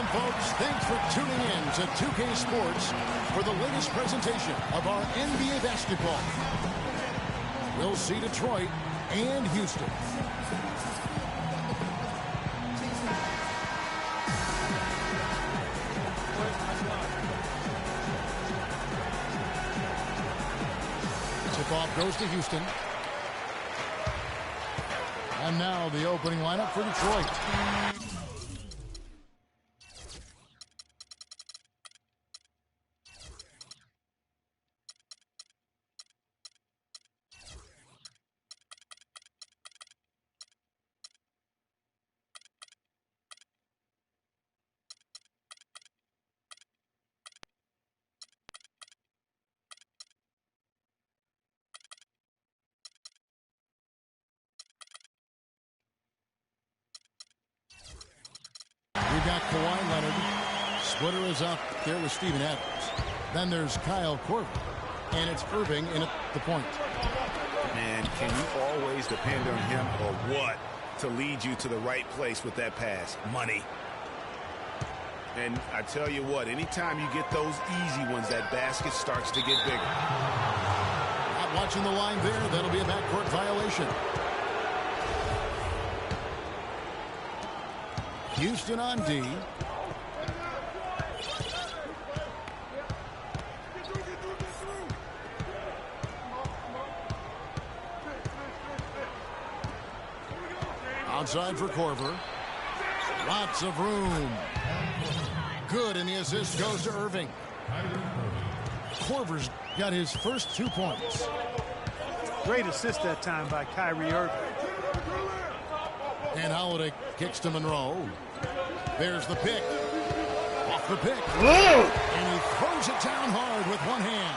Welcome, folks. Thanks for tuning in to 2K Sports for the latest presentation of our NBA basketball. We'll see Detroit and Houston. Tip-off goes to Houston. And now the opening lineup for Detroit. We've got Kawhi Leonard. Splitter is up there with Steven Adams. Then there's Kyle Korver. And it's Irving in at the point. Man, can you always depend on him or what to lead you to the right place with that pass? Money. And I tell you what, anytime you get those easy ones, that basket starts to get bigger. Not watching the line there. That'll be a backcourt violation. Houston on D. Outside for Korver. Lots of room. Good, and the assist goes to Irving. Korver's got his first 2 points. Great assist that time by Kyrie Irving. And Holiday kicks to Monroe. There's the pick. Off the pick. Whoa! And he throws it down hard with one hand.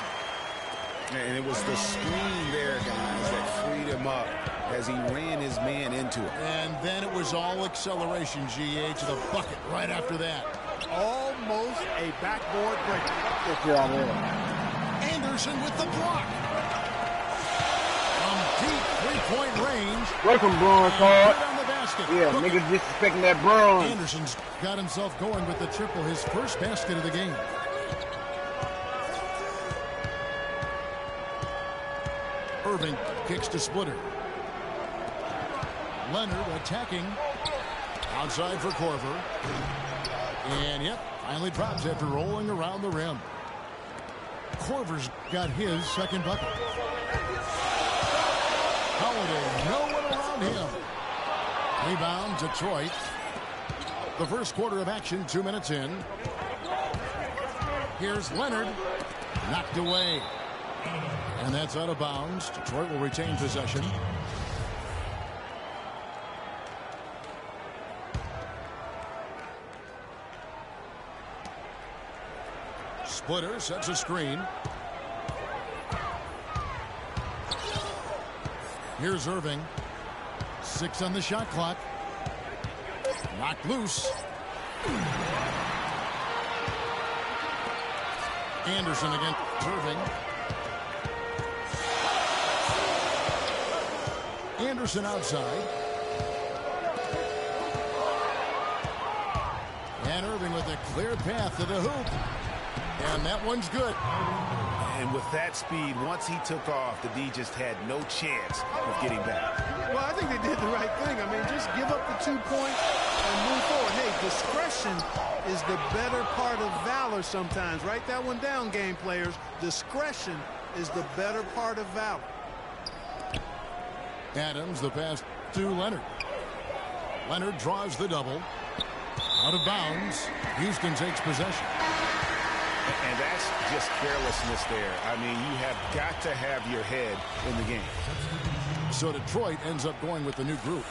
And it was the screen there, guys, that freed him up as he ran his man into it. And then it was all acceleration, GA, to the bucket right after that. Almost a backboard breaker. Good job, man. Anderson with the block. From deep three-point range. Welcome, bronze card. Right on the basket. Yeah, niggas disrespecting that bronze. Anderson's got himself going with the triple, his first basket of the game. Irving kicks to Splitter. Leonard attacking. Outside for Korver. And, yep, finally drops after rolling around the rim. Korver's got his second bucket. Holiday, no one around him. Rebound, Detroit. The first quarter of action, 2 minutes in. Here's Leonard. Knocked away. And that's out of bounds. Detroit will retain possession. Splitter sets a screen. Here's Irving. 6 on the shot clock. Knocked loose. Anderson against Irving. Anderson outside. And Irving with a clear path to the hoop. And that one's good. And with that speed, once he took off, the D just had no chance of getting back. Well, I think they did the right thing. I mean, just give up the 2 points and move forward. Hey, discretion is the better part of valor sometimes. Write that one down, game players. Discretion is the better part of valor. Adams, the pass to Leonard. Leonard draws the double. Out of bounds. Houston takes possession. And that's just carelessness there. I mean, you have got to have your head in the game. So Detroit ends up going with the new group.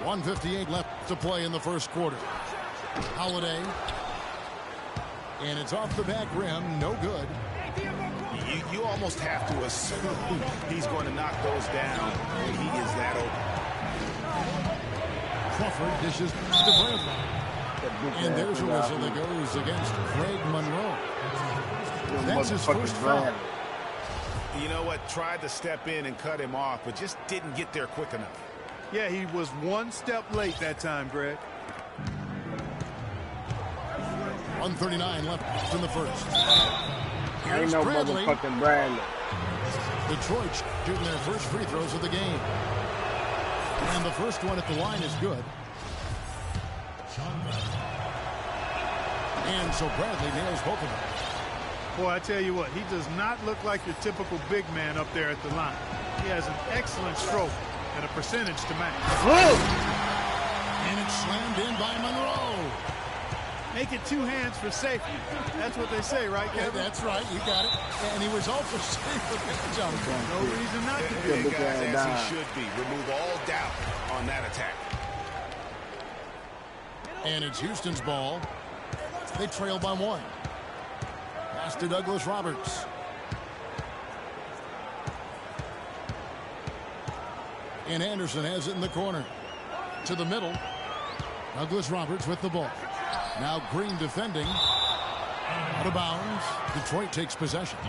1:58 left to play in the first quarter. Holiday. And it's off the back rim. No good. You almost have to assume he's going to knock those down when he is that open. Crawford dishes to Bradley. And there's a whistle that goes against Craig Monroe. That's his first foul. You know what? Tried to step in and cut him off, but just didn't get there quick enough. Yeah, he was one step late that time, Greg. 1:39 left in the first. Ain't Here's no Bradley. motherfucking Bradley. Detroit shooting their first free throws of the game. And the first one at the line is good. And so Bradley nails both of them. Boy, I tell you what, he does not look like your typical big man up there at the line. He has an excellent stroke and a percentage to match. And it's slammed in by Monroe. Make it two hands for safety. That's what they say, right, Yeah, Kevin? that's right. You got it. And he was also safe with that, Jonathan. No reason not to Yeah, be. guys, as he should be. Remove all doubt on that attack. And it's Houston's ball. They trail by one. Pass to Douglas Roberts. And Anderson has it in the corner. To the middle. Douglas Roberts with the ball. Now Green defending. Out of bounds. Detroit takes possession.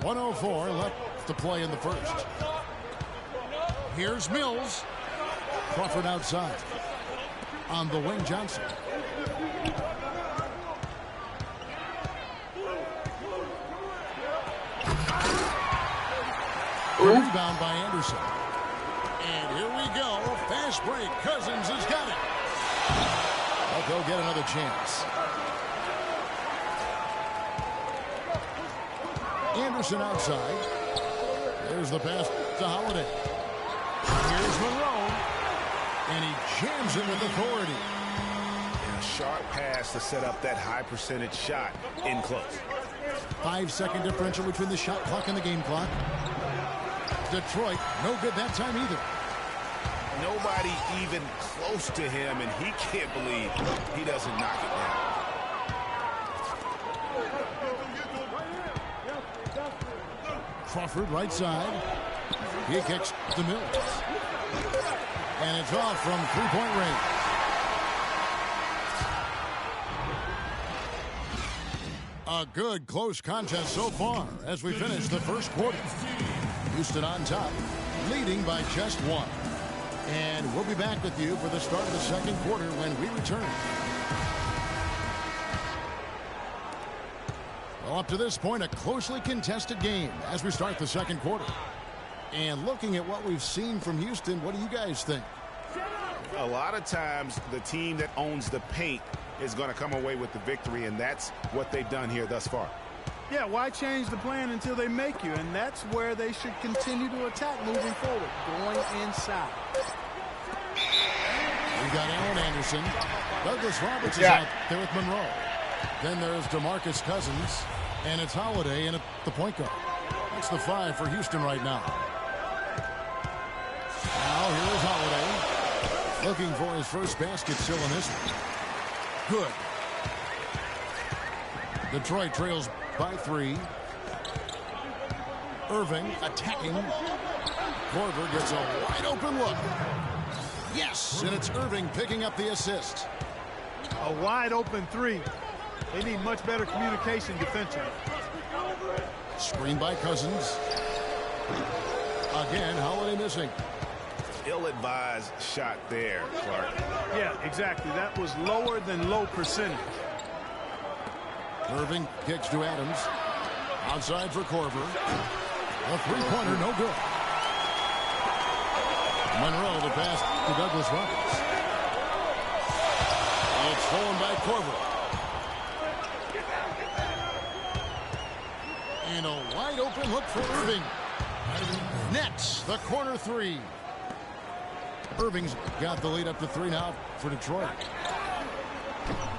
.104 left to play in the first. Here's Mills. Crawford outside. On the wing, Johnson. Rebound by Anderson. And here we go. Fast break. Cousins has got it. Well, they'll get another chance. Anderson outside. There's the pass to Holiday. Here's Monroe. And he jams it with authority. And a sharp pass to set up that high percentage shot in close. 5-second differential between the shot clock and the game clock. Detroit, no good that time either. Nobody even close to him, and he can't believe he doesn't knock it down. Crawford right side. He kicks to Mills. And it's off from three-point range. A good close contest so far as we finish the first quarter. Houston on top, leading by just one. And we'll be back with you for the start of the second quarter when we return. Well, up to this point, a closely contested game as we start the second quarter. And looking at what we've seen from Houston, what do you guys think? A lot of times, the team that owns the paint is going to come away with the victory, and that's what they've done here thus far. Yeah, why change the plan until they make you? And that's where they should continue to attack moving forward, going inside. We got Allen Anderson. Douglas Roberts is out there with Monroe. Then there's DeMarcus Cousins. And it's Holiday in at the point guard. That's the 5 for Houston right now. Now here's Holiday. Looking for his first basket still in this one. Good. Detroit trails by 3. Irving attacking. Korver gets a wide open look. Yes, and it's Irving picking up the assist. A wide open 3. They need much better communication defensively. Screen by Cousins. Again, Holiday missing. Ill-advised shot there, Clark. Yeah, exactly. That was lower than low percentage. Irving kicks to Adams. Outside for Korver. A three-pointer, no good. Monroe to pass to Douglas Roberts. It's stolen by Korver. And a wide open look for Irving. Nets the corner 3. Irving's got the lead up to 3 now for Detroit.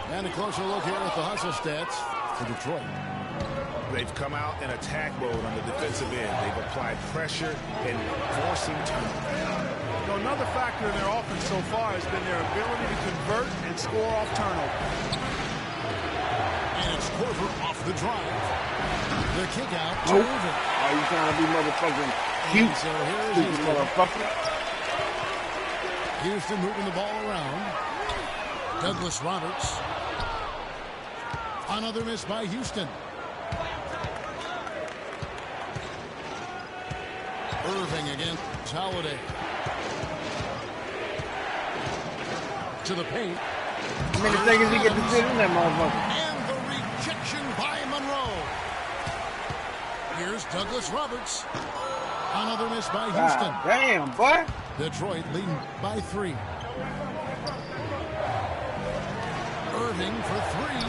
And a closer look here at the hustle stats for Detroit. They've come out in attack mode on the defensive end. They've applied pressure and forcing turnovers. You know, another factor in their offense so far has been their ability to convert and score off turnovers. And it's Korver off the drive. The kick out to Irving. Are you trying to be motherfucking cute? So here's Stupid Houston. motherfucker. Houston moving the ball around. Douglas Roberts. Another miss by Houston. Irving against Holiday. to the paint. How many seconds he get to sit in that motherfucker? And the rejection by Monroe. Here's Douglas Roberts. Another miss by Houston. God damn, boy. Detroit leading by 3. Irving for 3.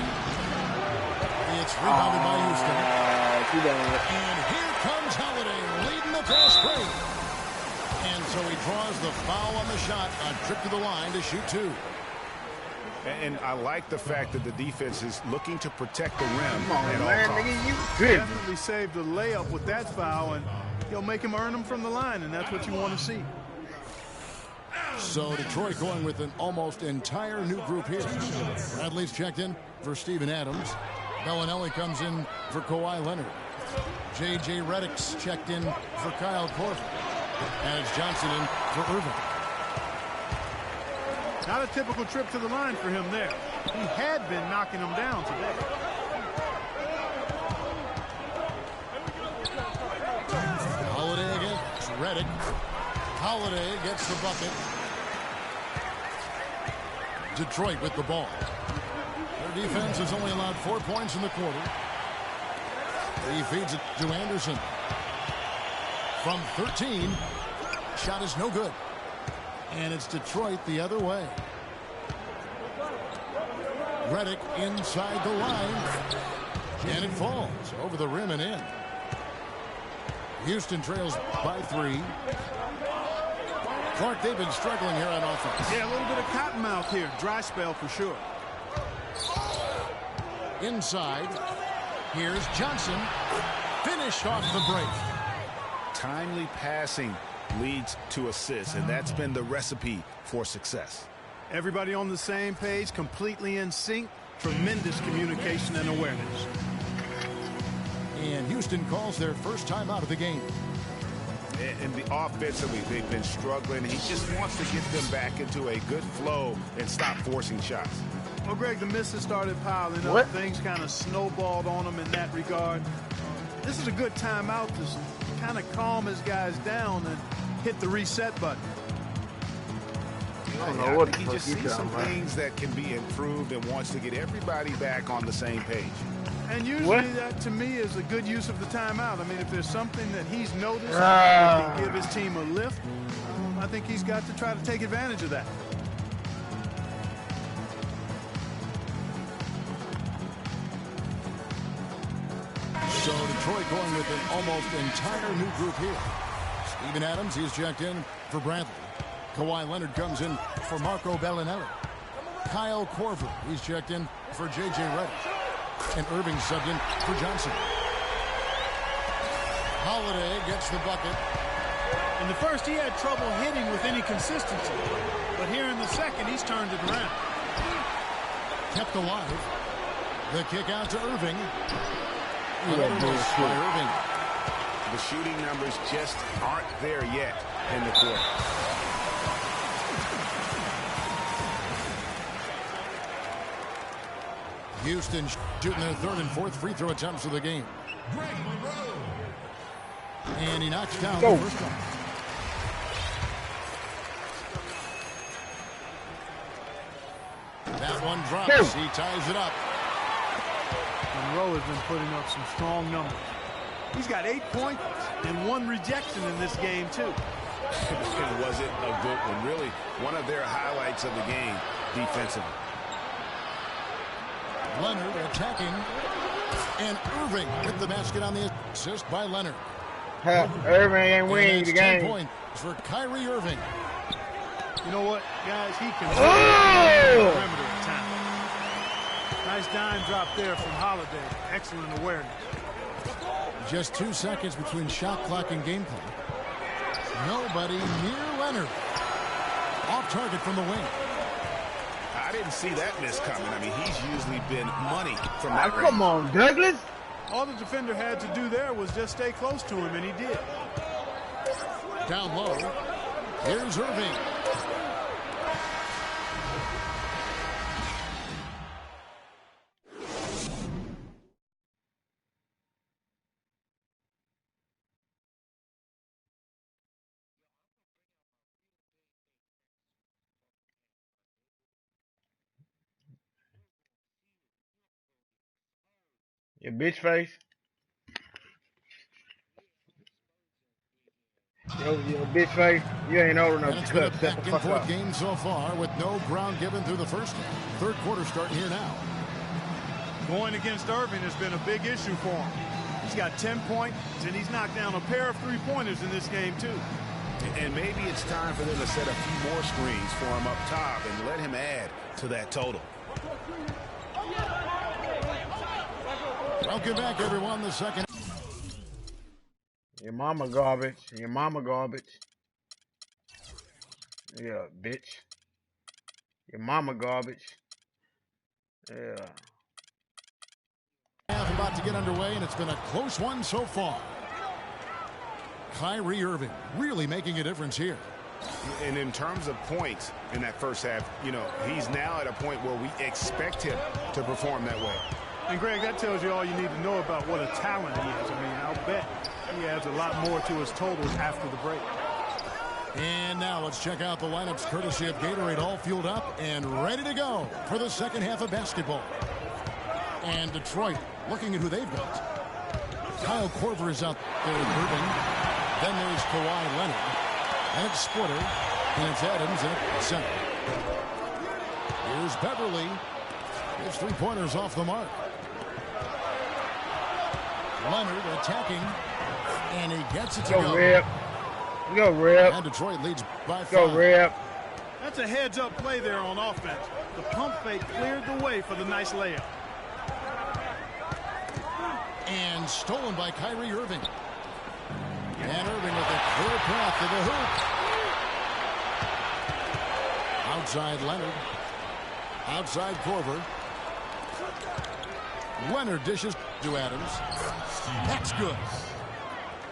It's rebounded by Houston. And here comes Holiday leading the fast break. And so he draws the foul on the shot. A trip to the line to shoot 2. And I like the fact that the defense is looking to protect the rim Come on, at all man, costs. nigga, you good. Definitely saved the layup with that foul, and he'll make him earn them from the line, and that's what you want to see. So Detroit going with an almost entire new group here. Bradley's checked in for Steven Adams. Bellinelli comes in for Kawhi Leonard. J.J. Redick's checked in for Kyle Korver. And it's Johnson in for Irving. Not a typical trip to the line for him there. He had been knocking them down today. Holiday against Redick. Holiday gets the bucket. Detroit with the ball. Their defense has only allowed 4 points in the quarter. He feeds it to Anderson. From 13, shot is no good. And it's Detroit the other way. Redick inside the line. And it falls over the rim and in. Houston trails by 3. Clark, they've been struggling here on offense. Yeah, a little bit of cottonmouth here. Dry spell for sure. Inside. Here's Johnson. Finished off the break. Timely passing leads to assists, and that's been the recipe for success. Everybody on the same page, completely in sync. Tremendous communication and awareness. And Houston calls their first time out of the game. And the offensively, they've been struggling. He just wants to get them back into a good flow and stop forcing shots. Well, Greg, the misses started piling up. What? Things kind of snowballed on them in that regard. This is a good timeout to kind of calm his guys down and hit the reset button. I don't know I what think he the just fuck you sees some talking about. things that can be improved and wants to get everybody back on the same page. And usually What? that, to me, is a good use of the timeout. I mean, if there's something that he's noticed Ah. that can give his team a lift, I think he's got to try to take advantage of that. So Detroit going with an almost entire new group here. Steven Adams, he's checked in for Bradley. Kawhi Leonard comes in for Marco Bellinelli. Kyle Korver, he's checked in for J.J. Redick. And Irving subbed in for Johnson. Holiday gets the bucket. In the first, he had trouble hitting with any consistency. But here in the second, he's turned it around. Kept alive. The kick out to Irving. Yeah, Another miss by bullshit. Irving. The shooting numbers just aren't there yet in the quarter. Houston shooting their third and fourth free throw attempts of the game. And he knocks down Go. the first one. That one drops. Go. He ties it up. Monroe has been putting up some strong numbers. He's got 8 points and 1 rejection in this game, too. And was it a good one? Really, one of their highlights of the game defensively. Leonard attacking. And Irving with the basket on the assist by Leonard. Irving ain't And winning it's the 10 game. points for Kyrie Irving. You know what, guys? He can Oh! perimeter at times. Nice dime drop there from Holiday. Excellent awareness. Just 2 seconds between shot clock and game clock. Nobody near Leonard. Off target from the wing. I didn't see that miss coming. I mean, he's usually been money from Ah, that range. come on, Douglas. All the defender had to do there was just stay close to him, and he did. Down low. Here's Irving. Your bitch face. Your bitch face. You ain't old enough And it's to been a cut. Shut the fuck back-and-forth up. game so far with no ground given through the first. Third quarter starting here now. Going against Irving has been a big issue for him. He's got 10 points, and he's knocked down a pair of three-pointers in this game, too. And maybe it's time for them to set a few more screens for him up top and let him add to that total. Welcome back, everyone. The second. Your mama garbage. Your mama garbage. Yeah, bitch. Your mama garbage. Yeah. Half about to get underway, and it's been a close one so far. Kyrie Irving really making a difference here. And in terms of points in that first half, you know, he's now at a point where we expect him to perform that way. And, Greg, that tells you all you need to know about what a talent he is. I mean, I'll bet he adds a lot more to his totals after the break. And now let's check out the lineups courtesy of Gatorade, all fueled up and ready to go for the second half of basketball. And Detroit looking at who they've got. Kyle Korver is out there with Irving. Then there's Kawhi Leonard. And it's Splitter. And it's Adams at center. Here's Beverly. His three-pointers off the mark. Leonard attacking. And he gets it to go. Rip. Go, Rip. And Detroit leads by 5. Go, Rip. That's a heads-up play there on offense. The pump fake cleared the way for the nice layup. And stolen by Kyrie Irving. And Irving with a clear path to the hoop. Outside Leonard. Outside Korver. Leonard dishes to Adams. That's good.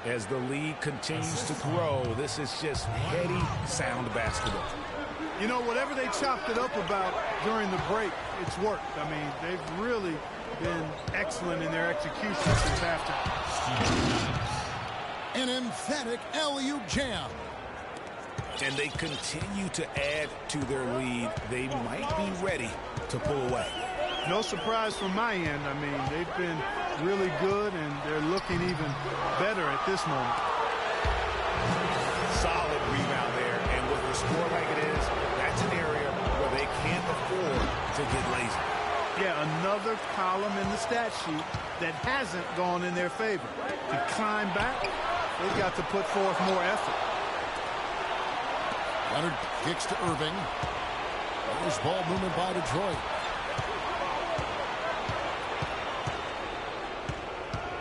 As the league continues to grow, this is just heady, sound basketball. You know, whatever they chopped it up about during the break, it's worked. I mean, they've really been excellent in their execution since halftime. An emphatic alley-oop jam. And they continue to add to their lead. They might be ready to pull away. No surprise from my end. I mean, they've been really good, and they're looking even better at this moment. Solid rebound there, and with the score like it is, that's an area where they can't afford to get lazy. Yeah, another column in the stat sheet that hasn't gone in their favor. To climb back, they've got to put forth more effort. Leonard kicks to Irving. There's ball movement by Detroit.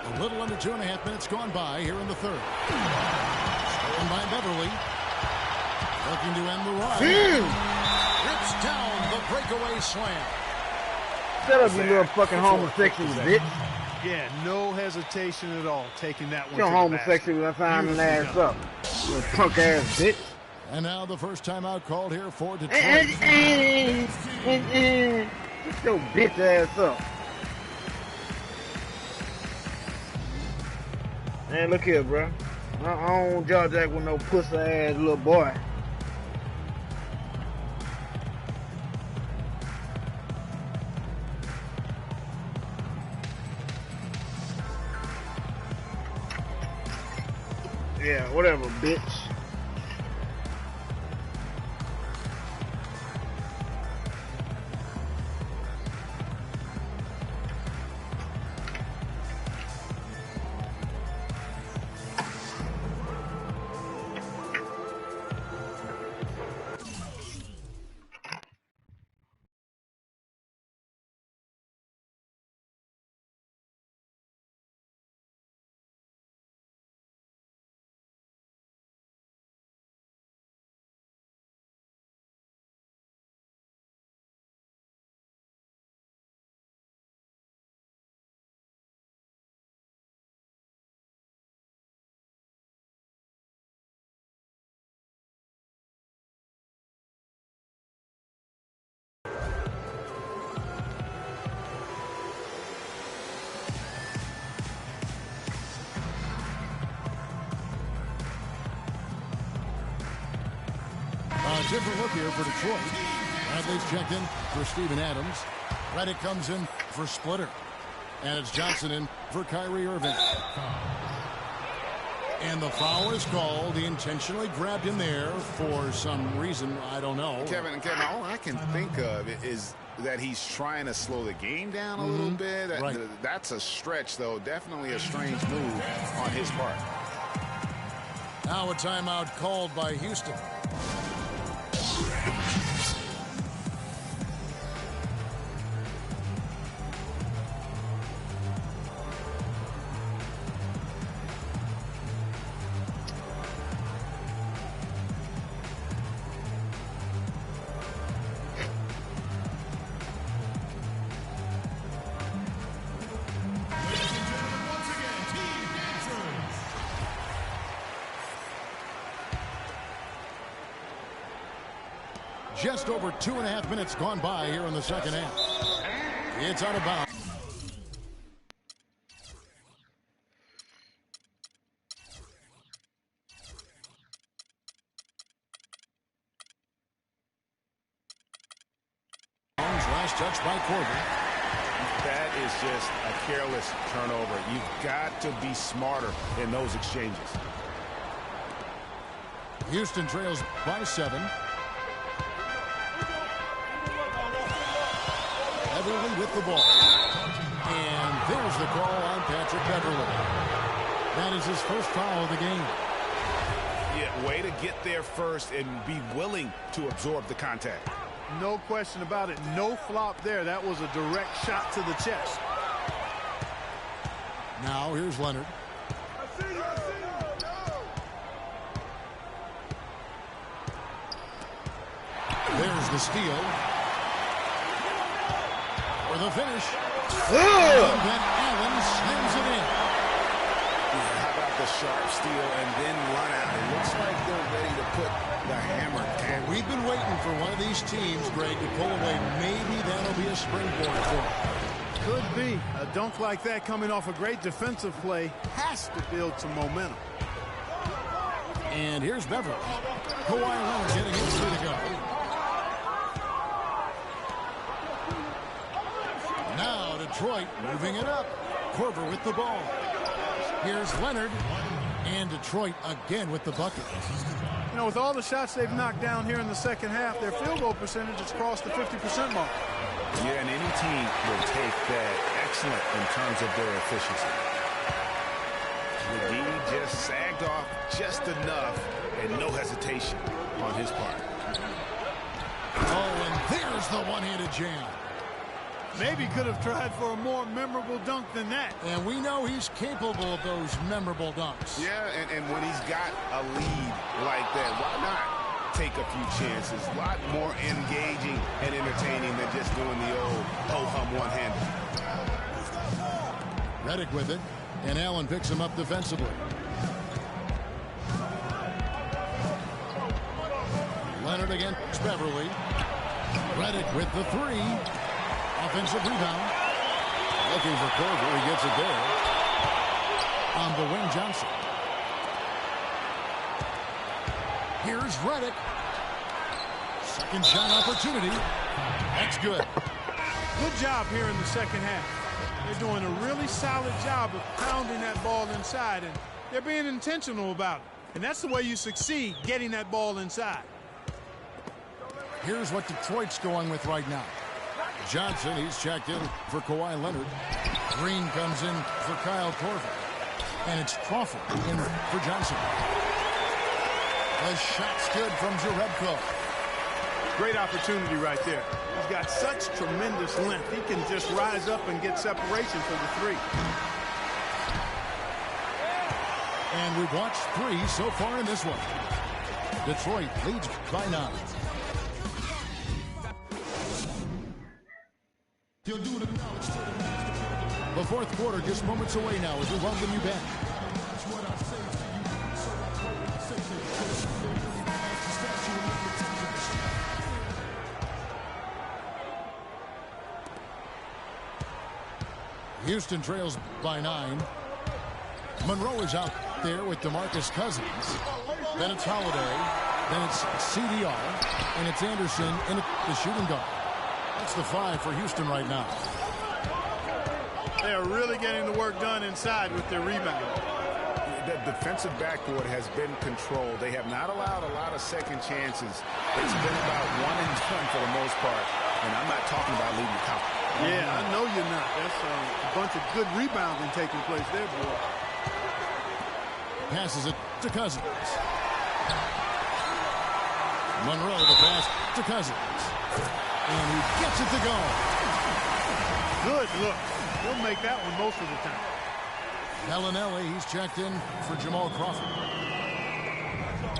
A little under 2.5 minutes gone by here in the third. Stolen by Beverly. Looking to end the run. Rips down the breakaway slam. Shut up, you little fucking homosexual bitch. Yeah, no hesitation at all taking that one. You're to the homosexual. basket. That's time and ass up. You punk ass bitch. And now the first timeout called here for Detroit. Get your bitch ass up. Man, look here, bro. I don't jaw jack with no pussy ass little boy. Yeah, whatever, bitch. A different look here for Detroit. Bradley's checked in for Steven Adams. Reddick comes in for Splitter. And it's Johnson in for Kyrie Irving. And the foul is called. He intentionally grabbed him there for some reason. I don't know. Kevin, all I can think of is that he's trying to slow the game down a little bit. Right. That's a stretch, though. Definitely a strange move on his part. Now a timeout called by Houston. Just over 2.5 minutes gone by here in the second half. It's out of bounds. Last touch by Corbin. That is just a careless turnover. You've got to be smarter in those exchanges. Houston trails by 7. Beverly with the ball. And there's the call on Patrick Beverly. That is his first foul of the game. Yeah, way to get there first and be willing to absorb the contact. No question about it. No flop there. That was a direct shot to the chest. Now here's Leonard. There's the steal. For the finish. And then Allen slams it in. Yeah, how about the sharp steal and then run out? It looks like they're ready to put the hammer down. We've been waiting for one of these teams, Greg, to pull away. Maybe that'll be a springboard for them. Could be. A dunk like that coming off a great defensive play has to build some momentum. And here's Beverly. Kawhi Leonard getting his three to go. Now Detroit moving it up. Korver with the ball. Here's Leonard. And Detroit again with the bucket. You know, with all the shots they've knocked down here in the second half, their field goal percentage has crossed the 50% mark. Yeah, and any team will take that excellent in terms of their efficiency. McGee just sagged off just enough and no hesitation on his part. Oh, and there's the one-handed jam. Maybe could have tried for a more memorable dunk than that. And we know he's capable of those memorable dunks. Yeah, and when he's got a lead like that, why not take a few chances? A lot more engaging and entertaining than just doing the old ho-hum one-handed. Redick with it, and Allen picks him up defensively. Leonard against Beverly. Redick with the three. Offensive rebound. Looking for Korver. He gets it there. On the wing, Johnson. Here's Redick. Second shot opportunity. That's good. Good job here in the second half. They're doing a really solid job of pounding that ball inside, and they're being intentional about it. And that's the way you succeed, getting that ball inside. Here's what Detroit's going with right now. Johnson, he's checked in for Kawhi Leonard. Green comes in for Kyle Korver. And it's Crawford in for Johnson. The shot's good from Jerebko. Great opportunity right there. He's got such tremendous length. He can just rise up and get separation for the three. And we've watched 3 so far in this one. Detroit leads by 9. The fourth quarter just moments away now as we welcome you back. Houston trails by 9. Monroe is out there with DeMarcus Cousins. Then it's Holiday. Then it's CDR. And it's Anderson in the shooting guard. That's the 5 for Houston right now. They are really getting the work done inside with their rebound. The defensive backboard has been controlled. They have not allowed a lot of second chances. It's been about one and done for the most part. And I'm not talking about leaving the count. Yeah, I know you're not. That's a bunch of good rebounding taking place there, boy. Passes it to Cousins. Monroe the pass to Cousins. And he gets it to go. Good look. He'll make that one most of the time. Bellinelli, he's checked in for Jamal Crawford.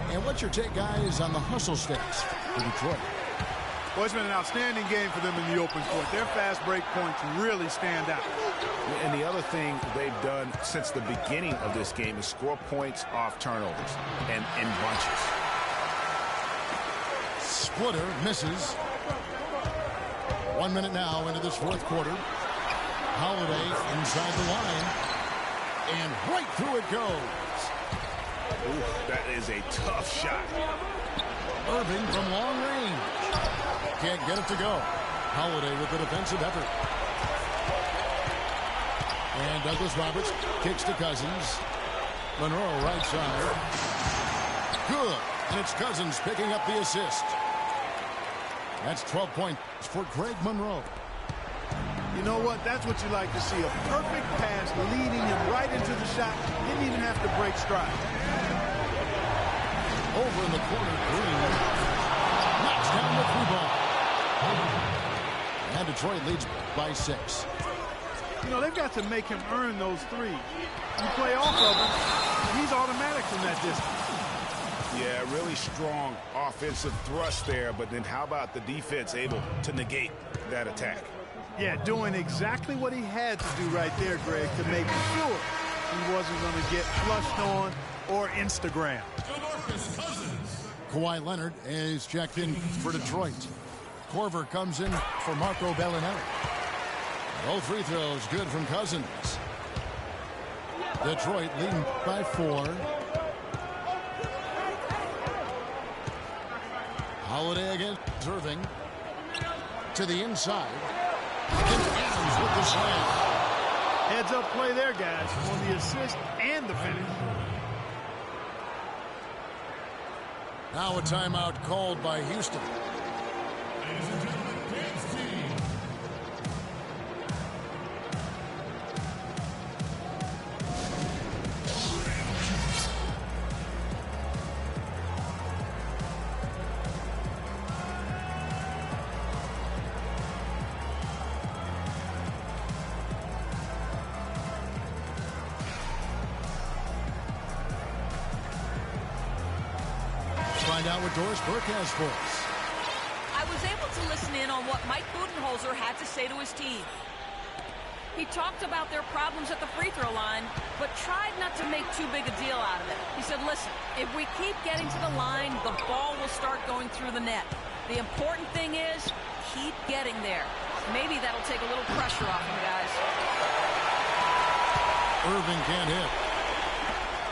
And what's your take, guys, on the hustle stats for Detroit? Well, it's been an outstanding game for them in the open court. Their fast break points really stand out. And the other thing they've done since the beginning of this game is score points off turnovers and in bunches. Splitter misses. 1 minute now into this fourth quarter. Holiday inside the line. And right through it goes. Ooh, that is a tough shot. Irving from long range. Can't get it to go. Holiday with the defensive effort. And Douglas Roberts kicks to Cousins. Monroe right side. Good. And it's Cousins picking up the assist. That's 12 points for Greg Monroe. You know what? That's what you like to see. A perfect pass leading him right into the shot. Didn't even have to break stride. Over in the corner, Green knocks down the three ball. And Detroit leads by 6. You know, they've got to make him earn those threes. You play off of him, he's automatic from that distance. Yeah, really strong offensive thrust there, but then how about the defense able to negate that attack? Yeah, doing exactly what he had to do right there, Greg, to make sure he wasn't going to get flushed on or Instagram. Kawhi Leonard is checked in for Detroit. Korver comes in for Marco Bellinelli. Both free throws good from Cousins. Detroit leading by 4. Holiday against Irving. To the inside. And Adams with the slam. Heads up play there, guys, on the assist and the finish. Now a timeout called by Houston. Ladies and gentlemen, Games Team. Find out what Doris Burke has for us. I was able to listen in on what Mike Budenholzer had to say to his team. He talked about their problems at the free throw line, but tried not to make too big a deal out of it. He said, listen, if we keep getting to the line, the ball will start going through the net. The important thing is keep getting there. Maybe that'll take a little pressure off him, guys. Irving can't hit.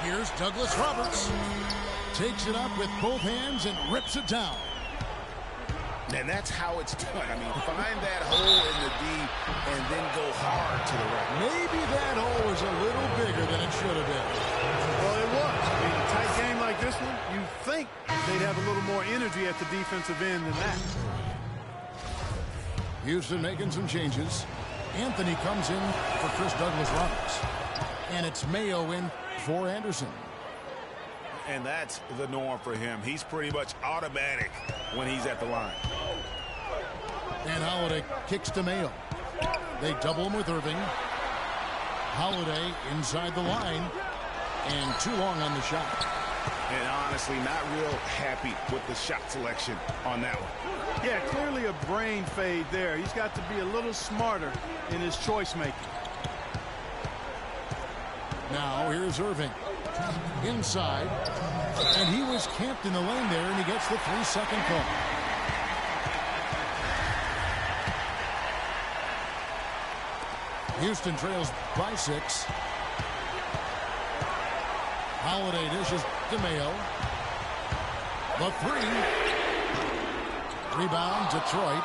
Here's Douglas Roberts. Takes it up with both hands and rips it down. And that's how it's done. I mean, find that hole in the D and then go hard to the right. Maybe that hole was a little bigger than it should have been. Well, it was. I mean, a tight game like this one, you think they'd have a little more energy at the defensive end than that. Houston making some changes. Anthony comes in for Chris Douglas Roberts. And it's Mayo in for Anderson. And that's the norm for him. He's pretty much automatic when he's at the line. And Holiday kicks to Mayo. They double him with Irving. Holiday inside the line. And too long on the shot. And honestly, not real happy with the shot selection on that one. Yeah, clearly a brain fade there. He's got to be a little smarter in his choice making. Now here's Irving. Inside. And he was camped in the lane there, and he gets the 3-second call. Houston trails by 6. Holiday dishes to Mayo. The 3. Rebound, Detroit.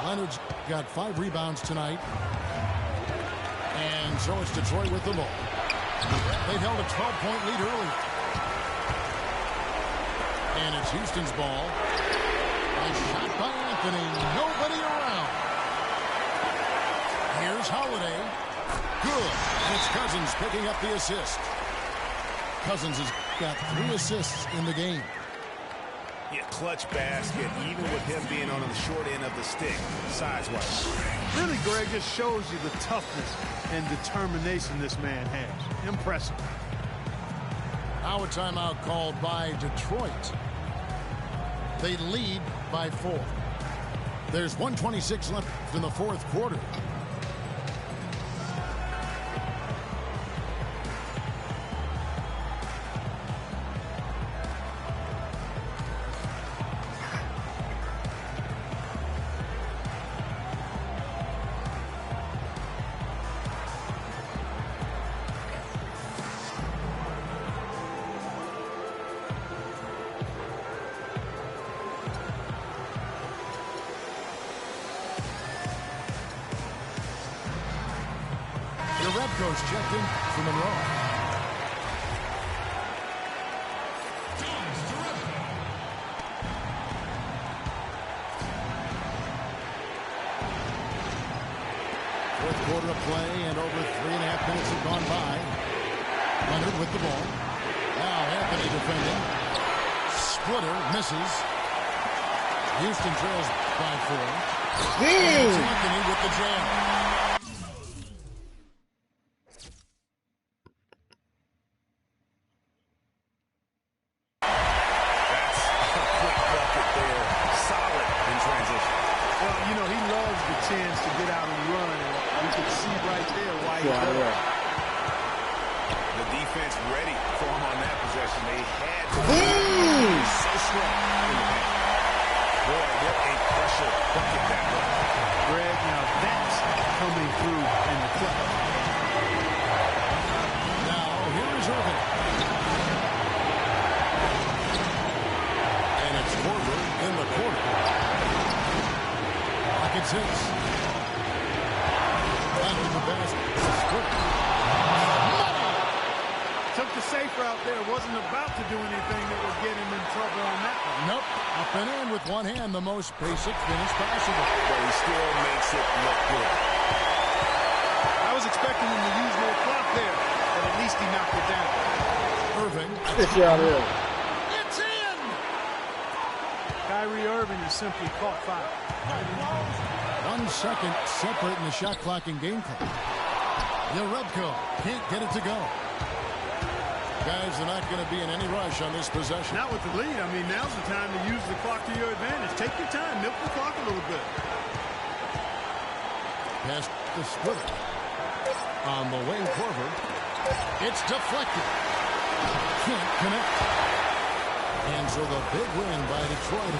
Leonard's got 5 rebounds tonight. And so it's Detroit with the ball. They've held a 12-point lead early. And it's Houston's ball. A shot by Anthony. Nobody around. Here's Holiday. Good. And it's Cousins picking up the assist. Cousins has got 3 assists in the game. Yeah, clutch basket, even with him being on the short end of the stick, size-wise. Really, Greg, just shows you the toughness and determination this man has. Impressive. Now a timeout called by Detroit. They lead by 4. There's 1:26 left in the fourth quarter. Rebko's checked in for Monroe. Fourth quarter of play, and over 3.5 minutes have gone by. Leonard with the ball. Now Anthony defending. Splitter misses. Houston trails by 4. And it's Anthony with the jam. Chance to get out and run, and you can see right there why he does it. The defense ready for him on that possession. They had to be so strong in the paint. Boy, what a pressure bucket that was. Greg, now that's coming through in the clutch. Now here is Irving. And it's Korver in the corner. Pocket 6. Under the basket. Took the safe route there. Wasn't about to do anything that would get him in trouble on that one. Nope. Up and in with one hand, the most basic finish possible. But he still makes it look good. I was expecting him to use more clock there, but at least he knocked it down. Irving. It's in! Kyrie Irving has simply caught fire. 1 second separating the shot clock and game clock. Rebko can't get it to go. Guys are not going to be in any rush on this possession. Not with the lead. I mean, now's the time to use the clock to your advantage. Take your time. Milk the clock a little bit. Past the Splitter. On the wing, Korver. It's deflected. Can't connect. And so the big win by Detroit.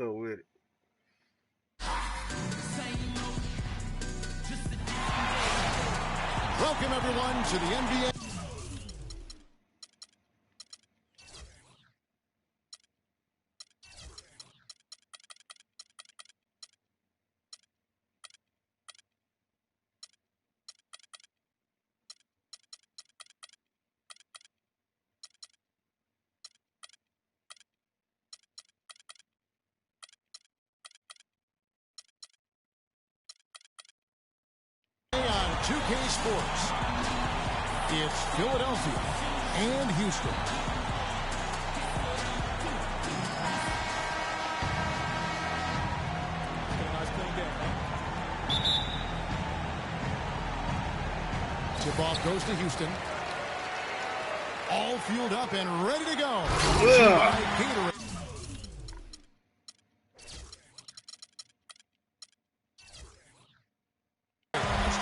up with it? Welcome, everyone, to the NBA. On 2K Sports, it's Philadelphia and Houston. Tip-off goes to Houston. All fueled up and ready to go. Yeah.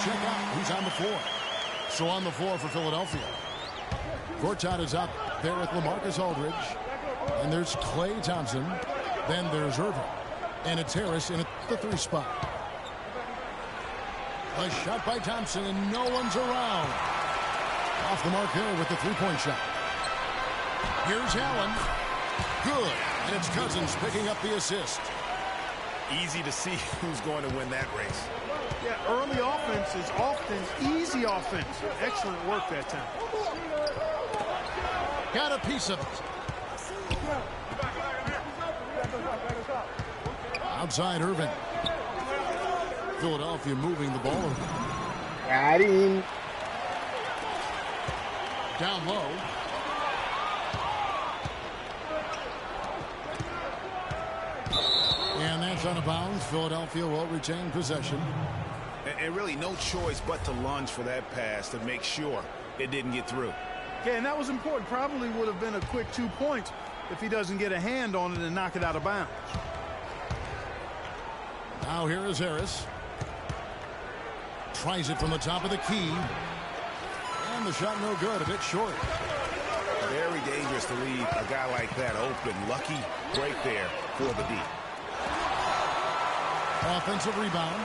Check out who's on the floor. So on the floor for Philadelphia. Gortat is up there with LaMarcus Aldridge. And there's Klay Thompson. Then there's Irving. And it's Harris in the 3 spot. A shot by Thompson and no one's around. Off the mark there with the 3-point shot. Here's Allen. Good. And it's Cousins picking up the assist. Easy to see who's going to win that race. Yeah, early offense is often easy offense. Excellent work that time. Got a piece of it. Outside Irving. Philadelphia moving the ball. Got him. Down low. And that's out of bounds. Philadelphia will retain possession. And really no choice but to lunge for that pass to make sure it didn't get through. Yeah, and that was important. Probably would have been a quick 2 points if he doesn't get a hand on it and knock it out of bounds. Now here is Harris. Tries it from the top of the key. And the shot no good, a bit short. Very dangerous to leave a guy like that open. Lucky break there for the D. Offensive rebound.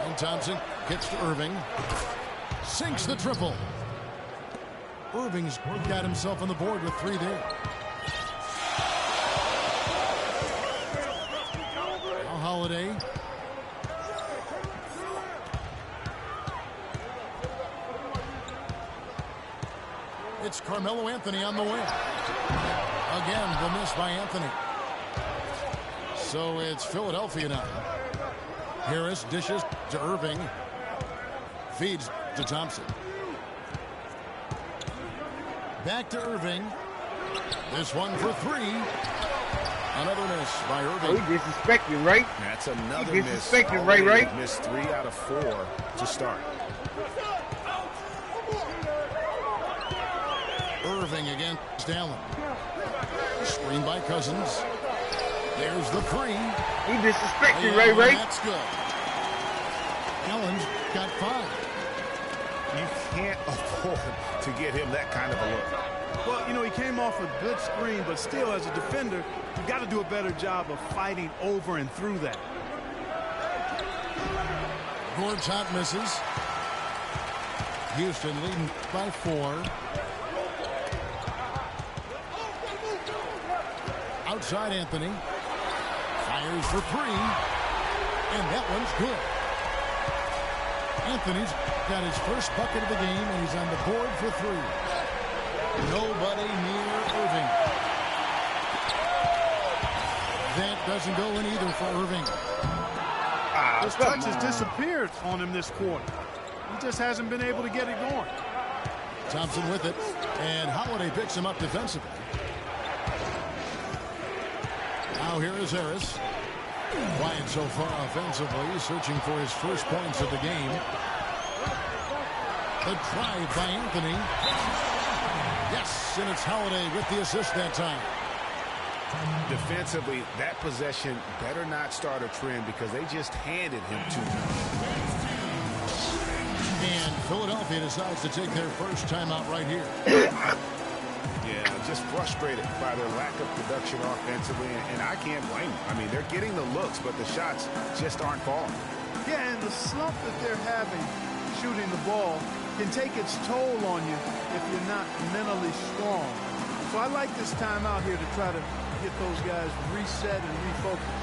And Thompson gets to Irving. Sinks the triple. Irving's got himself on the board with 3 there. Now Holiday. It's Carmelo Anthony on the wing. Again, the miss by Anthony. So it's Philadelphia now. Harris dishes to Irving. Feeds to Thompson. Back to Irving. This one for 3. Another miss by Irving. Oh, he disrespecting, right? That's another he miss. disrespecting, right? Missed 3 out of 4 to start. Irving against Allen. Screen by Cousins. There's the 3. He disrespecting, Yeah, right? That's good. Allen's got 5. You can't afford to get him that kind of a look. Well, you know, he came off a good screen, but still, as a defender, you got to do a better job of fighting over and through that. Gortat misses. Houston leading by 4. Outside Anthony. Fires for 3. And that one's good. Anthony's got his first bucket of the game, and he's on the board for 3. Nobody near Irving. That doesn't go in either for Irving. His touch has disappeared on him this quarter. He just hasn't been able to get it going. Thompson with it, and Holiday picks him up defensively. Now here is Harris. Quiet so far offensively, searching for his first points of the game. The drive by Anthony. Yes, and it's Holiday with the assist that time. Defensively, that possession better not start a trend because they just handed him 2. And Philadelphia decides to take their first timeout right here. Yeah, just frustrated by their lack of production offensively, and I can't blame them. I mean, they're getting the looks, but the shots just aren't falling. Yeah, and the slump that they're having shooting the ball can take its toll on you if you're not mentally strong. So I like this timeout here to try to get those guys reset and refocused.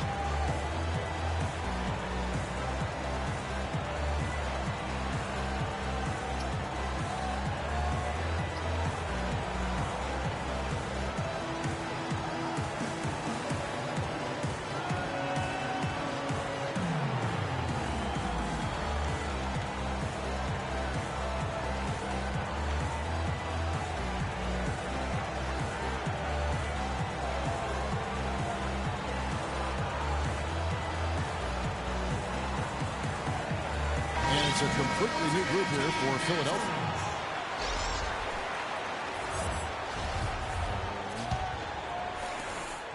It's a completely new group here for Philadelphia.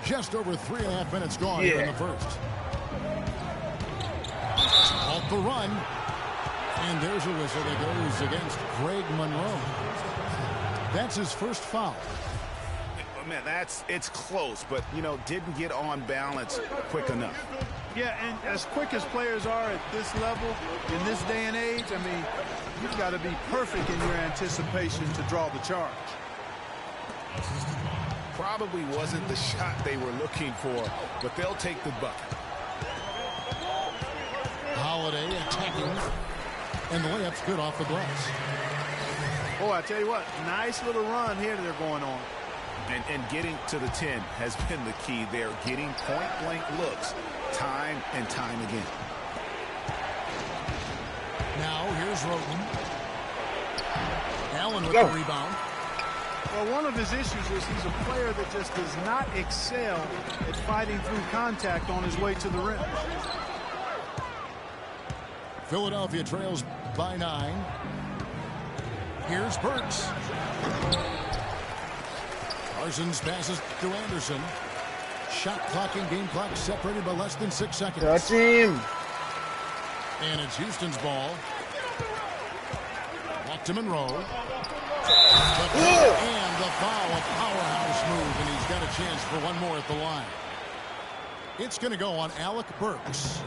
Just over 3.5 minutes gone here in the first. Off the run. And there's a whistle that goes against Greg Monroe. That's his first foul. Man, it's close, but, you know, didn't get on balance quick enough. Yeah, and as quick as players are at this level, in this day and age, I mean, you've got to be perfect in your anticipation to draw the charge. Probably wasn't the shot they were looking for, but they'll take the bucket. Holiday attacking, and the layup's good off the glass. Oh, I tell you what, nice little run here they're going on. And getting to the 10 has been the key. They're getting point-blank looks time and time again. Now here's Roten. Allen with the rebound. Well, one of his issues is he's a player that just does not excel at fighting through contact on his way to the rim. Philadelphia trails by 9. Here's Burks. Parsons passes to Anderson. Shot clock and game clock separated by less than 6 seconds. Touch him. And it's Houston's ball. Walk to Monroe. And the foul, a powerhouse move, and he's got a chance for one more at the line. It's going to go on Alec Burks.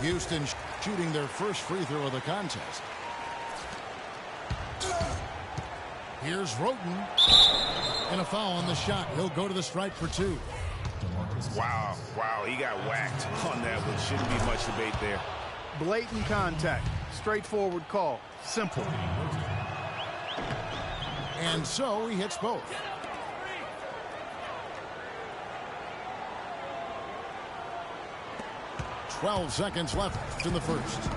Houston shooting their first free throw of the contest. Here's Roten. And a foul on the shot. He'll go to the stripe for 2. Wow, he got whacked on that one. Shouldn't be much debate there. Blatant contact. Straightforward call. Simple. And so he hits both. "12 seconds left in the first.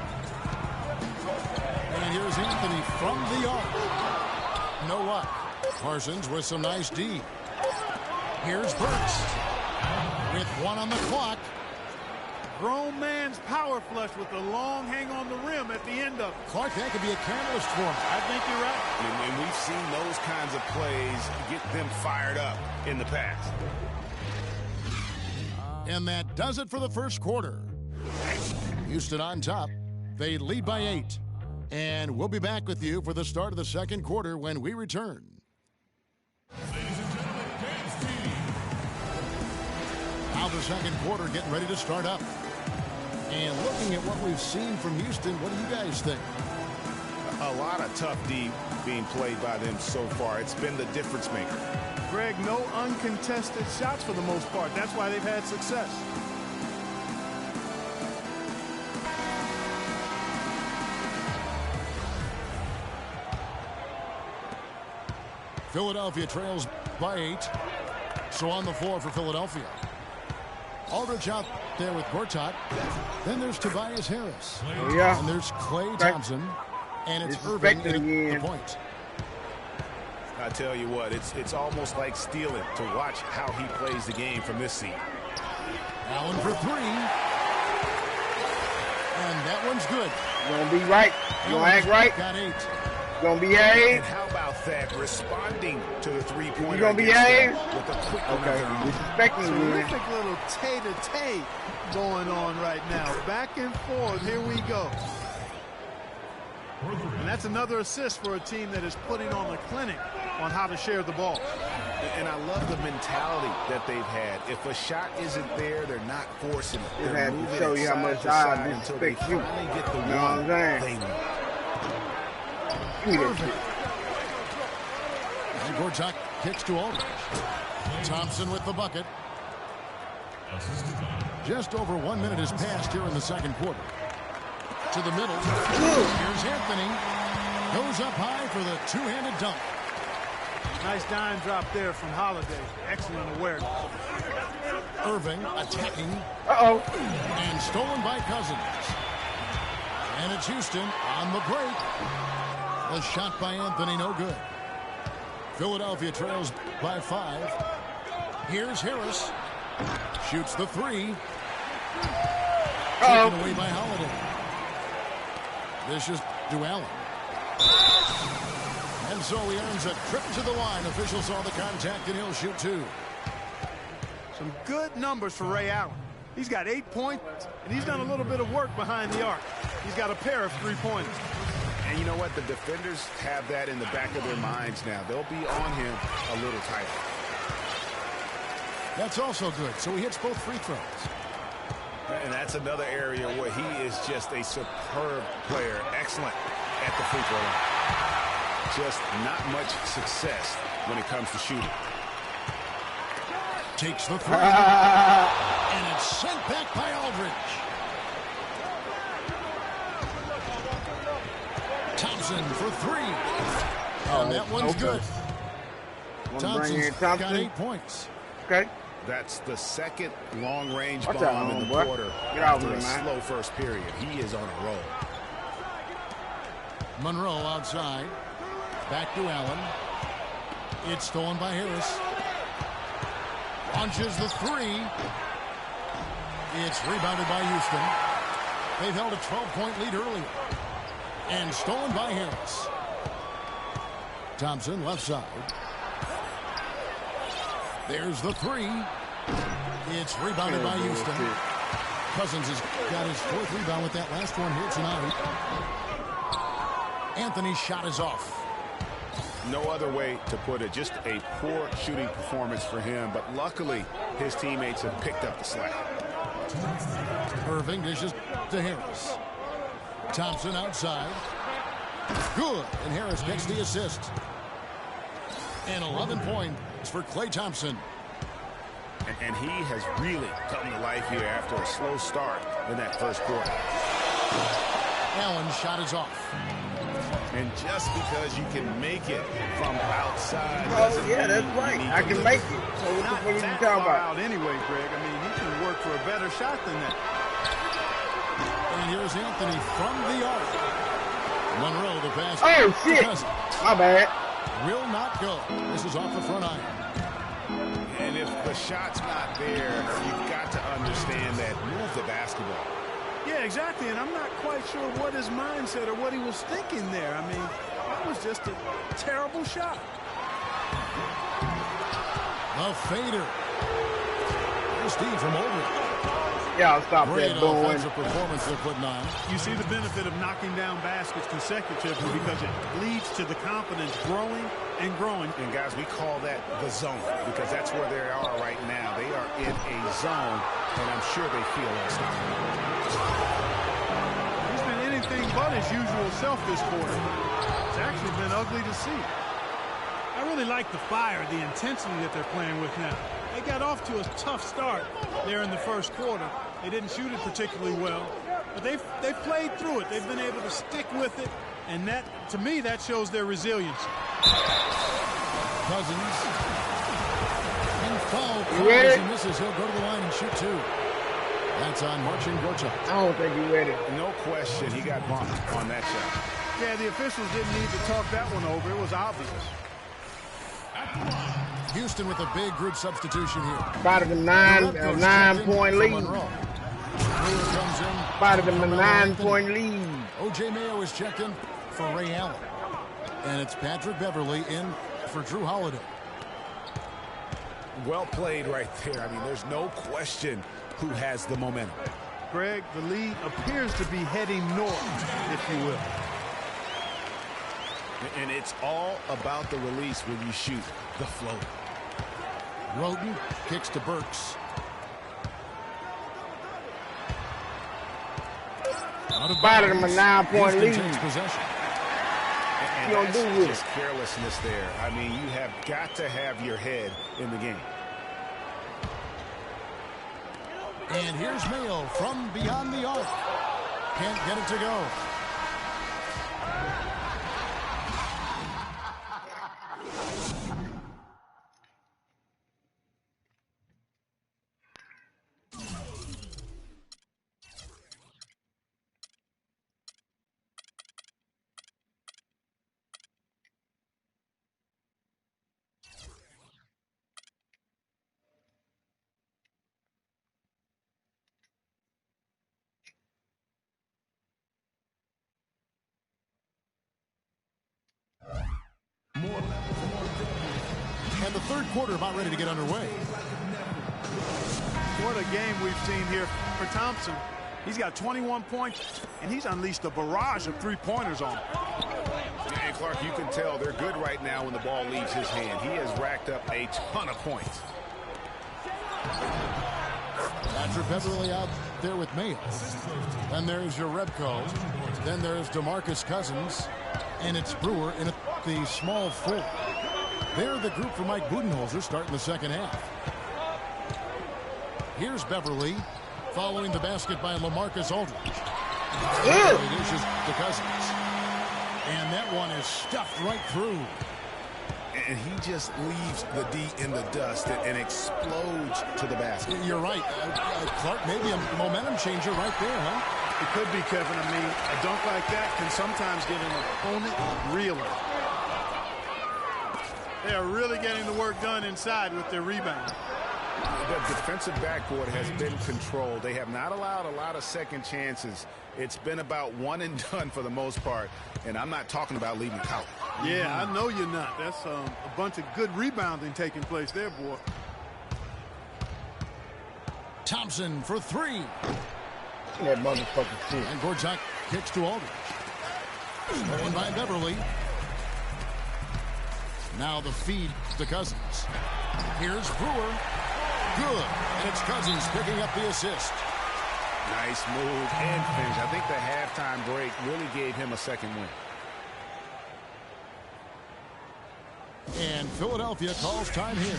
And here's Anthony from the arc. No luck. Parsons with some nice D. Here's Burks with 1 on the clock. Grown man's power flush with the long hang on the rim at the end of it. Clark, that could be a catalyst for him. I think you're right. And we've seen those kinds of plays get them fired up in the past. And that does it for the first quarter. Houston on top. They lead by 8. And we'll be back with you for the start of the second quarter when we return. Now the second quarter getting ready to start up. And looking at what we've seen from Houston, what do you guys think? A lot of tough D being played by them so far. It's been the difference maker. Greg, no uncontested shots for the most part. That's why they've had success. Philadelphia trails by 8. So on the floor for Philadelphia. Aldridge out there with Gortat. Then there's Tobias Harris. And there's Klay Thompson. And it's Irving at the point. I tell you what, it's almost like stealing to watch how he plays the game from this seat. Allen for 3. And that one's good. You're going to be right. You're going to act right. Got 8. You're going to be A. And how about that? Responding to the three-pointer. You're going to be A. With a quick Okay, disrespecting me. Terrific little tay-to-tay going on right now. Back and forth. Here we go. And that's another assist for a team that is putting on the clinic on how to share the ball. And I love the mentality that they've had. If a shot isn't there, they're not forcing it. Just They're had to moving show it you how side much to side I until they disrespect you. finally get the You know what I'm one saying? they want. Give me that shit. And Gorchak kicks to Aldridge. Thompson with the bucket. Just over 1 minute has passed here in the second quarter. To the middle. Here's Anthony. Goes up high for the two-handed dunk. Nice dime drop there from Holiday. Excellent awareness. Irving attacking. Uh-oh. And stolen by Cousins. And it's Houston on the break. The shot by Anthony, no good. Philadelphia trails by 5. Here's Harris. Shoots the 3. Taken away by Holiday. This is Allen. And so he earns a trip to the line. Officials saw the contact, and he'll shoot 2. Some good numbers for Ray Allen. He's got 8 points, and he's done a little bit of work behind the arc. He's got a pair of 3-pointers. And you know what? The defenders have that in the back of their minds now. They'll be on him a little tighter. That's also good. So he hits both free throws. And that's another area where he is just a superb player. Excellent at the free throw line. Just not much success when it comes to shooting. Takes the 3. And it's sent back by Aldridge. Thompson for 3. And that one's good. Thompson's got 8 points. Okay. That's the second long-range Watch bomb out, in the boy. quarter Get out after of a here, man. slow first period. He is on a roll. Monroe outside. Back to Allen. It's stolen by Harris. Launches the 3. It's rebounded by Houston. They've held a 12-point lead earlier. And stolen by Harris. Thompson left side. There's the 3. It's rebounded by Houston. Cousins has got his 4th rebound with that last one here tonight. Anthony's shot is off. No other way to put it. Just a poor shooting performance for him. But luckily, his teammates have picked up the slack. Irving dishes to Harris. Thompson outside. Good. And Harris gets the assist. And 11 points for Klay Thompson. And he has really come to life here after a slow start in that first quarter. Allen's shot is off. And just because you can make it from outside Oh, doesn't yeah, mean that's you right. need I to can live make it. it. So what the fuck are you That talking far about? out anyway, Greg. I mean, he can work for a better shot than that. And here's Anthony from the arc. Monroe, the pass. Oh, shit. My bad. Will not go. This is off the front iron. And if the shot's not there, you've got to understand that. Move the basketball. Yeah, exactly. And I'm not quite sure what his mindset or what he was thinking there. I mean, that was just a terrible shot. A fader. Here's Steve from Aldridge. Y'all stop Great that booing. offensive performance they're putting on. You see the benefit of knocking down baskets consecutively because it leads to the confidence growing and growing. And guys, we call that the zone because that's where they are right now. They are in a zone, and I'm sure they feel unstoppable. He's been anything but his usual self this quarter. It's actually been ugly to see. I really like the fire, the intensity that they're playing with now. They got off to a tough start there in the first quarter. They didn't shoot it particularly well, but they've played through it. They've been able to stick with it, and that, to me, that shows their resilience. Cousins. And foul. You ready? As he misses, he'll go to the line and shoot 2. That's on Marcin Gorchak. I don't think you ready. No question, he got bumped on that shot. Yeah, the officials didn't need to talk that one over. It was obvious. Houston with a big group substitution here. About a 9-point lead. Monroe. Brewer comes in. About a 9-point lead. O.J. Mayo is checked in for Ray Allen. And it's Patrick Beverly in for Drew Holiday. Well played right there. I mean, there's no question who has the momentum. Greg, the lead appears to be heading north, if you will. And it's all about the release when you shoot the floater. Roden kicks to Burks. Out of Spotted him a bounds. 9-point Houston lead. takes possession. And You don't that's do with just carelessness there. I mean, you have got to have your head in the game. And here's Mayo from beyond the arc. Can't get it to go. And the third quarter about ready to get underway. What a game we've seen here for Thompson. He's got 21 points, and he's unleashed a barrage of three-pointers on him. And Clark, you can tell they're good right now when the ball leaves his hand. He has racked up a ton of points. Patrick Beverly out there with Mayo. Then there's Jerebko. Then there's DeMarcus Cousins. And it's Brewer in the small four. They're the group for Mike Budenholzer starting the second half. Here's Beverly following the basket by LaMarcus Aldridge. It dishes to Cousins. And that one is stuffed right through. And he just leaves the D in the dust and explodes to the basket. You're right. Clark, maybe a momentum changer right there, huh? It could be, Kevin. I mean, a dunk like that can sometimes get an opponent reeling. They are really getting the work done inside with their rebound. The defensive backboard has been controlled. They have not allowed a lot of second chances. It's been about one and done for the most part. And I'm not talking about leaving count. Yeah, I know you're not. That's a bunch of good rebounding taking place there, boy. Thompson for three. That motherfucking shit. And Gorczak kicks to Aldridge. Stolen by Beverly. Now the feed to Cousins. Here's Brewer. Good. And it's Cousins picking up the assist. Nice move and finish. I think the halftime break really gave him a second win. And Philadelphia calls time here.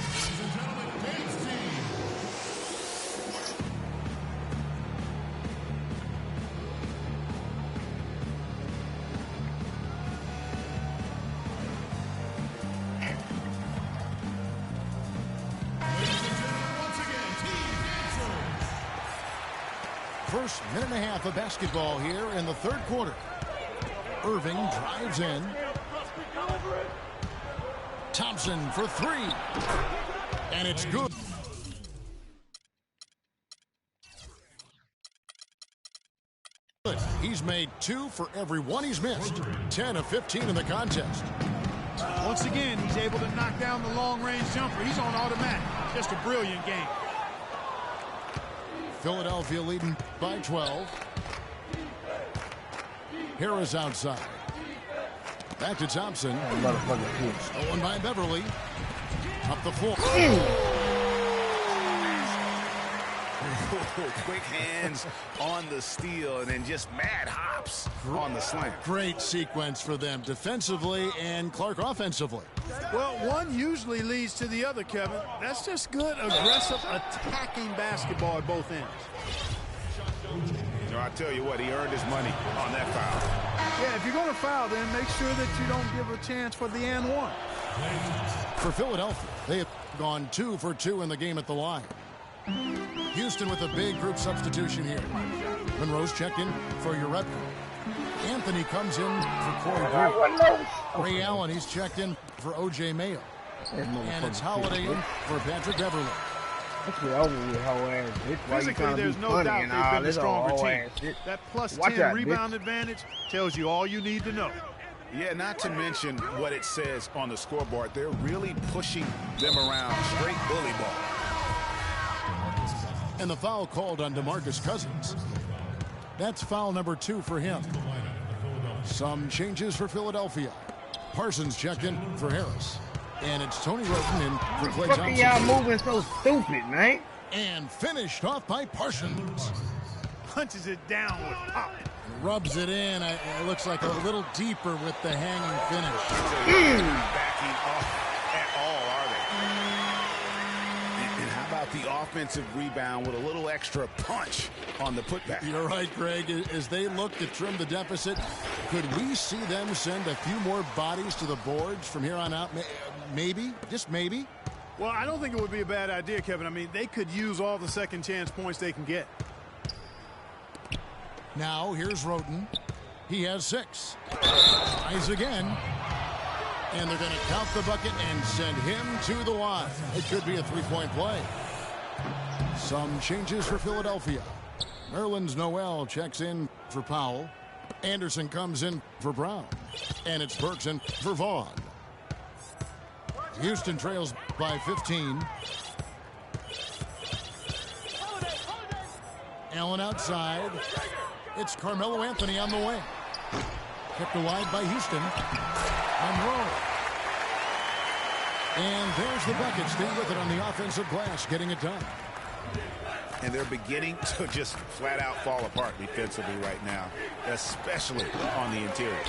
First minute and a half of basketball here in the third quarter. Irving drives in. Thompson for three. And it's good. He's made 2 for every one he's missed. 10 of 15 in the contest. Once again, he's able to knock down the long-range jumper. He's on automatic. Just a brilliant game. Philadelphia leading by 12. Harris outside. Back to Thompson. Stolen by Beverly. Up the floor. Quick hands on the steal and then just mad hops on the slam. Great sequence for them defensively and Clark offensively. Well, one usually leads to the other, Kevin. That's just good, aggressive, attacking basketball at both ends. You know, I tell you what, he earned his money on that foul. Yeah, if you're going to foul, then make sure that you don't give a chance for the and one. For Philadelphia, they have gone 2 for 2 in the game at the line. Houston with a big group substitution here. Monroe's checked in for Jerebko. Anthony comes in for Corey Brewer. Ray Allen, he's checked in for O.J. Mayo. And it's Holiday in for Patrick Beverly. Physically, there's no doubt they've been the stronger team. That plus 10 rebound advantage tells you all you need to know. Yeah, not to mention what it says on the scoreboard. They're really pushing them around. Straight bully ball. And the foul called on DeMarcus Cousins. That's foul number 2 for him. Some changes for Philadelphia. Parsons checked in for Harris. And it's Tony Roten in for Klay Fuck Thompson. y'all moving so stupid, man. And finished off by Parsons. Punches it down with pop. Rubs it in. It looks like a little deeper with the hanging finish. Backing off at all, are they? And how about the offensive rebound with a little extra punch on the putback? You're right, Greg. As they look to trim the deficit, could we see them send a few more bodies to the boards from here on out? Maybe, just maybe. Well, I don't think it would be a bad idea, Kevin. I mean, they could use all the second chance points they can get. Now, here's Roten. He has 6. Tries again. And they're going to count the bucket and send him to the line. It could be a three-point play. Some changes for Philadelphia. Nerlens Noel checks in for Powell. Anderson comes in for Brown. And it's Burks in for Vaughn. Houston trails by 15. Allen outside. It's Carmelo Anthony on the wing. Kept wide by Houston. Monroe. And there's the bucket. Stay with it on the offensive glass, getting it done. And they're beginning to just flat out fall apart defensively right now, especially on the interior.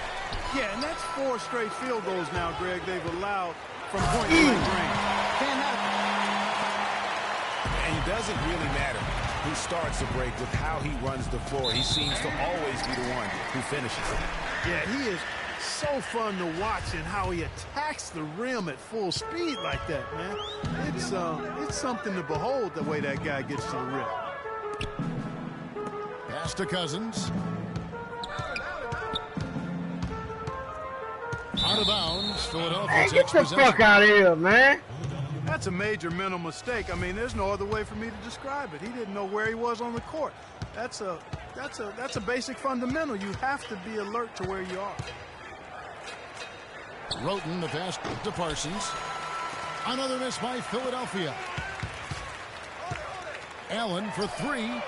Yeah, and that's 4 straight field goals now, Greg, they've allowed from point-blank range. And it doesn't really matter who starts the break with how he runs the floor. He seems to always be the one who finishes it. Yeah, he is so fun to watch and how he attacks the rim at full speed like that, man. It's something to behold the way that guy gets to the rim. Pass to Cousins. Out of bounds. Philadelphia Hey, get takes the possession. fuck out of here, man. That's a major mental mistake. I mean, there's no other way for me to describe it. He didn't know where he was on the court. That's a basic fundamental. You have to be alert to where you are. Roten, the pass to Parsons. Another miss by Philadelphia. Allen for 3.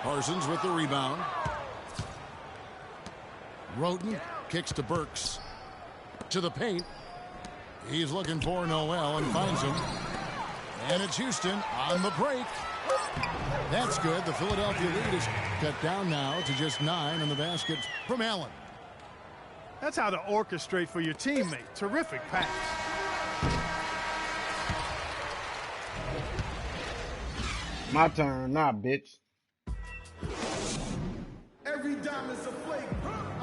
Parsons with the rebound. Roten kicks to Burks. To the paint. He's looking for Noel and finds him. And it's Houston on the break. That's good. The Philadelphia lead is cut down now to just 9 in the basket from Allen. That's how to orchestrate for your teammate. Terrific pass. My turn now, bitch. Every dime is a flavor.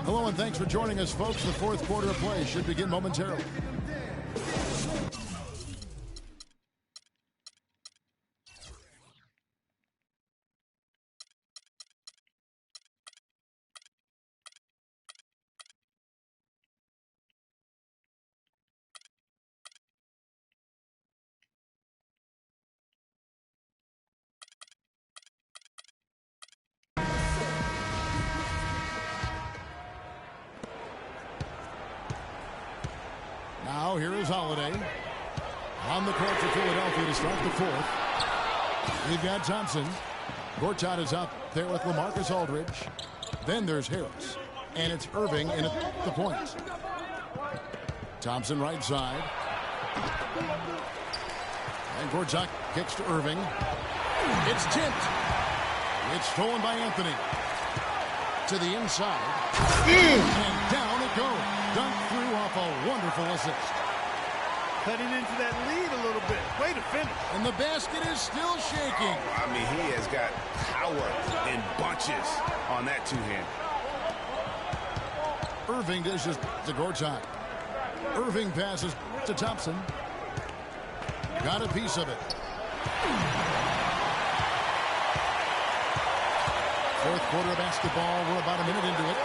Hello and thanks for joining us, folks. The fourth quarter of play should begin momentarily. Now here is Holiday on the court for Philadelphia to start the fourth. We've got Thompson. Gortat is out there with LaMarcus Aldridge. Then there's Harris. And it's Irving in at the point. Thompson right side. And Gortat kicks to Irving. It's tipped. It's stolen by Anthony. To the inside. And down it goes. Dunked through off a wonderful assist. Cutting into that lead a little bit. Way to finish. And the basket is still shaking. I mean, he has got power in bunches on that two-hand. Irving dishes to Gortat. Irving passes to Thompson. Got a piece of it. Fourth quarter of basketball. We're about a minute into it.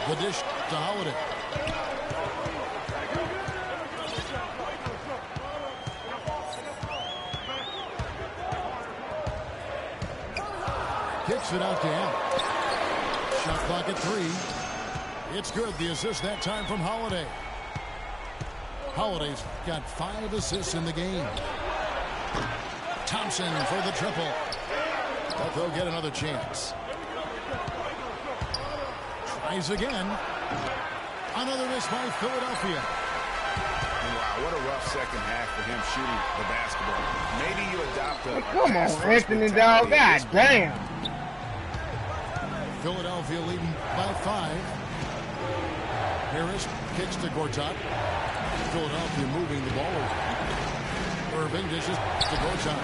The dish to Holiday. Kicks it out to Allen. Shot clock at 3. It's good. The assist that time from Holiday. Holiday's got 5 assists in the game. Thompson for the triple. But they'll get another chance. Tries again. Another miss by Philadelphia. What a rough second half for him shooting the basketball. Maybe you adopt a Come on, Anthony, dog. God damn. Philadelphia leading by 5. Harris kicks to Gortat. Philadelphia moving the ball over. Irving dishes to Gortat.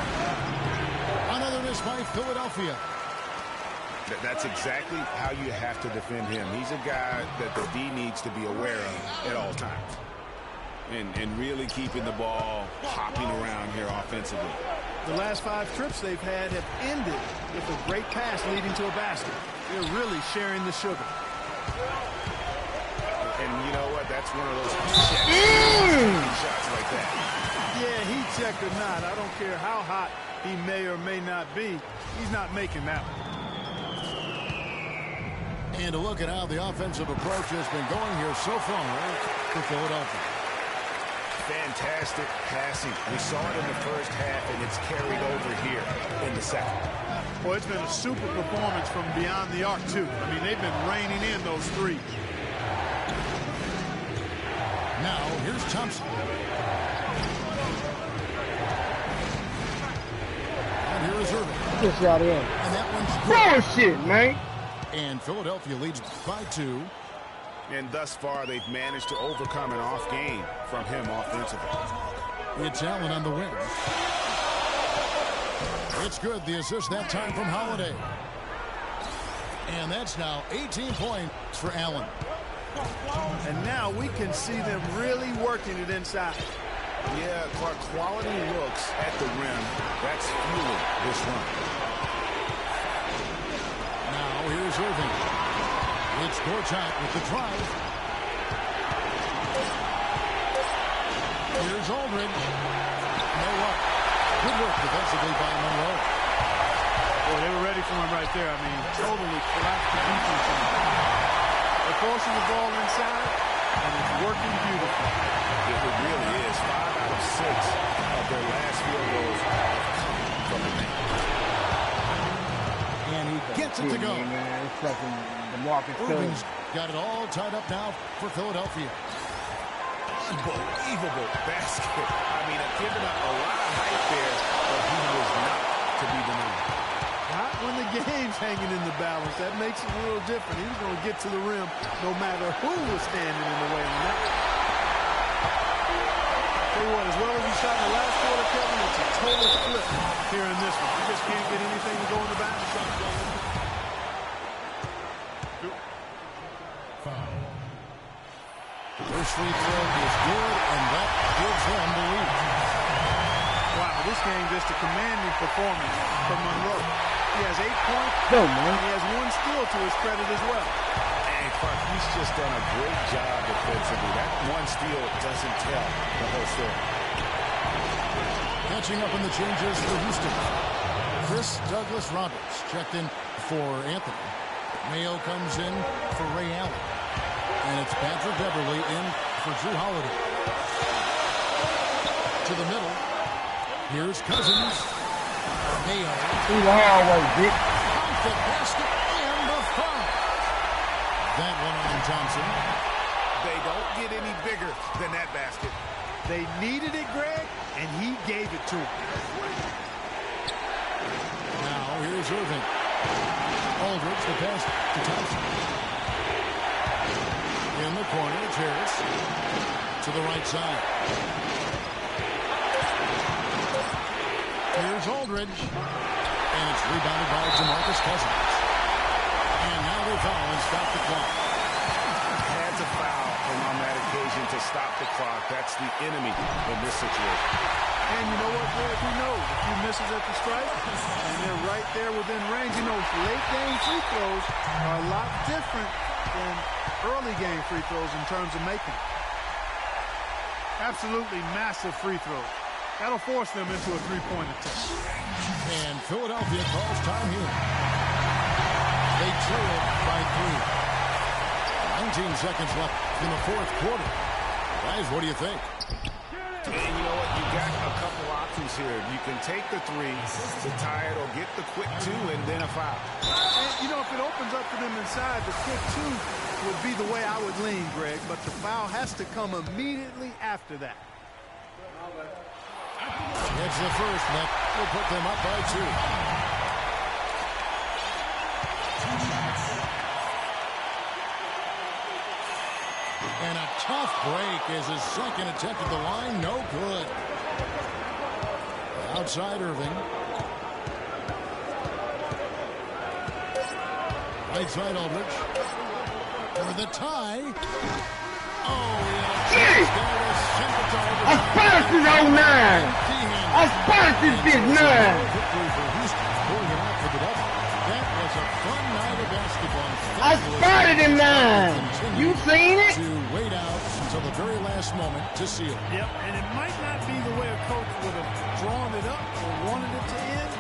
Another miss by Philadelphia. That's exactly how you have to defend him. He's a guy that the D needs to be aware of at all times. And really keeping the ball hopping around here offensively. The last 5 trips they've had have ended with a great pass leading to a basket. They're really sharing the sugar. And you know what? That's one of those shots like that. Yeah, he checked or not. I don't care how hot he may or may not be. He's not making that one. And to look at how the offensive approach has been going here so far for Philadelphia. Fantastic passing. We saw it in the first half, and it's carried over here in the second. Well, it's been a super performance from beyond the arc, too. I mean, they've been raining in those threes. Now, here's Thompson. And here is Irving. Good shot in. And that one's good. Bullshit, man. And Philadelphia leads by 2. And thus far, they've managed to overcome an off game from him offensively. It's Allen on the wing. It's good. The assist that time from Holiday. And that's now 18 points for Allen. And now we can see them really working it inside. Yeah, Clark, quality looks at the rim. That's fueling this run. Now here's Irving. It's Gortat with the drive. Here's Aldridge. No up. Good work defensively by Monroe. Well, they were ready for him right there. I mean, totally collapsed the defense on him. They're forcing the ball inside, and it's working beautifully. It really is. 5 out of 6 of their last field goals have come from the paint. And he gets it to go. Man, it's fucking the Marcus Irving's got it all tied up now for Philadelphia. Unbelievable basket. I mean, I've given up a lot of hype there, but he was not to be denied. Not when the game's hanging in the balance. That makes it a little different. He was going to get to the rim no matter who was standing in the way on that. Tell you what, as well as he shot in the last quarter, Kevin, it's a total flip here in this one. You just can't get anything to go in the basket. First free throw is good, and that gives them the lead. Wow, this game just a commanding performance from Monroe. He has 8 points. Go, man. He has 1 steal to his credit as well. And Clark, he's just done a great job defensively. That 1 steal doesn't tell the whole story. Catching up on the changes for Houston. Chris Douglas-Roberts checked in for Anthony. Mayo comes in for Ray Allen. And it's Patrick Beverly in for Drew Holiday. To the middle. Here's Cousins. Mayo. Through the hallway, bitch. Off the basket and the foul. That one on Thompson. They don't get any bigger than that basket. They needed it, Greg, and he gave it to him. Now here's Irving. Aldridge, the pass to Thompson. In the corner, it's Harris. To the right side. Here's Aldridge. And it's rebounded by DeMarcus Cousins. And now they foul and stop the clock. Had to foul on that occasion to stop the clock. That's the enemy in this situation. And you know what, Greg? We know a few misses at the stripe, and they're right there within range. You know, late game free throws are a lot different than early game free throws in terms of making. Absolutely massive free throws. That'll force them into a three-point attempt. And Philadelphia calls time here. They trail by 3. 19 seconds left in the fourth quarter. Guys, what do you think? And you know what? You got a couple options here. You can take the 3 to tie it or get the quick 2 and then a foul. And, you know, if it opens up for them inside, the quick 2 would be the way I would lean, Greg. But the foul has to come immediately after that. Gets the first, and that will put them up by 2. And a tough break as his second attempt at the line, no good. Outside Irving. Right side Aldridge. For the tie. Oh, yeah. I spotted this 09. I spotted this bitch 9. That was a fun night of basketball. I spotted him 9. You seen it? To wait out until the very last moment to seal. Yep, and it might not be the way a coach would have drawn it up or wanted it to end,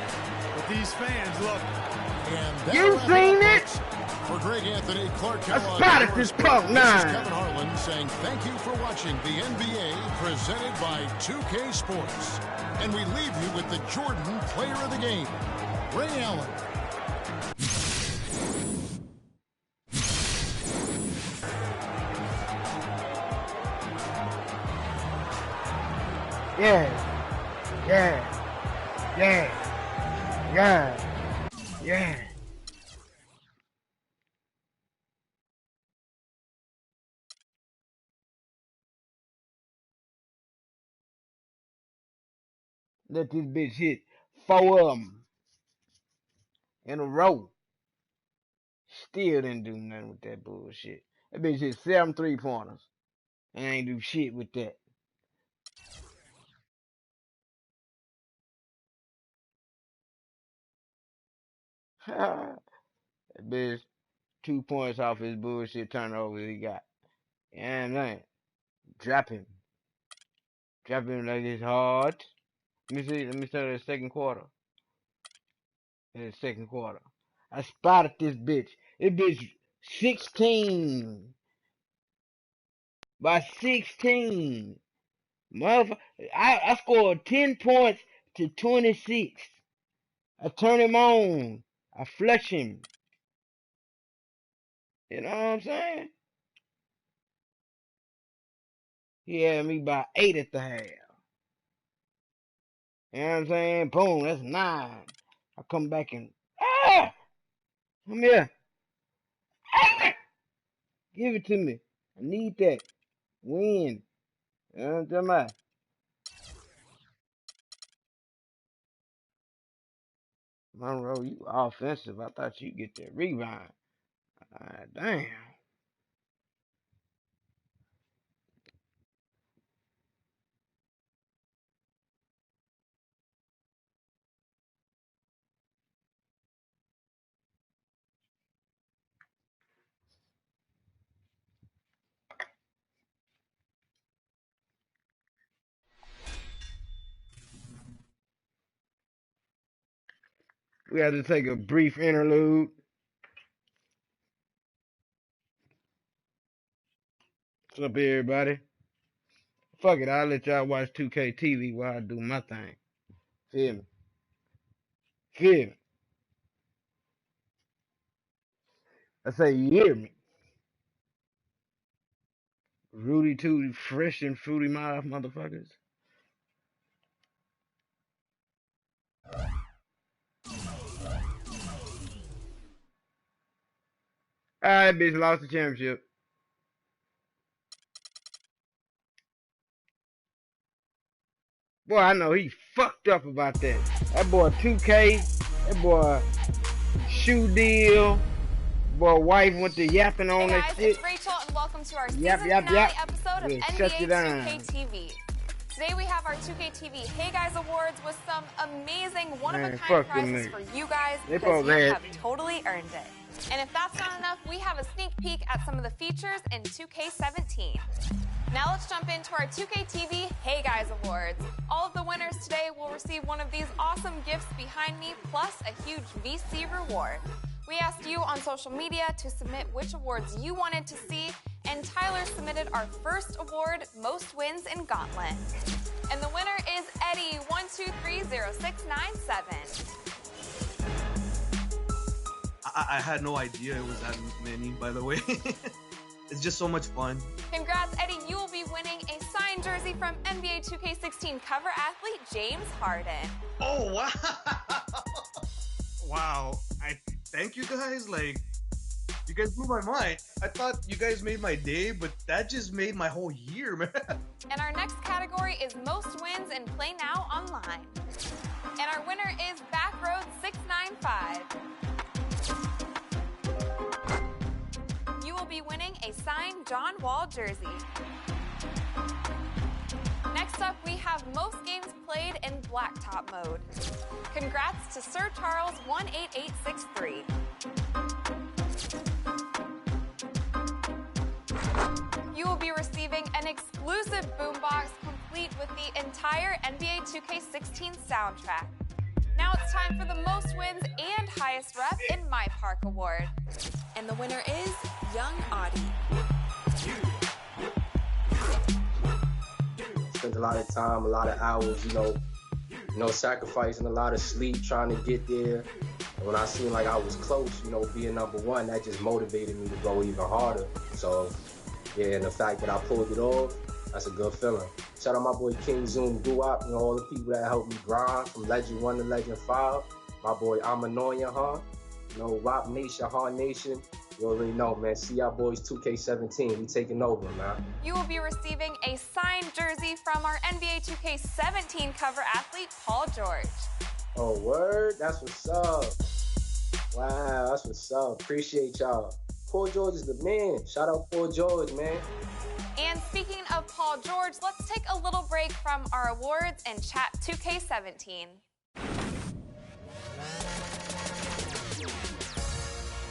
but these fans love it. And you seen it? For Greg Anthony, Clark I Kellogg, spotted this punk 9. This is Kevin Harlan saying thank you for watching the NBA presented by 2K Sports. And we leave you with the Jordan Player of the Game, Ray Allen. Yeah. Yeah. Yeah. Yeah. Yeah. Let this bitch hit 4 of them in a row. Still didn't do nothing with that bullshit. That bitch hit 7 3-pointers and ain't do shit with that. That bitch 2 points off his bullshit turnover he got. And then drop him. Drop him like it's hard. Let me start the second quarter. In the second quarter. I spotted this bitch. This bitch 16. By 16. Motherfucker. I scored 10 points to 26. I turn him on. I flush him. You know what I'm saying? He had me by 8 at the half. You know what I'm saying? Boom, that's 9. I come back and come here. Give it to me. I need that. Win. You know what I'm talking about? Monroe, you offensive. I thought you'd get that rebound. Damn. We had to take a brief interlude. What's up, everybody? Fuck it, I'll let y'all watch 2K TV while I do my thing. Feel me? Feel me? I say, you hear me? Rudy Tooty, fresh and fruity mouth motherfuckers. Alright, bitch, lost the championship. Boy, I know he fucked up about that. That boy 2K, that boy shoe deal, boy wife went to yapping on hey that guys, shit. It's Rachel and welcome to our season finale episode of NBA2K TV. Today we have our 2K TV Hey Guys Awards with some amazing one-of-a-kind prizes for you guys because you have totally earned it. And if that's not enough, we have a sneak peek at some of the features in 2K17. Now let's jump into our 2K TV Hey Guys Awards. All of the winners today will receive one of these awesome gifts behind me, plus a huge VC reward. We asked you on social media to submit which awards you wanted to see, and Tyler submitted our first award, Most Wins in Gauntlet. And the winner is Eddie 1230697. I had no idea it was that many, by the way. It's just so much fun. Congrats, Eddie. You will be winning a signed signed jersey from NBA 2K16 cover athlete James Harden. Oh, wow. Wow. Thank you guys. Like, you guys blew my mind. I thought you guys made my day, but that just made my whole year, man. And our next category is most wins in Play Now Online. And our winner is Backroad695. You will be winning a signed John Wall jersey. Next up, we have most games played in blacktop mode. Congrats to Sir Charles 18863. You will be receiving an exclusive boombox complete with the entire NBA 2K16 soundtrack. Now it's time for the most wins and highest rep in My Park Award. And the winner is Young Audie. Spent a lot of time, a lot of hours, sacrificing a lot of sleep trying to get there. And when I seen like I was close, being number one, that just motivated me to go even harder. So, yeah, and the fact that I pulled it off, that's a good feeling. Shout out my boy King Zoom Guap, all the people that helped me grind from Legend 1 to Legend 5. My boy I'm Annoying, Rock Nation, Hard Nation. You already know, man. See y'all boys 2K17. We taking over, man. You will be receiving a signed jersey from our NBA 2K17 cover athlete, Paul George. Oh, word? That's what's up. Wow, that's what's up. Appreciate y'all. Paul George is the man. Shout out Paul George, man. And speaking of Paul George, let's take a little break from our awards and chat 2K17.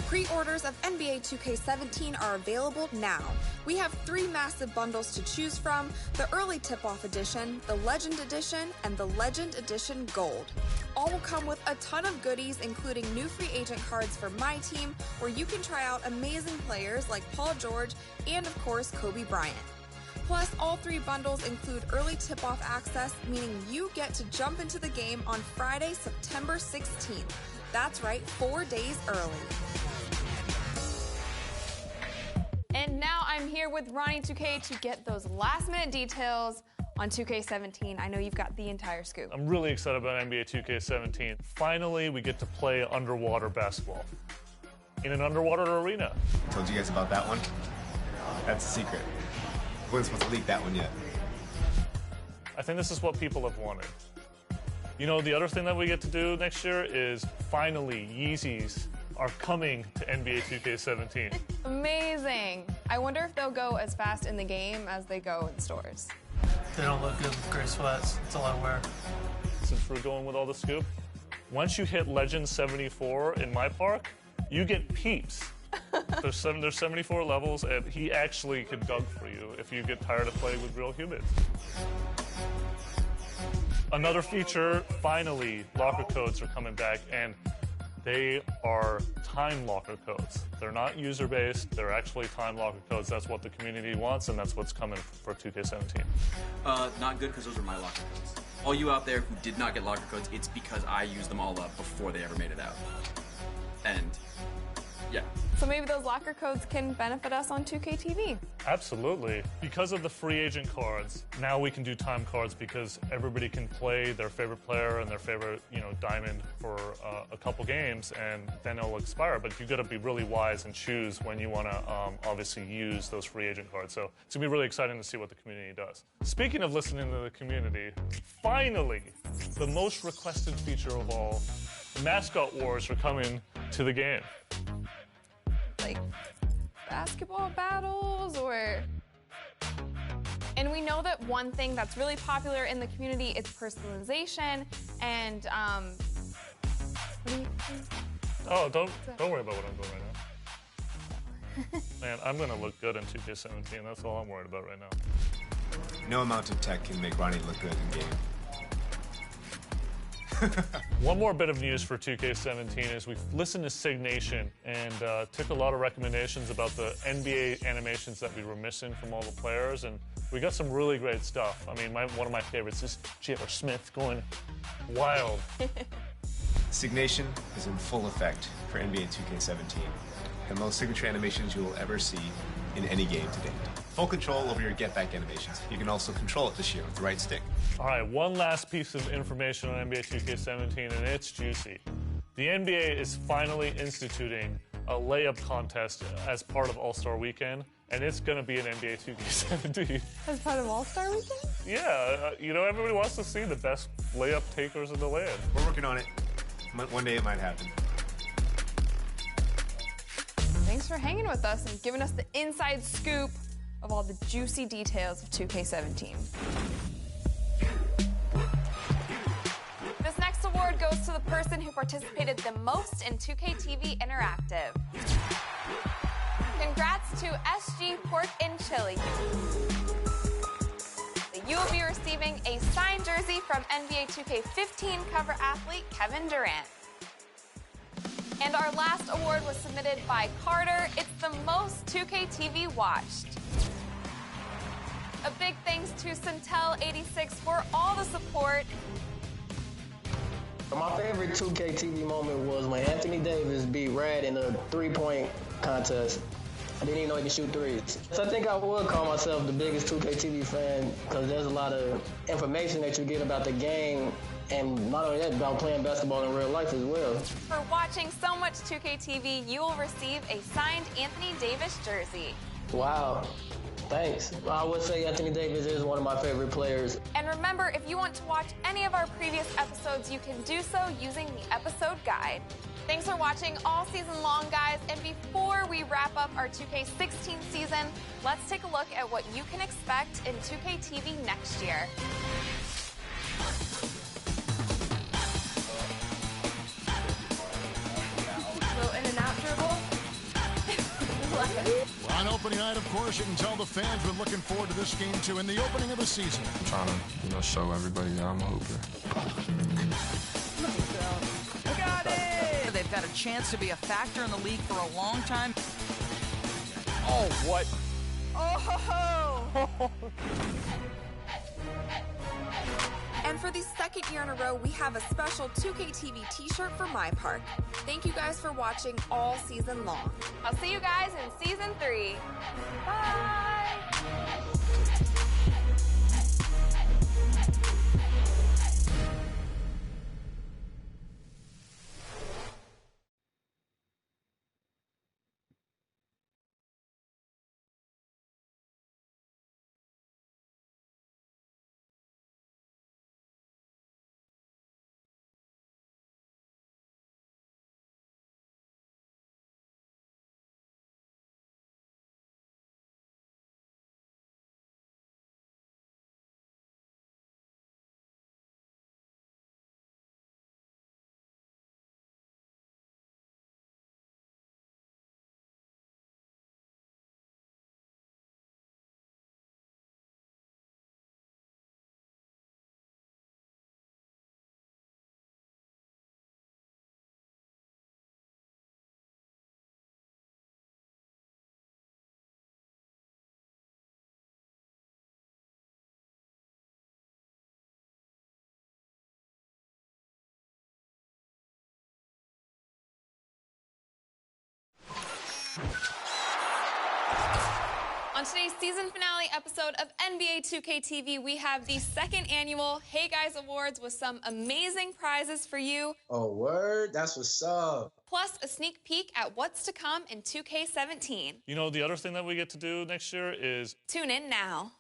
Pre-orders of NBA 2K17 are available now. We have 3 massive bundles to choose from: the Early Tip-Off Edition, the Legend Edition, and the Legend Edition Gold. All will come with a ton of goodies, including new free agent cards for my team, where you can try out amazing players like Paul George and, of course, Kobe Bryant. Plus, all 3 bundles include early tip-off access, meaning you get to jump into the game on Friday, September 16th. That's right, 4 days early. And now I'm here with Ronnie 2K to get those last-minute details on 2K17. I know you've got the entire scoop. I'm really excited about NBA 2K17. Finally, we get to play underwater basketball in an underwater arena. Told you guys about that one? That's a secret. We weren't supposed to leak that one yet. I think this is what people have wanted. The other thing that we get to do next year is finally Yeezys are coming to NBA 2K17. Amazing. I wonder if they'll go as fast in the game as they go in stores. They don't look good with gray sweats. That's all I wear. Since we're going with all the scoop, once you hit Legend 74 in my park, you get peeps. There's 74 levels, and he actually could dunk for you if you get tired of playing with real humans. Another feature, finally, locker codes are coming back, and they are time locker codes. They're not user-based, they're actually time locker codes. That's what the community wants, and that's what's coming for 2K17. Not good, because those are my locker codes. All you out there who did not get locker codes, it's because I used them all up before they ever made it out. And, yeah. So maybe those locker codes can benefit us on 2K TV. Absolutely. Because of the free agent cards, now we can do time cards because everybody can play their favorite player and their favorite, diamond for a couple games, and then it'll expire. But you got to be really wise and choose when you want to obviously use those free agent cards. So it's gonna be really exciting to see what the community does. Speaking of listening to the community, finally, the most requested feature of all, mascot wars are coming to the game. Like basketball battles or... And we know that one thing that's really popular in the community is personalization and Oh, don't worry about what I'm doing right now. Man, I'm gonna look good in 2K17. That's all I'm worried about right now. No amount of tech can make Ronnie look good in game. One more bit of news for 2K17 is we've listened to Sig Nation and took a lot of recommendations about the NBA animations that we were missing from all the players, and we got some really great stuff. I mean, one of my favorites is J.R. Smith going wild. Sig Nation is in full effect for NBA 2K17. The most signature animations you will ever see in any game to date. full control over your get-back animations. You can also control it this year with the right stick. All right, one last piece of information on NBA 2K17, and it's juicy. The NBA is finally instituting a layup contest as part of All-Star Weekend, and it's going to be an NBA 2K17. As part of All-Star Weekend? Yeah, you know, everybody wants to see the best layup takers in the land. We're working on it. One day it might happen. Thanks for hanging with us and giving us the inside scoop of all the juicy details of 2K17. This next award goes to the person who participated the most in 2K TV Interactive. Congrats to SG Pork and Chili. You will be receiving a signed jersey from NBA 2K15 cover athlete Kevin Durant. And our last award was submitted by Carter. It's the most 2K TV watched. A big thanks to Centel86 for all the support. My favorite 2K TV moment was when Anthony Davis beat Rad in a three-point contest. I didn't even know he could shoot threes. So I think I would call myself the biggest 2K TV fan because there's a lot of information that you get about the game and not only that, about playing basketball in real life as well. For watching so much 2K TV, you will receive a signed Anthony Davis jersey. Wow. Thanks. I would say Anthony Davis is one of my favorite players. And remember, if you want to watch any of our previous episodes, you can do so using the episode guide. Thanks for watching all season long, guys. And before we wrap up our 2K16 season, let's take a look at what you can expect in 2K TV next year. Little in and out dribble. On opening night, of course, you can tell the fans been looking forward to this game, too, in the opening of the season. I'm trying to, show everybody that I'm a hooper. Got it! They've got a chance to be a factor in the league for a long time. Oh, what? Oh! And for the second year in a row, we have a special 2K TV t-shirt for my park. Thank you guys for watching all season long. I'll see you guys in season 3. Bye! On today's season finale episode of NBA 2K TV, we have the second annual Hey Guys Awards with some amazing prizes for you. Oh, word? That's what's up. Plus a sneak peek at what's to come in 2K17. You know, the other thing that we get to do next year is... Tune in now.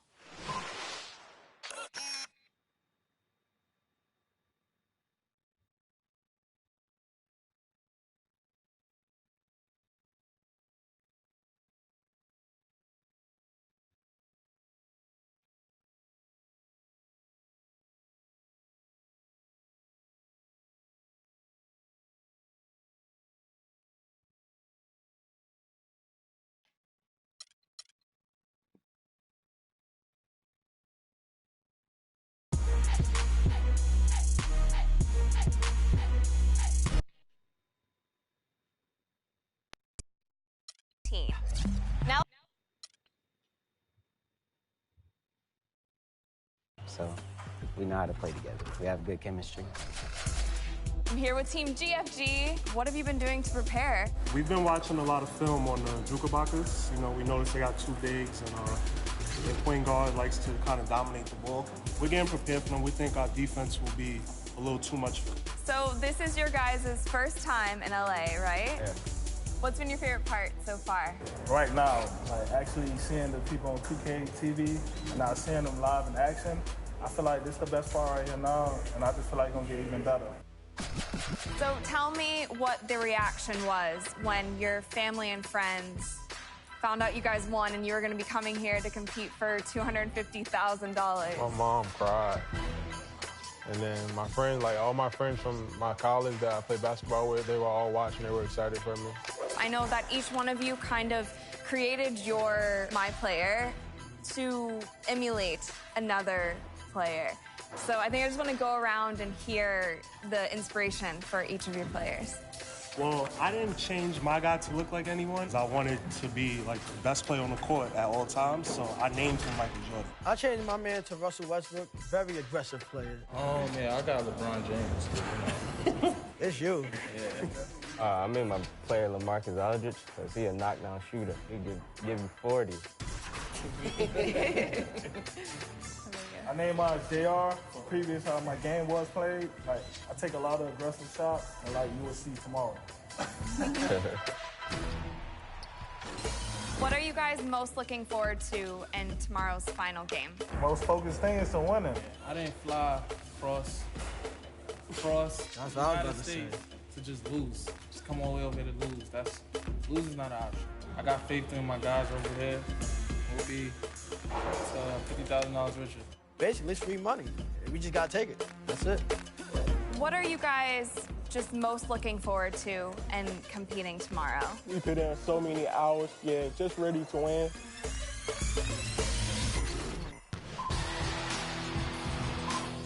Now, so we know how to play together. We have good chemistry. I'm here with Team GFG. What have you been doing to prepare? We've been watching a lot of film on the Jukabakas. You know, we noticed they got two bigs, and Their point guard likes to kind of dominate the ball. We're getting prepared for them. We think our defense will be a little too much for them. So this is your guys' first time in LA, right? Yeah. What's been your favorite part so far? Right now, like actually seeing the people on 2K TV and now seeing them live in action, I feel like this is the best part right here now, and I just feel like it's gonna get even better. So tell me what the reaction was when your family and friends found out you guys won and you were gonna be coming here to compete for $250,000. My mom cried. And then my friends, like all my friends from my college that I played basketball with, they were all watching. They were excited for me. I know that each one of you kind of created your My Player to emulate another player. So I think I just want to go around and hear the inspiration for each of your players. Well, I didn't change my guy to look like anyone. I wanted to be like the best player on the court at all times, so I named him Michael Jordan. I changed my man to Russell Westbrook, very aggressive player. Oh, man, I got LeBron James. It's you. Yeah. I made my player LaMarcus Aldridge because he a knockdown shooter. He could give you 40. I named my JR for previous how my game was played. Like, I take a lot of aggressive shots, and like you will see tomorrow. What are you guys most looking forward to in tomorrow's final game? Most focused thing is to winning. I didn't fly across That's what I was United about to States to just lose. Just come all the way over here to lose. Lose is not an option. I got faith in my guys over here. We'll be $50,000 richer. Basically, it's free money. We just gotta take it. That's it. What are you guys just most looking forward to in competing tomorrow? We put in so many hours, just ready to win.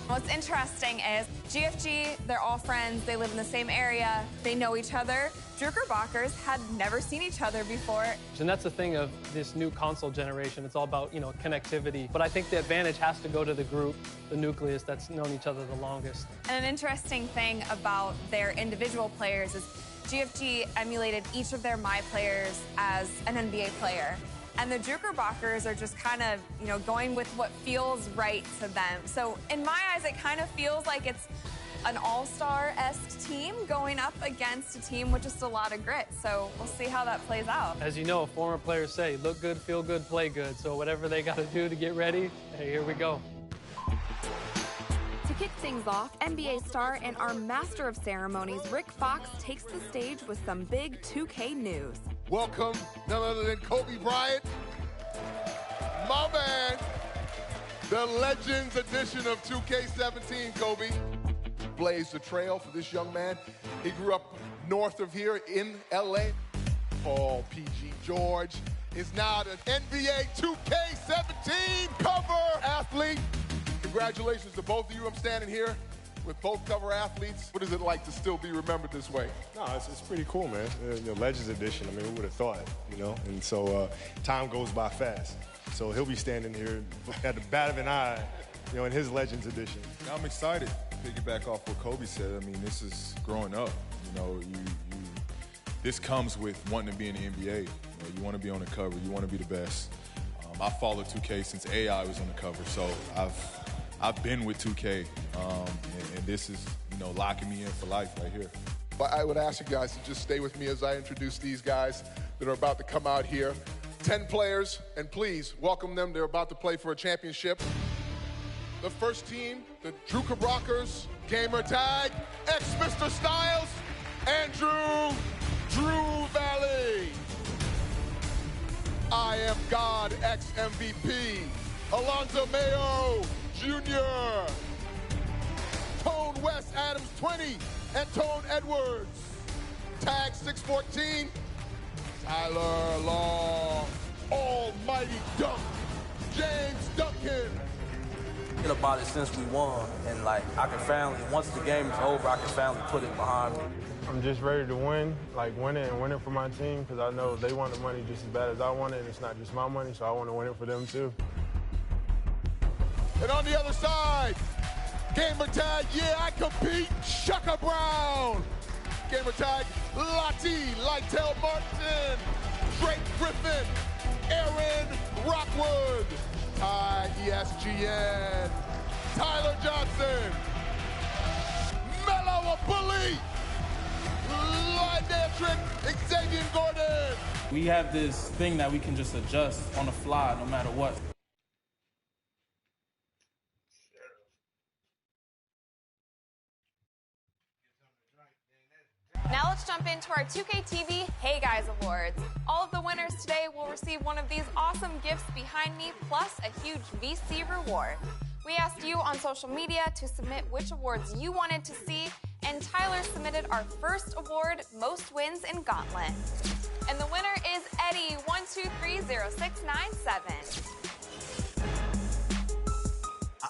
What's interesting is GFG, they're all friends, they live in the same area, they know each other. Druckerbockers had never seen each other before. And that's the thing of this new console generation. It's all about, connectivity. But I think the advantage has to go to the group, the nucleus that's known each other the longest. And an interesting thing about their individual players is GFG emulated each of their My Players as an NBA player. And the Druckerbockers are just kind of, going with what feels right to them. So in my eyes, it kind of feels like it's an all-star-esque team going up against a team with just a lot of grit. So we'll see how that plays out. As you know, former players say, look good, feel good, play good. So whatever they got to do to get ready, hey, here we go. To kick things off, NBA star and our master of ceremonies, Rick Fox, takes the stage with some big 2K news. Welcome, none other than Kobe Bryant, my man, the Legends edition of 2K17, Kobe. Blazed the trail for this young man. He grew up north of here in LA. Paul P.G. George is now the NBA 2K17 cover athlete. Congratulations to both of you. I'm standing here with both cover athletes. What is it like to still be remembered this way? No, it's pretty cool, man. Legends edition, who would have thought, And so time goes by fast. So he'll be standing here at the bat of an eye, in his Legends edition. I'm excited. Piggyback off what Kobe said. This is growing up. This comes with wanting to be in the NBA. You want to be on the cover. You want to be the best. I followed 2K since AI was on the cover, so I've been with 2K, and this is locking me in for life right here. But I would ask you guys to just stay with me as I introduce these guys that are about to come out here. 10 players, and please welcome them. They're about to play for a championship. The first team, the Druckerbockers, gamer tag, ex-Mr. Styles, Andrew Drew Valley. I am God, ex-MVP, Alonzo Mayo Jr., Tone West Adams 20, and Tone Edwards. Tag 614, Tyler Long, Almighty Dunk, James Duncan. About it since we won, and I can finally, once the game is over, I can finally put it behind me. I'm just ready to win, win it for my team, because I know they want the money just as bad as I want it, and it's not just my money, so I want to win it for them too. And on the other side, gamer tag, yeah, I compete, Shaka Brown. Gamer tag, Lottie, Lytel Martin, Drake Griffin, Aaron Rockwood. Ty, ESGN, Tyler Johnson, Melo a bully, line dance trick, Xavier Gordon. We have this thing that we can just adjust on the fly no matter what. Now let's jump into our 2K TV Hey Guys Awards. All of the winners today will receive one of these awesome gifts behind me, plus a huge VC reward. We asked you on social media to submit which awards you wanted to see, and Tyler submitted our first award, Most Wins in Gauntlet. And the winner is Eddie123067.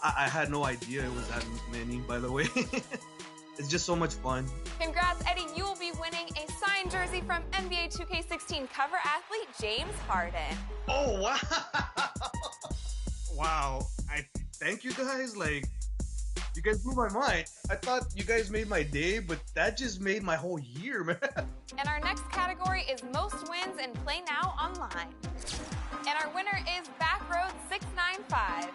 I had no idea it was that many, by the way. It's just so much fun. Congrats, Eddie. You will be winning a signed jersey from NBA2K16 cover athlete James Harden. Oh, wow. Wow. I thank you guys. Like, you guys blew my mind. I thought you guys made my day, but that just made my whole year, man. And our next category is Most Wins in Play Now Online. And our winner is Backroad695.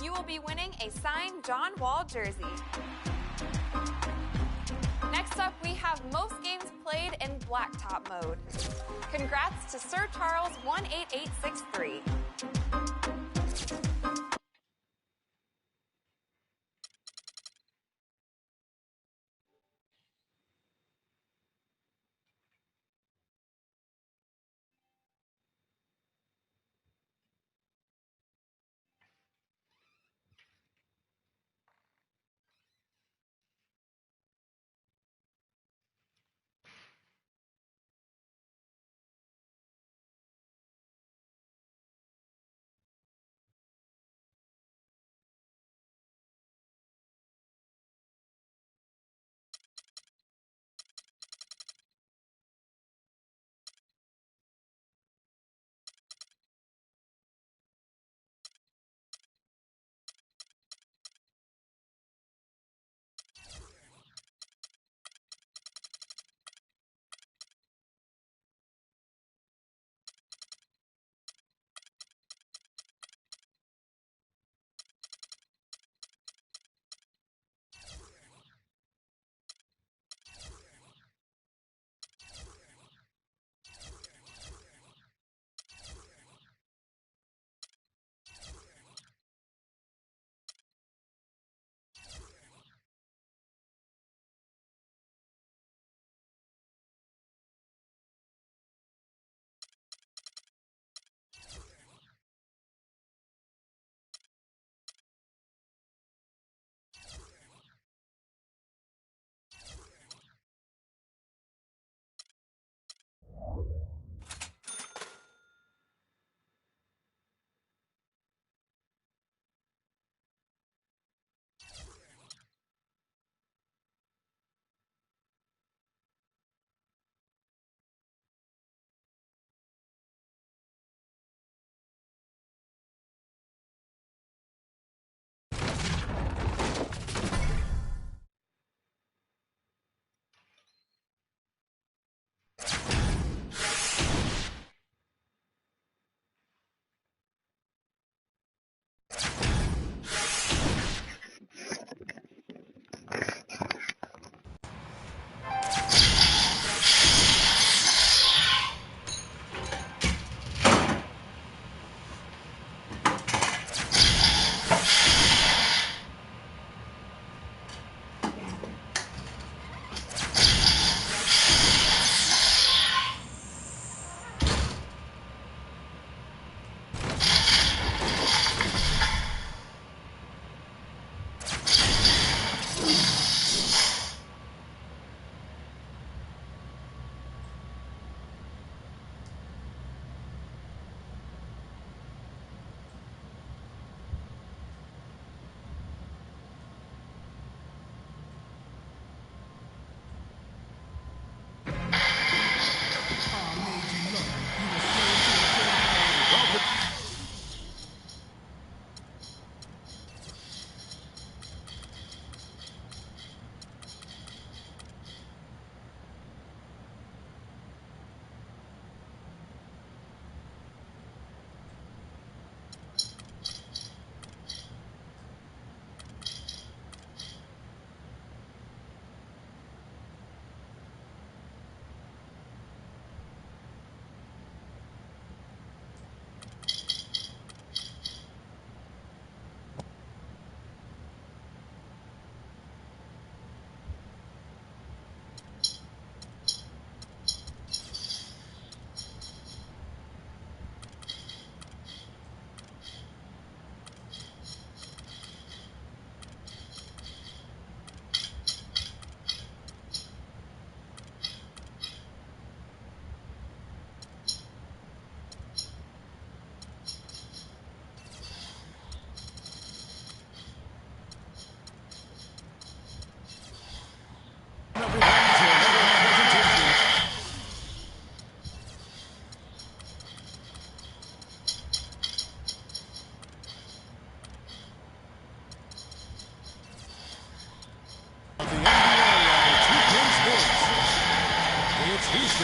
You will be winning a signed John Wall jersey. Next up, we have most games played in blacktop mode. Congrats to Sir Charles 18863.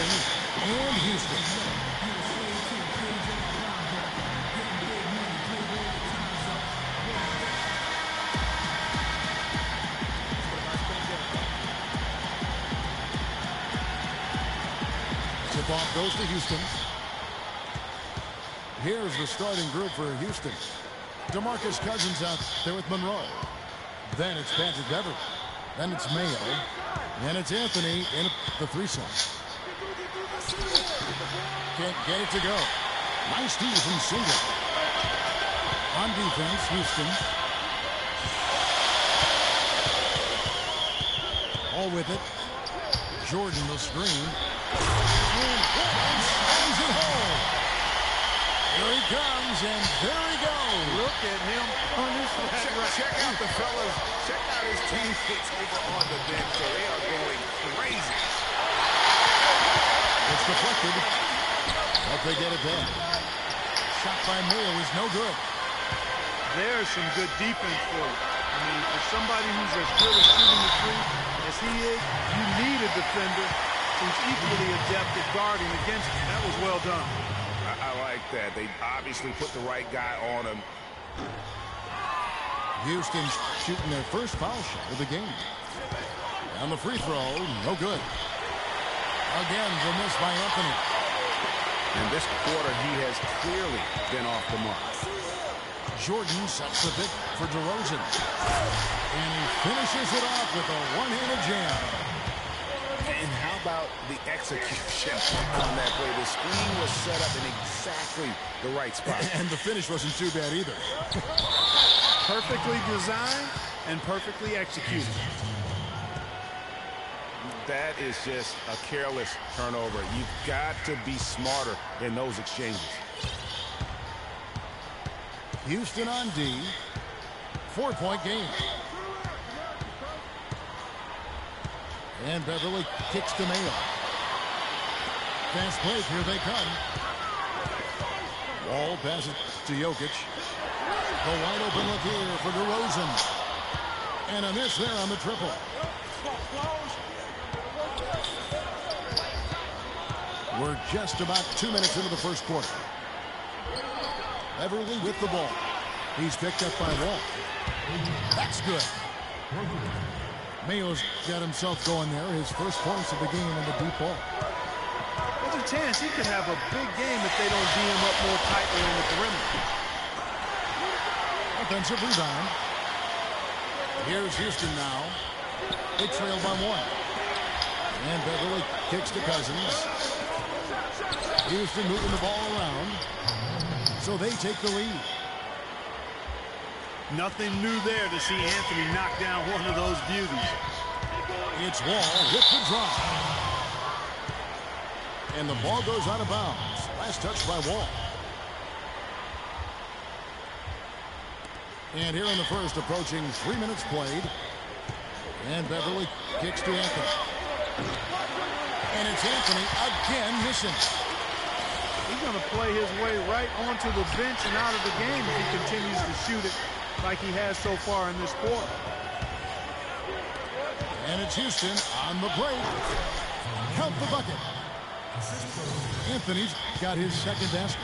Irving and Houston. Tip-off goes to Houston. Here's the starting group for Houston. DeMarcus Cousins out there with Monroe. Then it's Patrick Beverly. Then it's Mayo. And it's Anthony in the threesome. Can't get it to go. Nice steal from Singer. On defense, Houston. All with it. Jordan the screen. And slams it home. Here he comes, and there he goes. Look at him punish that. Check out the fellas. Check out his teammates over on the bench. So they are going crazy. It's deflected. But they get it back. Shot by Mayo is no good. There's some good defense for you. I mean, for somebody who's as good at shooting the three as he is, you need a defender who's equally adept at guarding against him. That was well done. I like that. They obviously put the right guy on him. Houston's shooting their first foul shot of the game. On the free throw, no good. Again, the miss by Anthony. And this quarter, he has clearly been off the mark. Jordan sets the pick for DeRozan. And he finishes it off with a one-handed jam. And how about the execution on that play? The screen was set up in exactly the right spot. And the finish wasn't too bad either. Perfectly designed and perfectly executed. That is just a careless turnover. You've got to be smarter in those exchanges. Houston on D. 4-point game. And Beverly kicks to Mayo. Fast break, here they come. Wall passes to Jokic. The wide open look here for DeRozan. And a miss there on the triple. We're just about 2 minutes into the first quarter. Beverly with the ball. He's picked up by Wall. That's good. Mayo's got himself going there. His first points of the game in the deep ball. There's a chance he could have a big game if they don't D him up more tightly in the perimeter. Offensive rebound. Here's Houston now. They trail by one. And Beverly kicks to Cousins. Houston moving the ball around. So they take the lead. Nothing new there to see Anthony knock down one of those beauties. It's Wall with the drop. And the ball goes out of bounds. Last touch by Wall. And here in the first, approaching 3 minutes played. And Beverly kicks to Anthony. And it's Anthony again missing. He's going to play his way right onto the bench and out of the game if he continues to shoot it like he has so far in this quarter. And it's Houston on the break. Count the bucket. Anthony's got his second basket.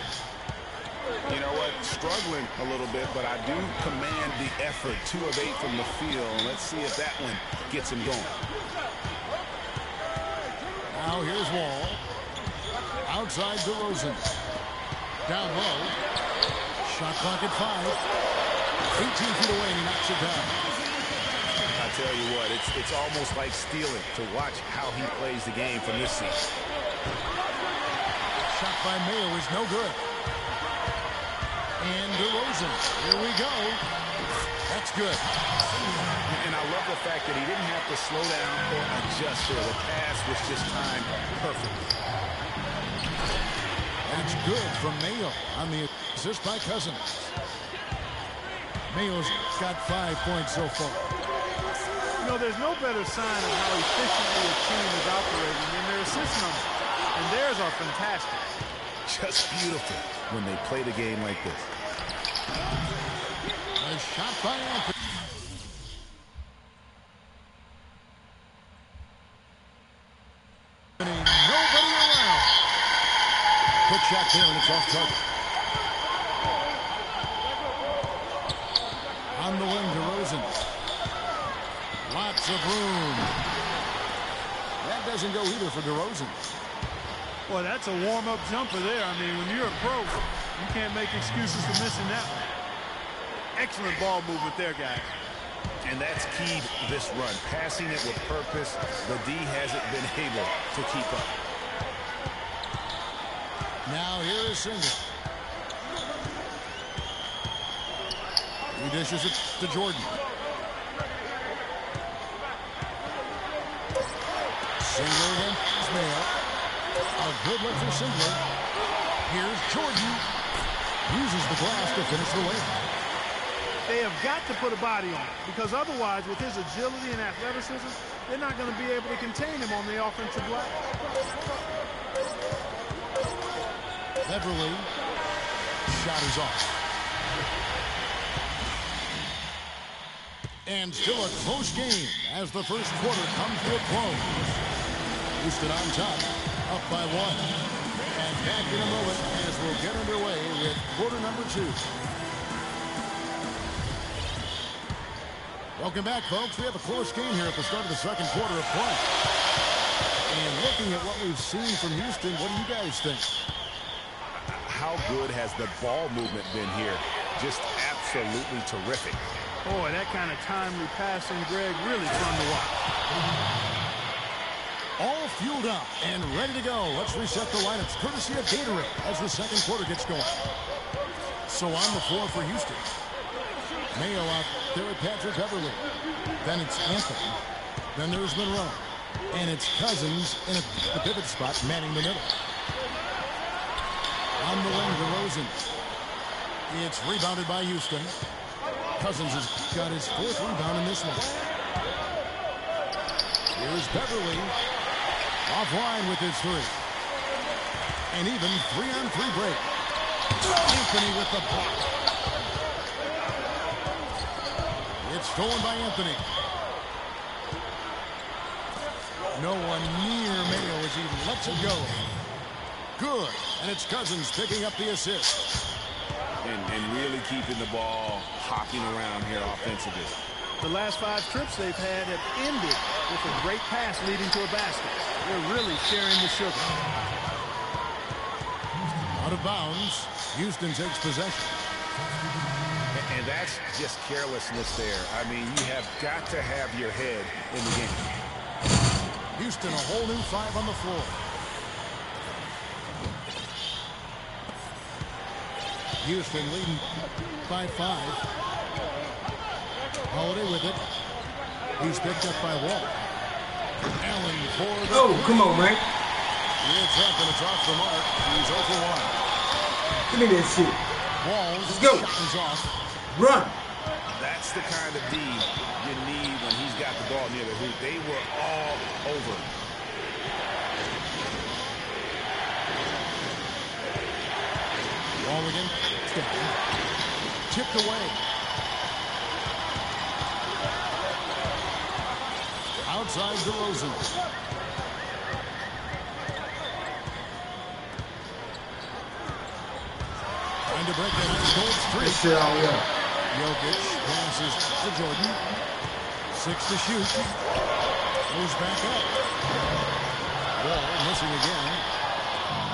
You know what? Struggling a little bit, but I do command the effort. 2 of 8 from the field. Let's see if that one gets him going. Now here's Wall. Outside DeRozan. Down low. Shot clock at 5. 18 feet away, and he knocks it down. I tell you what, it's almost like stealing to watch how he plays the game from this seat. Shot by Mayo is no good. And DeRozan, here we go. That's good. And I love the fact that he didn't have to slow down or adjust there. The pass was just timed perfectly. That's good from Mayo on the assist by Cousins. Mayo's got 5 points so far. You know, there's no better sign of how efficiently a team is operating than their assist numbers. And theirs are fantastic. Just beautiful when they play the game like this. A shot by Anthony. Nobody around. quick shot there, and it's off target. On the wing, DeRozan. Lots of room. That doesn't go either for DeRozan. Well, that's a warm-up jumper there. I mean, when you're a pro, you can't make excuses for missing that one. Excellent ball movement there, guys. And that's keyed this run. Passing it with purpose. The D hasn't been able to keep up. Now here is Single. He dishes it to Jordan. Single against Mayo. A good look for Single. Here's Jordan. Uses the glass to finish the layup. They have got to put a body on it, because otherwise, with his agility and athleticism, they're not going to be able to contain him on the offensive glass. Beverly. Shot is off. And still a close game as the first quarter comes to a close. Houston on top, up by 1. And back in a moment as we'll get underway with quarter number 2. Welcome back, folks. We have a close game here at the start of the second quarter of play. And looking at what we've seen from Houston, what do you guys think? How good has the ball movement been here? Just absolutely terrific. Boy, that kind of timely passing, Greg, really fun to watch. All fueled up and ready to go. Let's reset the lineups, courtesy of Gatorade, as the second quarter gets going. So on the floor for Houston. Mayo out there with Patrick Beverly. Then it's Anthony. Then there's Monroe. And it's Cousins in a pivot spot, manning the middle. On the wing, DeRozan. It's rebounded by Houston. Cousins has got his 4th rebound in this one. Here's Beverly. Offline with his 3. And even 3-on-3 break. Anthony with the block. It's stolen by Anthony. No one near Mayo as he lets it go. Good. And it's Cousins picking up the assist. And really keeping the ball hopping around here offensively. The last 5 trips they've had have ended with a great pass leading to a basket. They're really sharing the sugar. Out of bounds. Houston takes possession. And that's just carelessness there. I mean, you have got to have your head in the game. Houston, a whole new 5 on the floor. Houston leading by 5. Holiday with it. He's picked up by Wall. Allen for the... Oh, come on, man. It's up and it's off the mark. He's 0 for 1. Give me that shit. Walls. Let's go. Shot is off. Run. That's the kind of D you need when he's got the ball near the hoop. They were all over. Ball again. Tipped away. Outside DeRozan. Trying to break that cold streak. Jokic passes to Jordan. 6 to shoot. Goes back up. Wall missing again.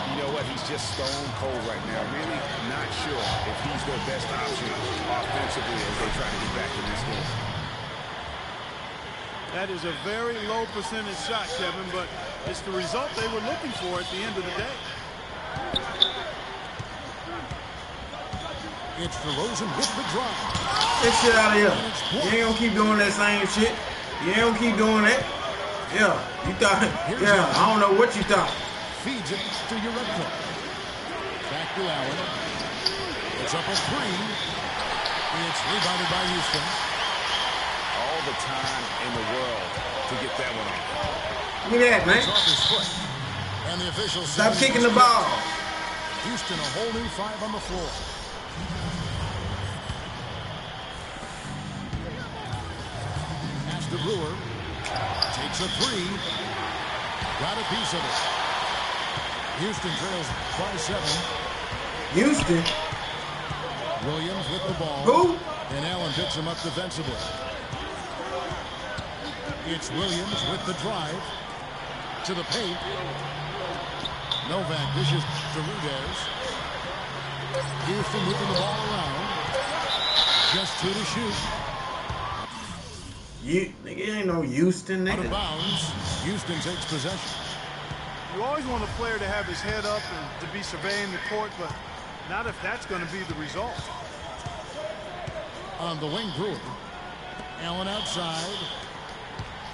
You know what? He's just stone cold right now. Really not sure if he's their best option offensively as they try to get back in this game. That is a very low percentage shot, Kevin, but it's the result they were looking for at the end of the day. It's DeRozan with the drive. Get shit out of here. You ain't gonna keep doing that same shit. You ain't gonna keep doing that. Yeah, you thought, I don't know what you thought. Feeds it to Uretka. Back to Allen. It's up a 3. It's rebounded by Houston. All the time in the world to get that one off. Look at that, man. It's off his foot. And the officials stop kicking the ball. Houston, a whole new 5 on the floor. Pass to Brewer. Takes a 3. Got a piece of it. Houston trails by 7. Houston. Williams with the ball. Who? And Allen picks him up defensively. It's Williams with the drive to the paint. Novak dishes to Rudez. Houston moving the ball around. Just 2 to shoot. Nigga, ain't no Houston, nigga. Out of bounds. Houston takes possession. You always want a player to have his head up and to be surveying the court, but not if that's going to be the result. On the wing, Brewer. Allen outside.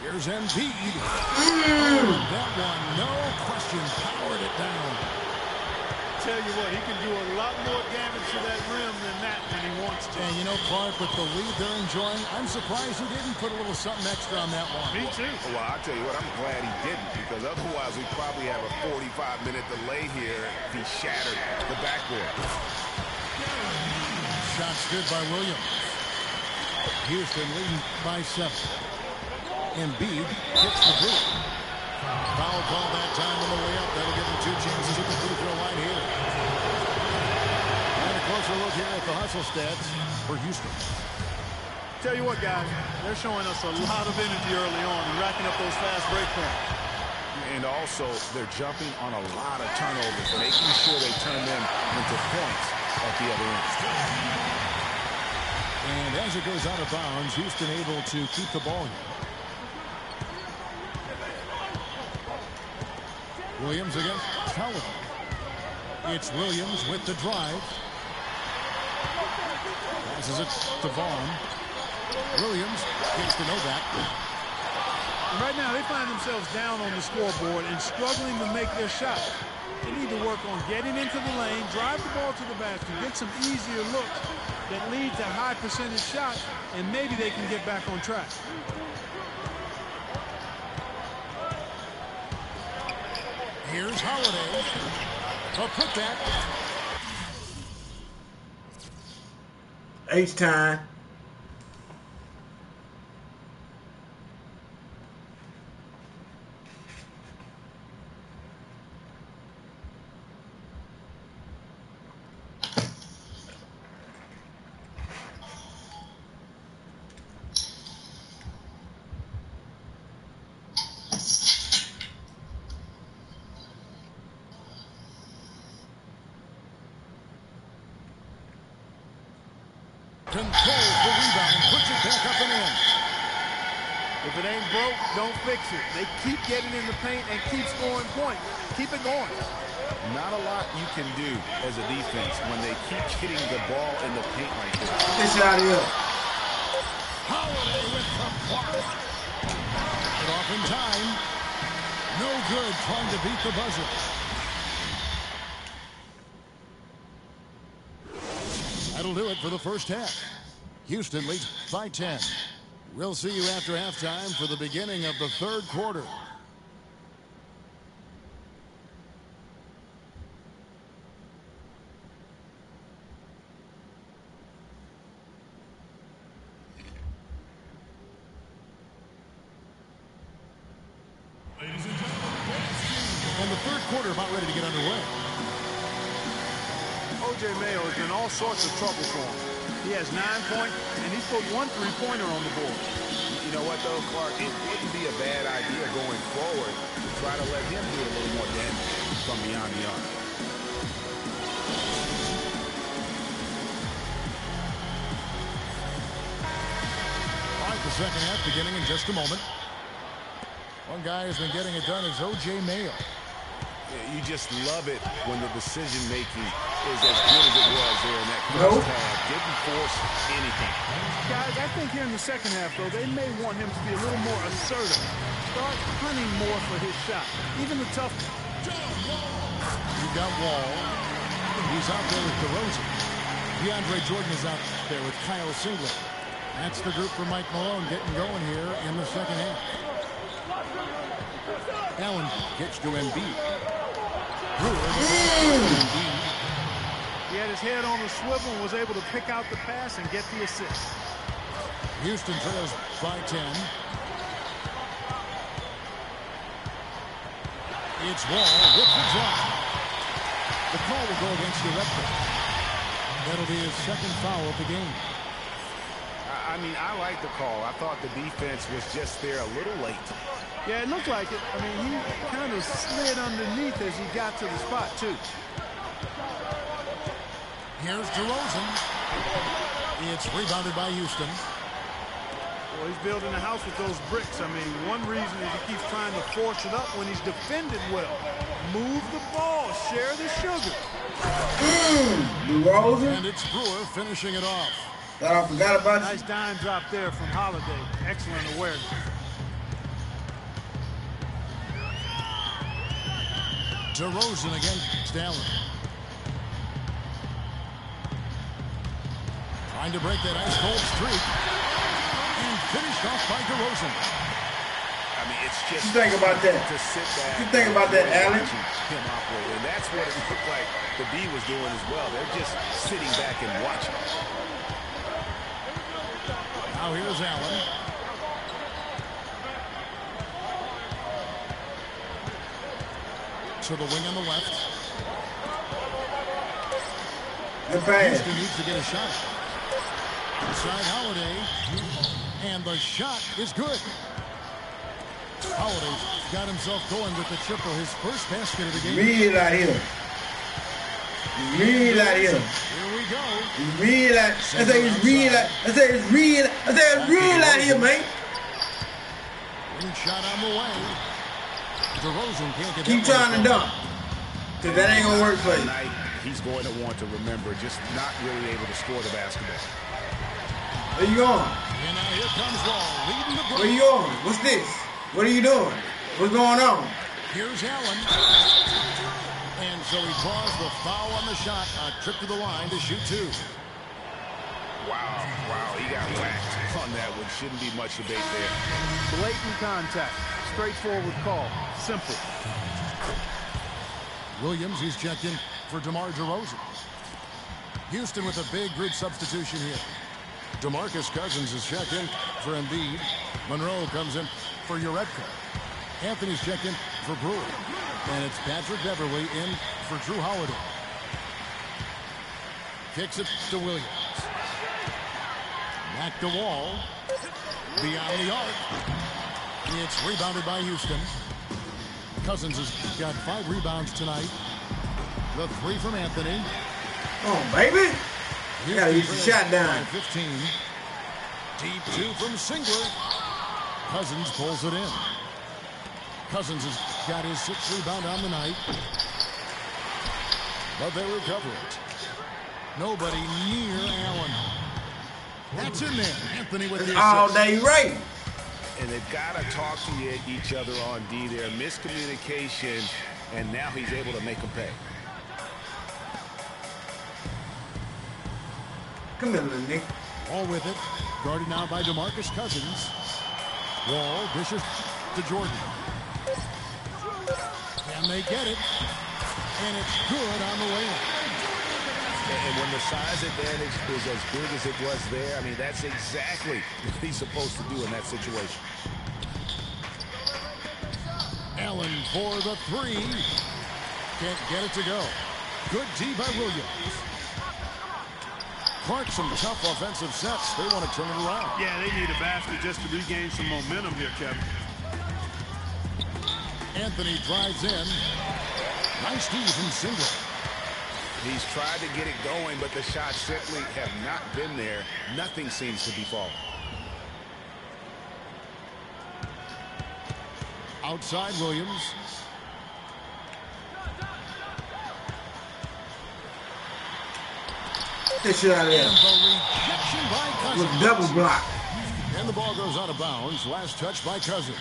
Here's Embiid. That one, no question, powered it down. Tell you what, he can do a lot more damage to that rim than that when he wants to. And you know, Clark, with the lead they're enjoying, I'm surprised he didn't put a little something extra on that one. Me too. Well, I'll tell you what, I'm glad he didn't, because otherwise we probably have a 45-minute delay here if he shattered the backboard. Shot good by Williams. Houston leading by 7. Embiid hits the three. Foul call that time on the way up. That'll give him 2 chances at the free throw line here. And a closer look here at the hustle stats for Houston. Tell you what, guys, they're showing us a lot of energy early on and racking up those fast break points. And also, they're jumping on a lot of turnovers, making sure they turn them into points at the other end. And as it goes out of bounds, Houston able to keep the ball here. Williams against Sullivan. It's Williams with the drive. Passes it to Vaughn. Williams gets to Novak. Right now, they find themselves down on the scoreboard and struggling to make their shot. They need to work on getting into the lane, drive the ball to the basket, get some easier looks that lead to high percentage shots, and maybe they can get back on track. Here's Holiday. A putback. H-time. Controls the rebound, puts it back up and in. If it ain't broke, don't fix it. They keep getting in the paint and keep scoring points. Keep it going. Not a lot you can do as a defense when they keep hitting the ball in the paint like this. Get this out of here. Holiday with the block. It off in time. No good trying to beat the buzzer. That'll do it for the first half. Houston leads by 10. We'll see you after halftime for the beginning of the third quarter. And the third quarter about ready to get underway. O.J. Mayo is in all sorts of trouble for him. He has 9 points, and he put 1 3-pointer on the board. You know what, though, Clark? It wouldn't be a bad idea going forward to try to let him do a little more damage from beyond the arc. All right, the second half beginning in just a moment. One guy who's been getting it done is O.J. Mayo. You just love it when the decision-making is as good as it was there in that first half. Didn't force anything. Guys, I think here in the second half, though, they may want him to be a little more assertive. Start hunting more for his shot, even the tough one. You've got Wall. He's out there with DeRozan. DeAndre Jordan is out there with Kyle Singler. That's the group for Mike Malone getting going here in the second half. Allen gets to Embiid. He had his head on the swivel and was able to pick out the pass and get the assist. Houston trails by 10. It's Wall with the drop. call will go against Uretka. That'll be his second foul of the game. I mean, I like the call. I thought the defense was just there a little late. Yeah, it looked like it. I mean, he kind of slid underneath as he got to the spot, too. Here's DeRozan. It's rebounded by Houston. Well, he's building a house with those bricks. I mean, one reason is he keeps trying to force it up when he's defended well. Move the ball. Share the sugar. DeRozan. And it's Brewer finishing it off. Thought I forgot about you. Nice dime drop there from Holiday. Excellent awareness. DeRozan against Allen. Trying to break that ice-cold streak. And finished off by DeRozan. I mean, it's just... What you think about that? To sit back. What you think about that, Allen? Him operate. And that's what it looked like the D was doing as well. They're just sitting back and watching. Now here's Allen. To the wing on the left. Houston needs to get a shot. Inside Holiday. And the shot is good. Holiday's got himself going with the triple. His first basket of the game. Real out here. Real out here. Here we go. Real out. I say it's real out. I say it's real. I say it's real out here, man. One shot on the way. DeRozan can't get. Keep trying to dunk. Cause that ain't gonna work for you. Tonight, he's going to want to remember just not really able to score the basketball. Where you going? And now here comes Wall, leading the break. Where you going? What's this? What are you doing? What's going on? Here's Allen. And so he draws the foul on the shot. A trip to the line to shoot two. Wow, he got whacked on that one. Shouldn't be much debate there. Blatant contact. Straightforward call. Simple. Williams, he's checked in for DeMar DeRozan. Houston with a big group substitution here. DeMarcus Cousins is checked in for Embiid. Monroe comes in for Uretka. Anthony's checked in for Brewer. And it's Patrick Beverly in for Drew Holiday. Kicks it to Williams. Back to Wall. Beyond the arc. It's rebounded by Houston. Cousins has got 5 rebounds tonight. The 3 from Anthony. Oh, baby. You gotta use the shot down. 15. Deep 2 from Singler. Cousins pulls it in. Cousins has got his 6th rebound on the night. But they recover it. Nobody near Allen. That's in there. Anthony with the assist. All day right. And they've got to talk to each other on D there. Miscommunication, and now he's able to make them pay. Come here, little Nick. All with it. Guarded now by DeMarcus Cousins. Wall dishes to Jordan. And they get it. And it's good on the way in. And when the size advantage is as big as it was there, I mean, that's exactly what he's supposed to do in that situation. Allen for the 3. Can't get it to go. Good D by Williams. Clark, some tough offensive sets. They want to turn it around. Yeah, they need a basket just to regain some momentum here, Kevin. Anthony drives in. Nice D from Singler. He's tried to get it going, but the shots simply have not been there. Nothing seems to be falling. Outside Williams. Get shit out of there. And the rejection by Cousins. With double block. And the ball goes out of bounds. Last touch by Cousins.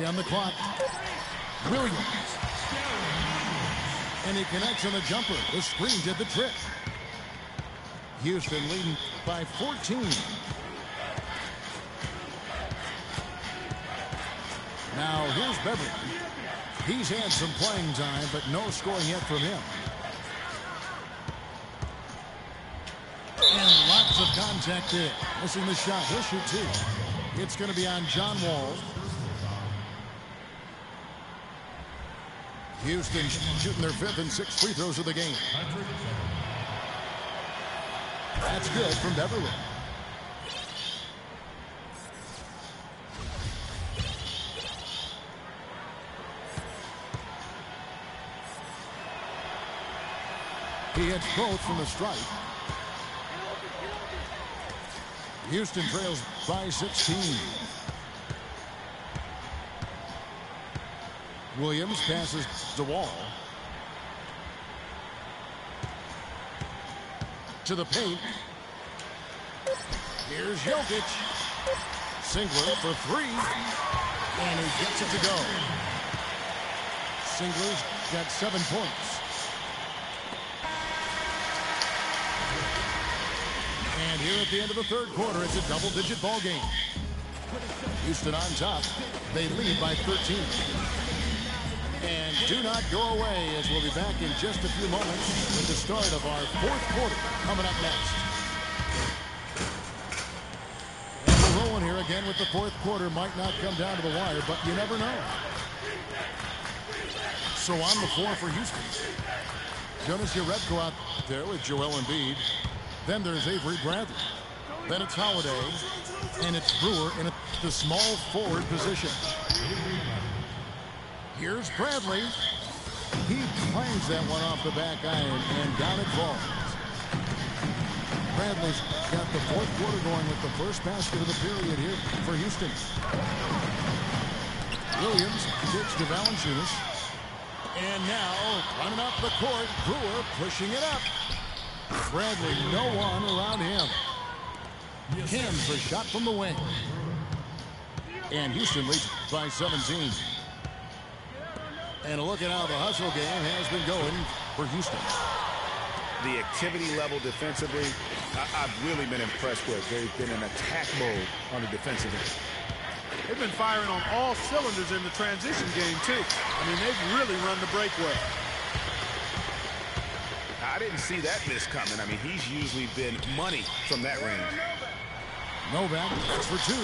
On the clock. Williams. And he connects on the jumper. The screen did the trick. Houston leading by 14. Now here's Beverly. He's had some playing time, but no scoring yet from him. And lots of contact there. Missing the shot. He'll shoot 2. It's going to be on John Wall. Houston shooting their 5th and 6th free throws of the game. That's good from Beverly. He hits both from the stripe. Houston trails by 16. Williams passes the wall. To the paint. Here's Jokic. Singler for 3. And he gets it to go. Singler's got 7 points. And here at the end of the 3rd quarter, it's a double-digit ball game. Houston on top. They lead by 13. And do not go away, as we'll be back in just a few moments with the start of our 4th quarter coming up next. And we're rolling here again with the 4th quarter. Might not come down to the wire, but you never know. So on the floor for Houston. Jonas Jerebko out there with Joel Embiid. Then there's Avery Bradley. Then it's Holiday. And it's Brewer in the small forward position. Here's Bradley. He clangs that one off the back iron, and down it falls. Bradley's got the 4th quarter going with the first basket of the period here for Houston. Williams kicks to Valanciunas. And now, running up the court, Brewer pushing it up. Bradley, no one around him. Kim's a shot from the wing. And Houston leads by 17. And a look at how the hustle game has been going for Houston. The activity level defensively, I've really been impressed with. They've been in attack mode on the defensive end. They've been firing on all cylinders in the transition game, too. I mean, they've really run the break well. I didn't see that miss coming. I mean, he's usually been money from that range. Novak, that's for 2.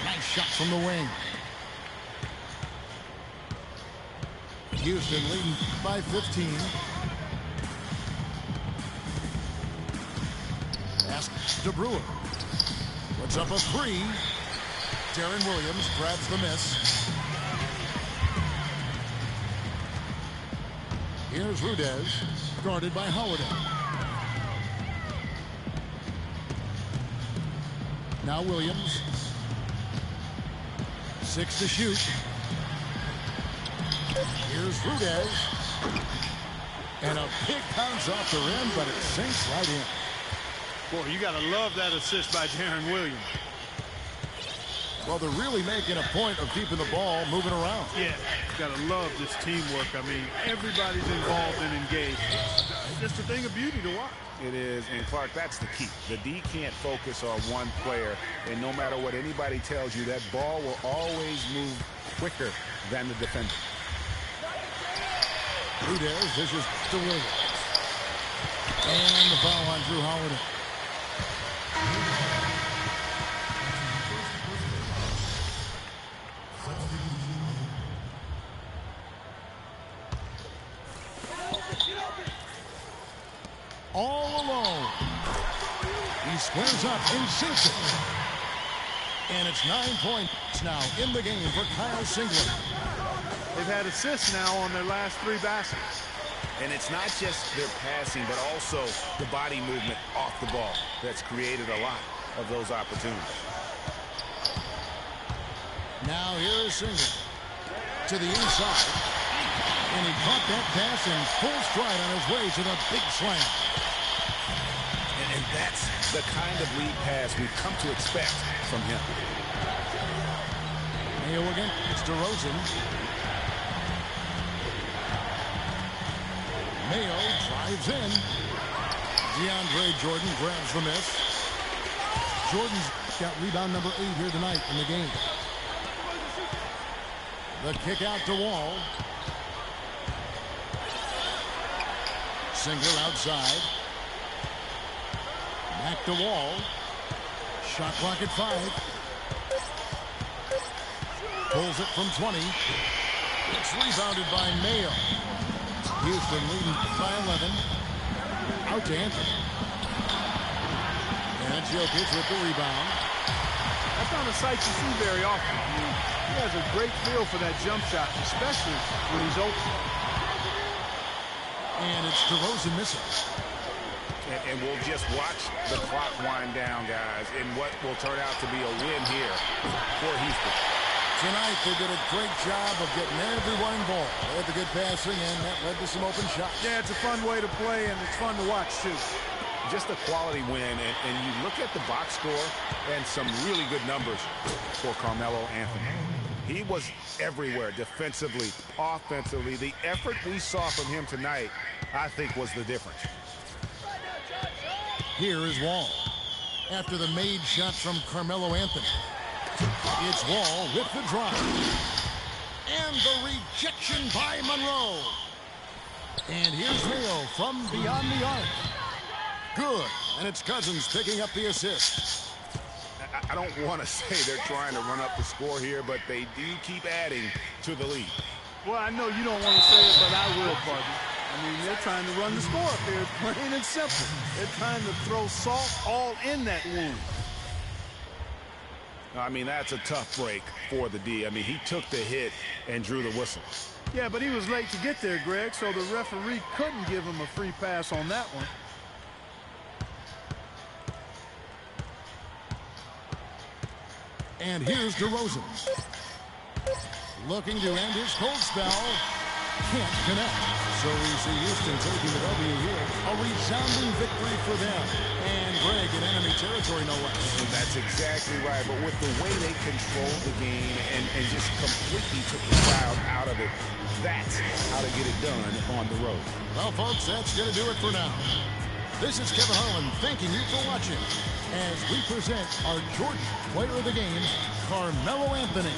Nice shot from the wing. Houston leading by 15. Pass to Brewer. Puts up a 3. Darren Williams grabs the miss. Here's Rudez, guarded by Holiday. Now Williams. 6 to shoot. Here's Rudez. And a pick comes off the rim, but it sinks right in. Boy, you got to love that assist by Darren Williams. Well, they're really making a point of keeping the ball moving around. Yeah, you got to love this teamwork. I mean, everybody's involved and engaged. It's just a thing of beauty to watch. It is, and Clark, that's the key. The D can't focus on one player, and no matter what anybody tells you, that ball will always move quicker than the defender. Rudez dishes to Williams. And the foul on Drew Holiday. All alone. He squares up in sinks it. And it's 9 points now in the game for Kyle Singler. They've had assists now on their last 3 baskets. And it's not just their passing, but also the body movement off the ball that's created a lot of those opportunities. Now here is Singler to the inside. And he caught that pass in full stride on his way to the big slam. And that's the kind of lead pass we've come to expect from him. Mayo again. It's DeRozan. Mayo drives in. DeAndre Jordan grabs the miss. Jordan's got rebound number 8 here tonight in the game. The kick out to Wall. Singler outside. Back to Wall. Shot clock at 5. Pulls it from 20. It's rebounded by Mayo. Houston leading by 11. Out to Anthony. And Jokic with the rebound. That's not a sight you see very often. I mean, he has a great feel for that jump shot, especially when he's open. And it's DeRozan missing. And we'll just watch the clock wind down, guys, in what will turn out to be a win here for Houston. Tonight, they did a great job of getting everyone involved. They had the good passing, and that led to some open shots. Yeah, it's a fun way to play, and it's fun to watch, too. Just a quality win, and you look at the box score and some really good numbers for Carmelo Anthony. He was everywhere defensively, offensively. The effort we saw from him tonight, I think, was the difference. Here is Wall. After the made shot from Carmelo Anthony. It's Wall with the drive. And the rejection by Monroe. And here's Mayo from beyond the arc. Good. And it's Cousins picking up the assist. I don't want to say they're trying to run up the score here, but they do keep adding to the lead. Well, I know you don't want to say it, but I will, Buggy. I mean, they're trying to run the score up here, plain and simple. They're trying to throw salt all in that wound. I mean, that's a tough break for the D. I mean, he took the hit and drew the whistle. Yeah, but he was late to get there, Greg, so the referee couldn't give him a free pass on that one. And here's DeRozan. Looking to end his cold spell. Can't connect. So we see Houston taking the W here. A resounding victory for them. And Greg in enemy territory, no less. And that's exactly right. But with the way they controlled the game and just completely took the crowd out of it, that's how to get it done on the road. Well, folks, that's going to do it for now. This is Kevin Harlan thanking you for watching as we present our Jordan Player of the Game, Carmelo Anthony.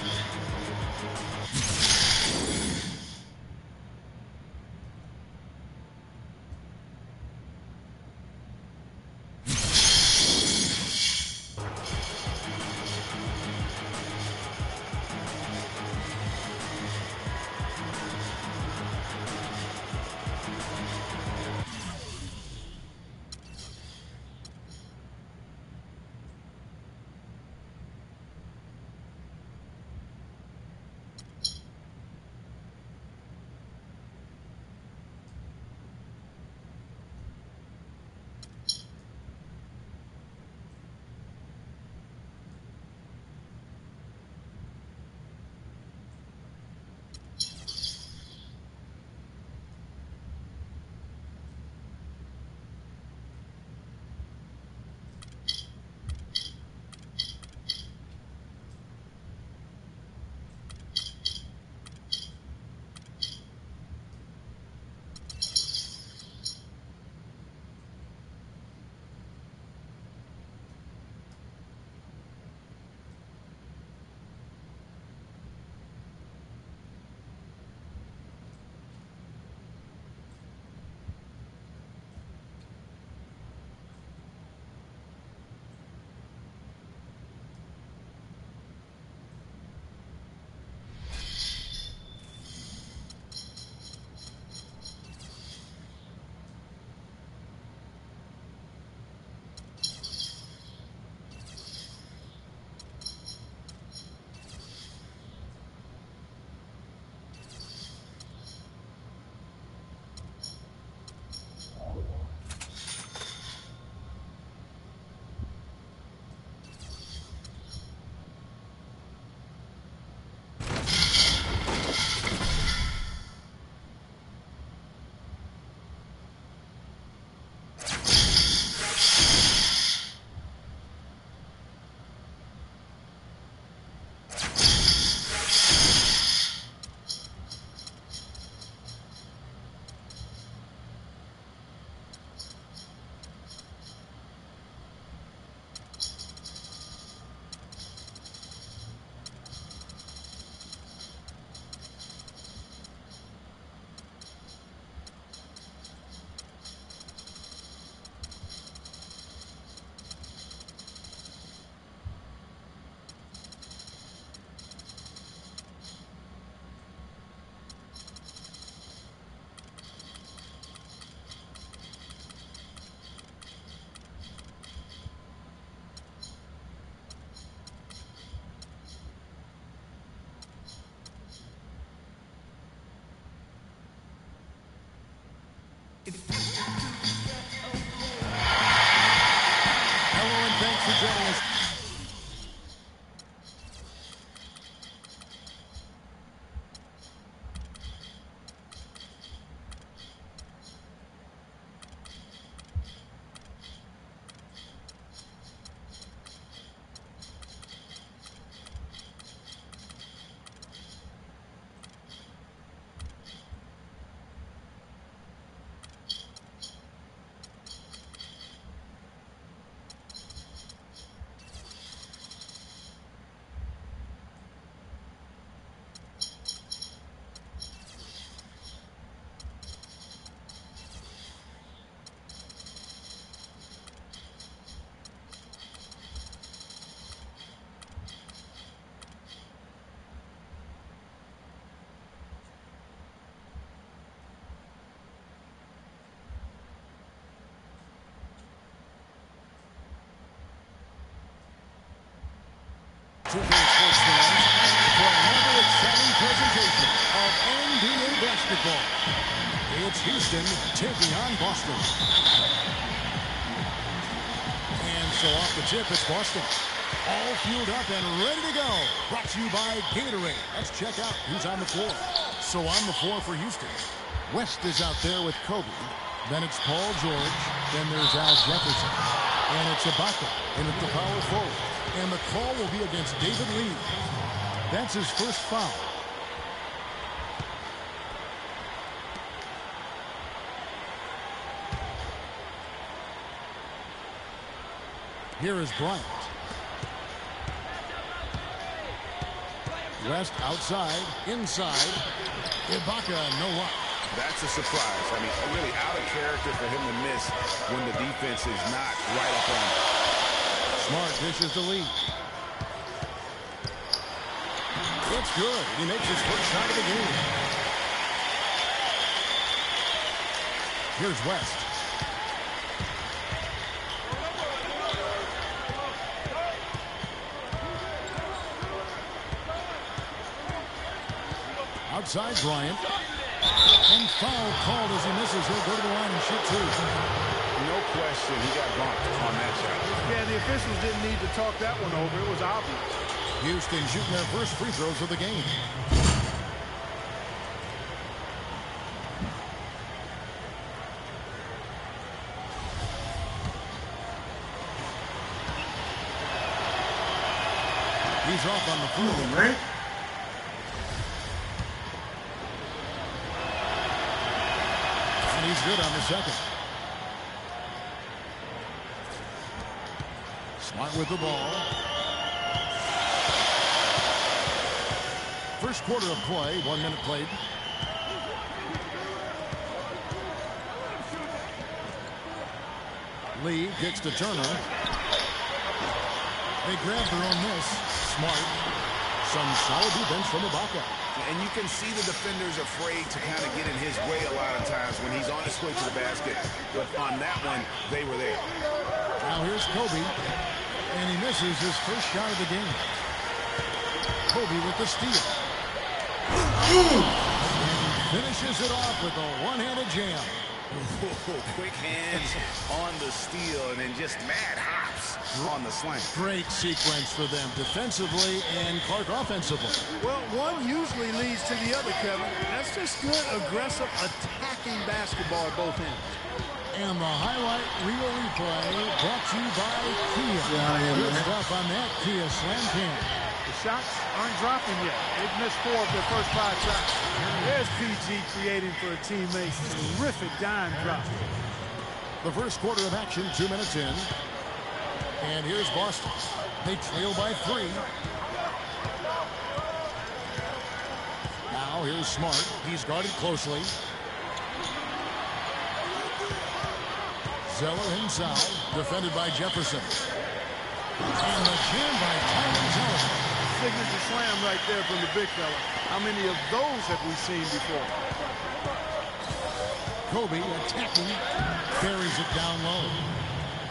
2K Sports fans, for another exciting presentation of NBA basketball. It's Houston taking on Boston. And so off the tip, it's Boston. All fueled up and ready to go. Brought to you by Gatorade. Let's check out who's on the floor. So on the floor for Houston, West is out there with Kobe. Then it's Paul George. Then there's Al Jefferson. And it's Ibaka. And it's the power forward. And the call will be against David Lee. That's his first foul. Here is Bryant. West outside, inside. Ibaka, no luck. That's a surprise. I mean, really out of character for him to miss when the defense is not right up on him. Smart dishes the lead. It's good. He makes his first shot of the game. Here's West. Outside Bryant. And foul called as he misses. He'll go to the line and shoot two. No question, he got bumped on that shot. Yeah, the officials didn't need to talk that one over. It was obvious. Houston shooting their first free throws of the game. He's off on the floor, right? And he's good on the second. Smart with the ball. First quarter of play, 1 minute played. Lee kicks to Turner. They grab their own miss. Smart. Some solid defense from Ibaka. And you can see the defenders afraid to kind of get in his way a lot of times when he's on his way to the basket. But on that one, they were there. Now here's Kobe. And he misses his first shot of the game. Kobe with the steal. And he finishes it off with a one-handed jam. Quick hands on the steal and then just mad hops on the slam. Great sequence for them defensively and Clark offensively. Well, one usually leads to the other, Kevin. That's just good, aggressive, attacking basketball at both ends. And the highlight reel replay brought to you by Kia. Good stuff on that Kia slam can. The shots aren't dropping yet. They've missed 4 of their first 5 shots. There's PG creating for a teammate. Terrific dime drop. The first quarter of action, 2 minutes in. And here's Boston. They trail by 3. Now here's Smart. He's guarded closely. Zeller inside, defended by Jefferson. And the jam by Tyler Zeller. Signature slam right there from the big fella. How many of those have we seen before? Kobe attacking, buries it down low.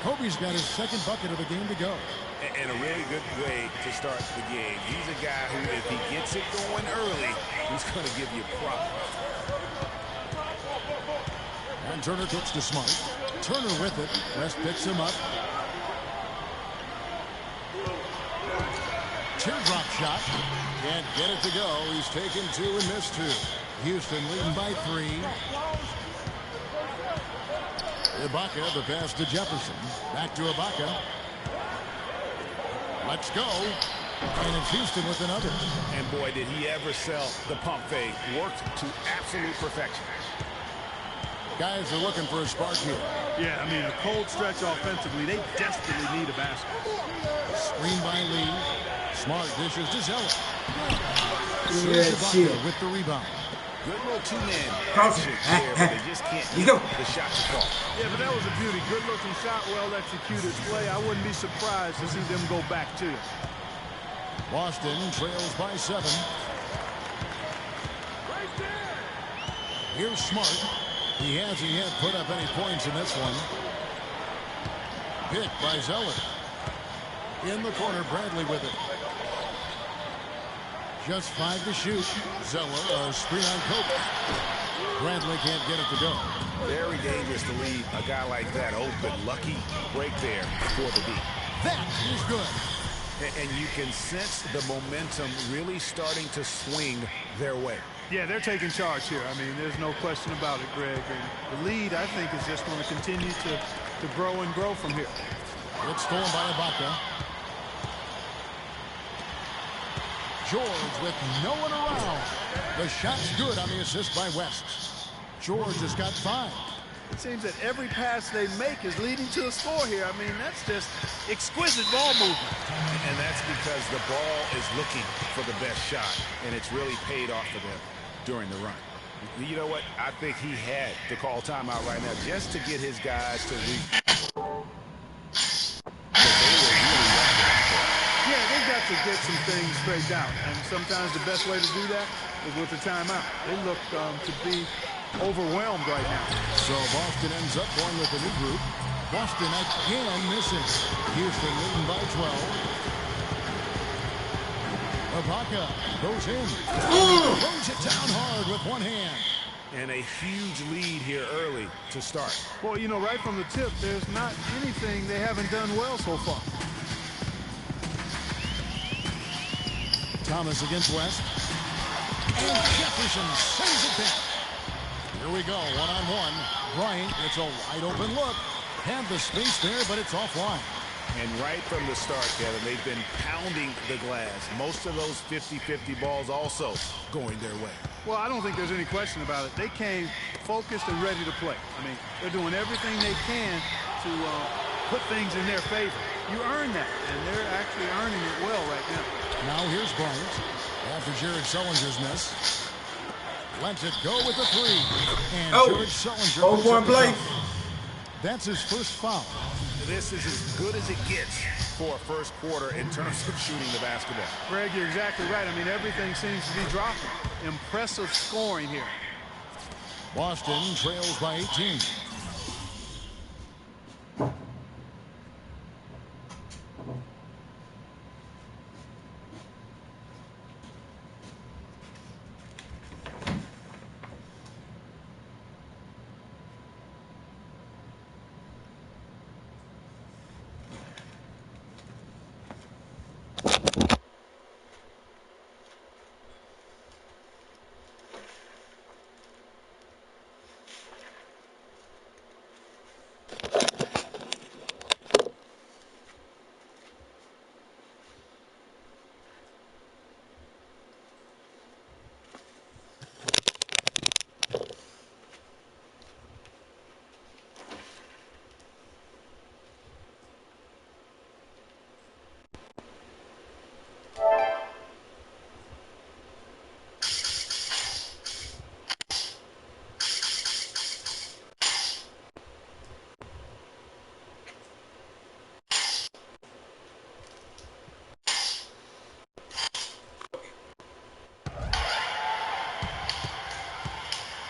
Kobe's got his second bucket of the game to go. And a really good way to start the game. He's a guy who, if he gets it going early, he's going to give you problems. And Turner kicks to Smart. Turner with it. West picks him up. Teardrop shot. Can't get it to go. He's taken 2 and missed 2. Houston leading by 3. Ibaka, the pass to Jefferson. Back to Ibaka. Let's go. And it's Houston with another. And boy, did he ever sell the pump fake. Worked to absolute perfection. Guys are looking for a spark here. Yeah, I mean, a cold stretch offensively. They desperately need a basket. Screen by Lee. Smart dishes to Zeller. Yeah, with the rebound. Good little two-man Cross there, but they just can't get the shot to fall. Yeah, but that was a beauty. Good-looking shot, well-executed play. I wouldn't be surprised to see them go back to it. Boston trails by 7. Here's Smart. He hasn't yet put up any points in this one. Picked by Zeller. In the corner, Bradley with it. Just 5 to shoot. Zeller, screen on Kobe. Bradley can't get it to go. Very dangerous to leave a guy like that open. Lucky break there for the D. That is good. And you can sense the momentum really starting to swing their way. Yeah, they're taking charge here. I mean, there's no question about it, Greg. And the lead, I think, is just going to continue to grow and grow from here. It's stolen by Ibaka. George with no one around. The shot's good on the assist by West. George has got 5. It seems that every pass they make is leading to a score here. I mean, that's just exquisite ball movement. And that's because the ball is looking for the best shot, and it's really paid off for them during the run. You know what? I think he had to call timeout right now just to get his guys to read. Yeah, they've got to get some things straightened out, and sometimes the best way to do that is with the timeout. They look to be overwhelmed right now. So Boston ends up going with a new group. Boston again missing. Houston leading by 12. Ibaka goes in. Throws it down hard with one hand. And a huge lead here early to start. Well, you know, right from the tip, there's not anything they haven't done well so far. Thomas against West. And Jefferson sends it back. Here we go, one-on-one. Bryant gets a wide open look. Had the space there, but it's offline. And right from the start, Kevin, they've been pounding the glass. Most of those 50-50 balls also going their way. Well, I don't think there's any question about it. They came focused and ready to play. I mean, they're doing everything they can to put things in their favor. You earn that, and they're actually earning it well right now. Now here's Bryant after Jared Sullinger's miss. Lets it go with the 3. And Jared Sullinger. 0-point play. That's his first foul. This is as good as it gets for a first quarter in terms of shooting the basketball. Greg, you're exactly right. I mean, everything seems to be dropping. Impressive scoring here. Boston trails by 18.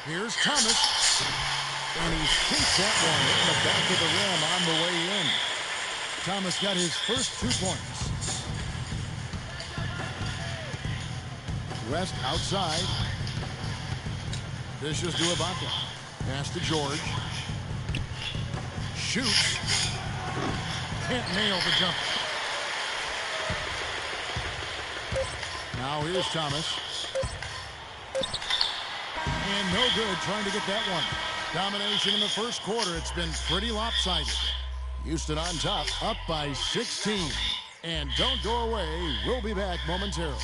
Here's Thomas. And he sinks that one in the back of the rim on the way in. Thomas got his first 2 points. West outside. Dishes to Ibaka. Pass to George. Shoots. Can't nail the jump. Now here's Thomas. And no good trying to get that one. Domination in the first quarter. It's been pretty lopsided. Houston on top, up by 16. And don't go away. We'll be back momentarily.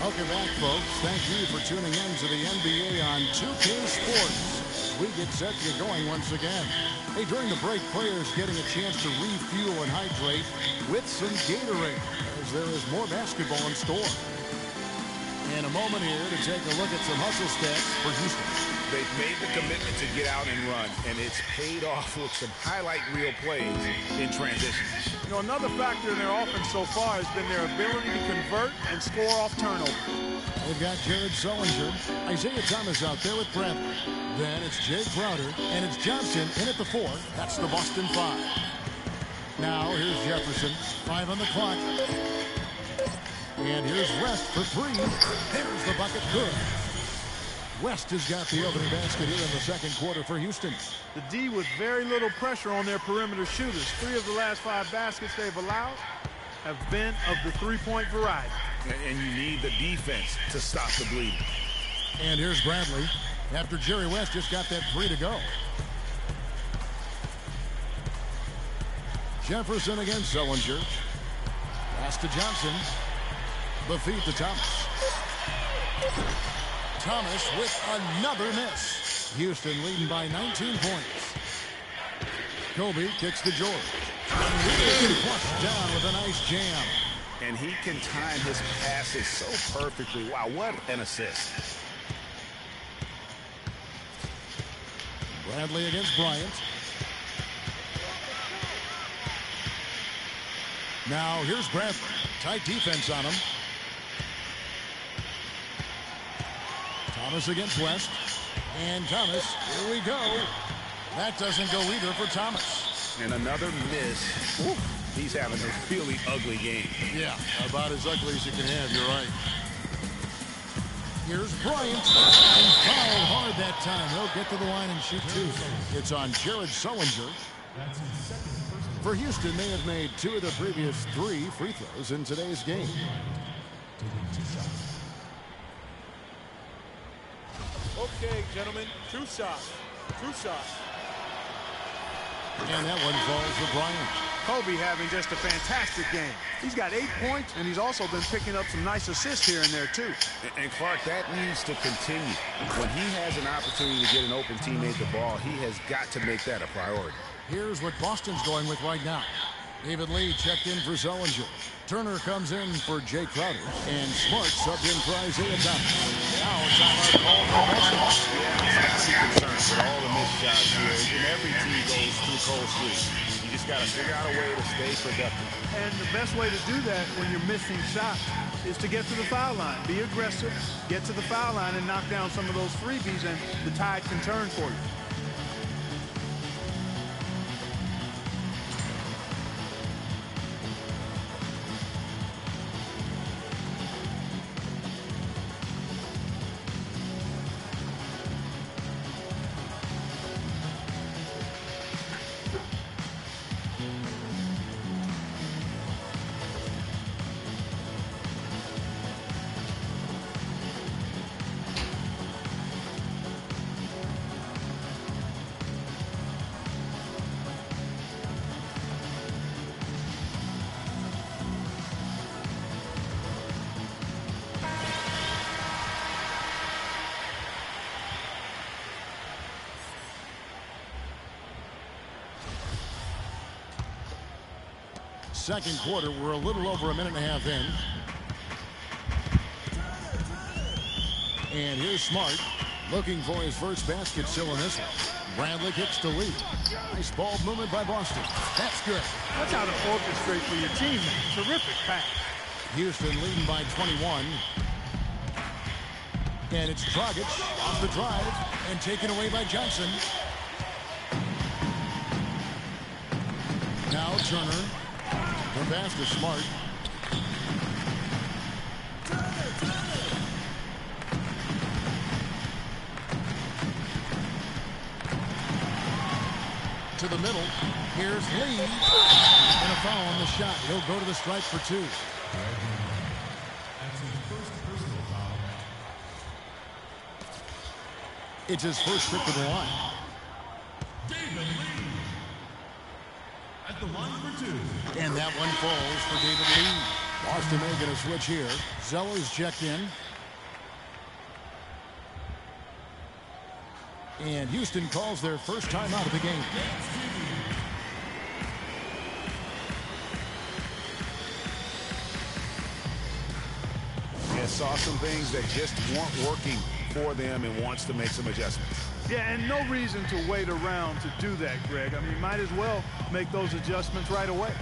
Welcome back, folks. Thank you for tuning in to the NBA on 2K Sports. We get set to get going once again. Hey, during the break, players getting a chance to refuel and hydrate with some Gatorade, as there is more basketball in store. And a moment here to take a look at some hustle stats for Houston. They've made the commitment to get out and run, and it's paid off with some highlight reel plays in transition. You know, another factor in their offense so far has been their ability to convert and score off turnover. They've got Jared Sullinger. Isaiah Thomas out there with Bradley. Then it's Jay Crowder, and it's Johnson in at the 4. That's the Boston 5. Now here's Jefferson. 5 on the clock. And here's West for 3. There's the bucket. Good. West has got the opening basket here in the second quarter for Houston. The D with very little pressure on their perimeter shooters. 3 of the last 5 baskets they've allowed have been of the three-point variety. And you need the defense to stop the bleeding. And here's Bradley after Jerry West just got that 3 to go. Jefferson against Sullinger. Pass to Johnson. The feed to Thomas. Thomas with another miss. Houston leading by 19 points. Kobe kicks to George. Flushed down with a nice jam. And he can time his passes so perfectly. Wow, what an assist. Bradley against Bryant. Now here's Bradley. Tight defense on him. Thomas against West. And Thomas, here we go. That doesn't go either for Thomas. And another miss. Ooh, he's having a really ugly game. Yeah, about as ugly as you can have, you're right. Here's Bryant. And fouled hard that time. He'll get to the line and shoot 2. It's on Jared Sullinger. For Houston, they have made 2 of the previous 3 free throws in today's game. Okay, gentlemen, 2 shots. 2 shots. And that one falls for Bryant. Kobe having just a fantastic game. He's got 8 points, and he's also been picking up some nice assists here and there, too. And Clark, that needs to continue. When he has an opportunity to get an open teammate the ball, he has got to make that a priority. Here's what Boston's going with right now. David Lee checked in for Sullinger. Turner comes in for Jay Crowder. And Smart subbed in for Isaiah Thomas. Now it's on our call for Boston. Yeah, it's got to be concerned with all the missed shots here. And every team goes through cold streaks. You just got to figure out a way to stay productive. And the best way to do that when you're missing shots is to get to the foul line. Be aggressive, get to the foul line, and knock down some of those freebies, and the tide can turn for you. Second quarter, we're a little over a minute and a half in. And here's Smart looking for his first basket still in this one. Bradley kicks to Lee. Nice ball movement by Boston. That's good. That's how to orchestrate for your team. Terrific pass. Houston leading by 21. And it's Dragic off the drive and taken away by Johnson. Now Turner. The pass to Smart. To the middle. Here's Lee. And a foul on the shot. He'll go to the stripe for 2. It's his first trip to the line. At the line for 2. And that one falls for David Lee. Boston making a switch here. Zeller's checked in. And Houston calls their first time out of the game. Yeah, saw some things that just weren't working for them and wants to make some adjustments. Yeah, and no reason to wait around to do that, Greg. I mean, might as well make those adjustments right away.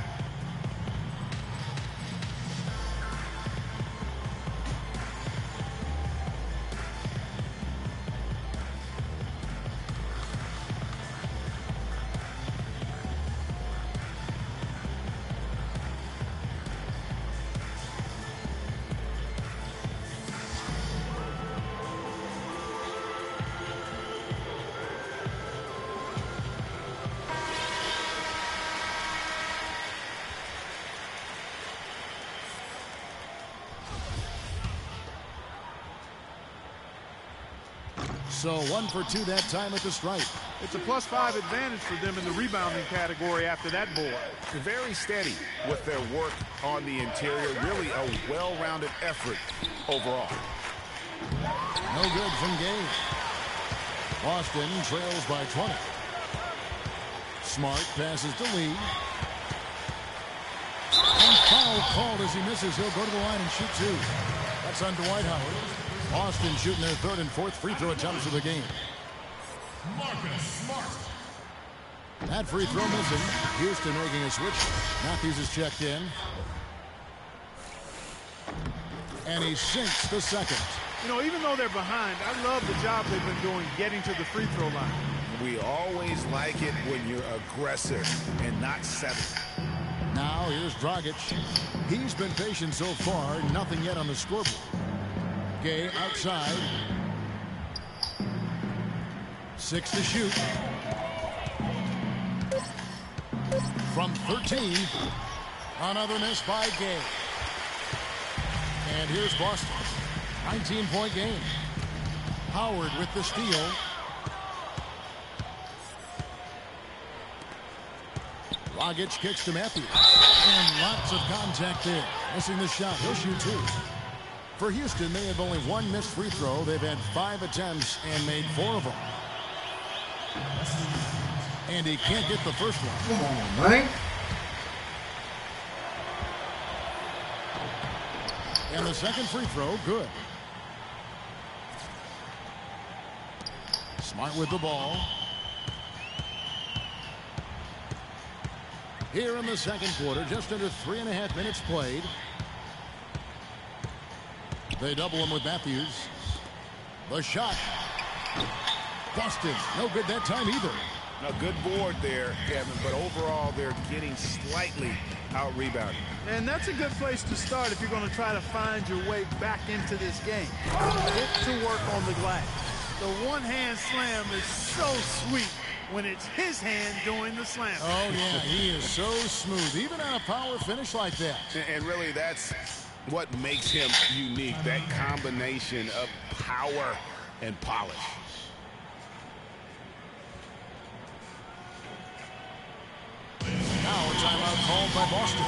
So 1 for 2 that time at the stripe. It's a +5 advantage for them in the rebounding category after that board. Very steady with their work on the interior. Really a well-rounded effort overall. No good from Gay. Boston trails by 20. Smart passes to Lee. And foul called as he misses. He'll go to the line and shoot 2. That's on Dwight Howard. Boston shooting their 3rd and 4th free throw attempts of the game. Marcus Smart. That free throw missing. Houston making a switch. Matthews is checked in. And he sinks the second. You know, even though they're behind, I love the job they've been doing getting to the free throw line. We always like it when you're aggressive and not settling. Now here's Dragic. He's been patient so far. Nothing yet on the scoreboard. Gay outside. 6 to shoot. From 13. Another miss by Gay. And here's Boston. 19-point game. Howard with the steal. Dragic kicks to Matthews. And lots of contact there. Missing the shot. He'll shoot 2. For Houston, they have only 1 missed free throw. They've had 5 attempts and made 4 of them. And he can't get the first one. Come on, man. And the second free throw, good. Smart with the ball. Here in the second quarter, just under 3.5 minutes played. They double him with Matthews. The shot. Boston, no good that time either. A good board there, Kevin, but overall they're getting slightly out-rebounded. And that's a good place to start if you're going to try to find your way back into this game. Get to work on the glass. The one-hand slam is so sweet when it's his hand doing the slam. Oh, yeah, he is so smooth, even on a power finish like that. And really, that's what makes him unique, that combination of power and polish. Now a timeout called by Boston.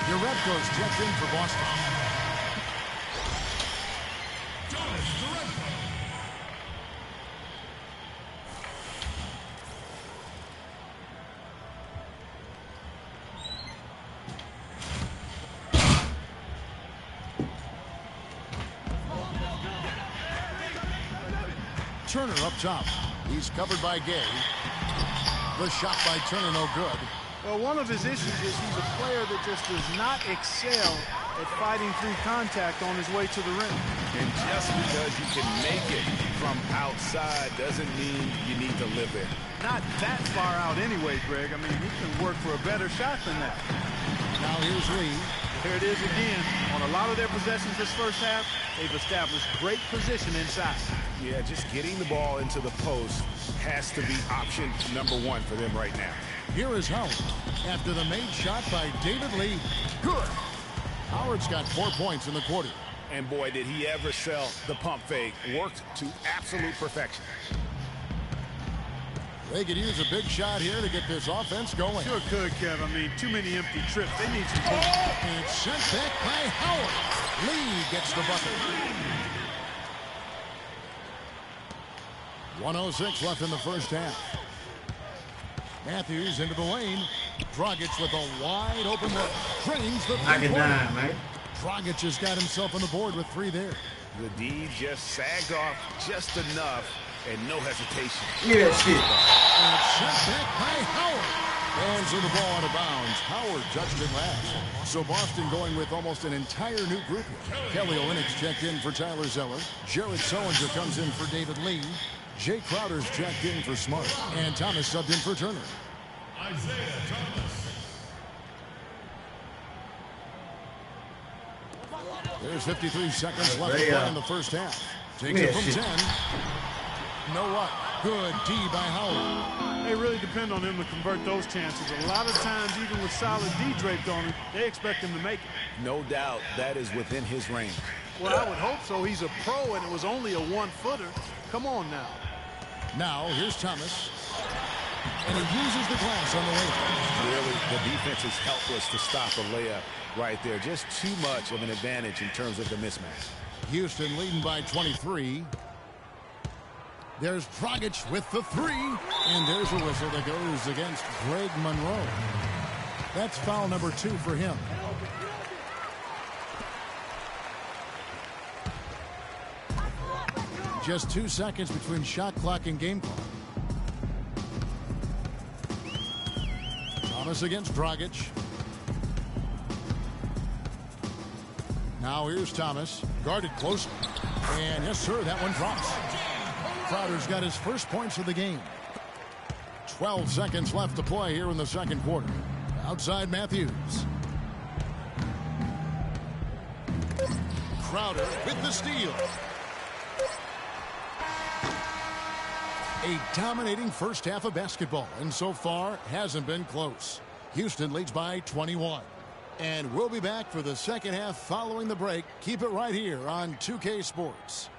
Your red coach checks in for Boston. Turner up top. He's covered by Gay. The shot by Turner, no good. Well, one of his issues is he's a player that just does not excel at fighting through contact on his way to the rim. And just because you can make it from outside doesn't mean you need to live there. Not that far out anyway, Greg. I mean, you can work for a better shot than that. Now here's Lee. Here it is again. On a lot of their possessions this first half, they've established great position inside. Yeah, just getting the ball into the post has to be option number 1 for them right now. Here is Howard after the made shot by David Lee. Good. Howard's got 4 points in the quarter. And boy, did he ever sell the pump fake. Worked to absolute perfection. They could use a big shot here to get this offense going. Sure could, Kev. I mean, too many empty trips. They need some points. And it's sent back by Howard. Lee gets the bucket. 1:06 left in the first half. Matthews into the lane. Dragic with a wide open look. Drains the three-pointer. Man. Dragic has got himself on the board with 3 there. The D just sagged off just enough and no hesitation. Look at that shit. And it's shot back by Howard. Hands of the ball out of bounds. Howard touched it last. So Boston going with almost an entire new group here. Kelly Olynyk checked in for Tyler Zeller. Jared Sullinger comes in for David Lee. Jay Crowder's checked in for Smart. And Thomas subbed in for Turner. Isaiah Thomas. There's 53 seconds left to play in the first half. Takes it from 10. You know what? Good D by Howard. They really depend on him to convert those chances. A lot of times, even with solid D draped on him, they expect him to make it. No doubt that is within his range. Well, I would hope so. He's a pro, and it was only a 1-footer. Come on now. Now, here's Thomas. And he uses the glass on the layup. Really, the defense is helpless to stop a layup right there. Just too much of an advantage in terms of the mismatch. Houston leading by 23. There's Dragic with the 3. And there's a whistle that goes against Greg Monroe. That's foul number 2 for him. Just 2 seconds between shot clock and game clock. Thomas against Dragic. Now here's Thomas. Guarded close. And yes, sir, that one drops. Crowder's got his first points of the game. 12 seconds left to play here in the second quarter. Outside Matthews. Crowder with the steal. A dominating first half of basketball, and so far hasn't been close. Houston leads by 21. And we'll be back for the second half following the break. Keep it right here on 2K Sports.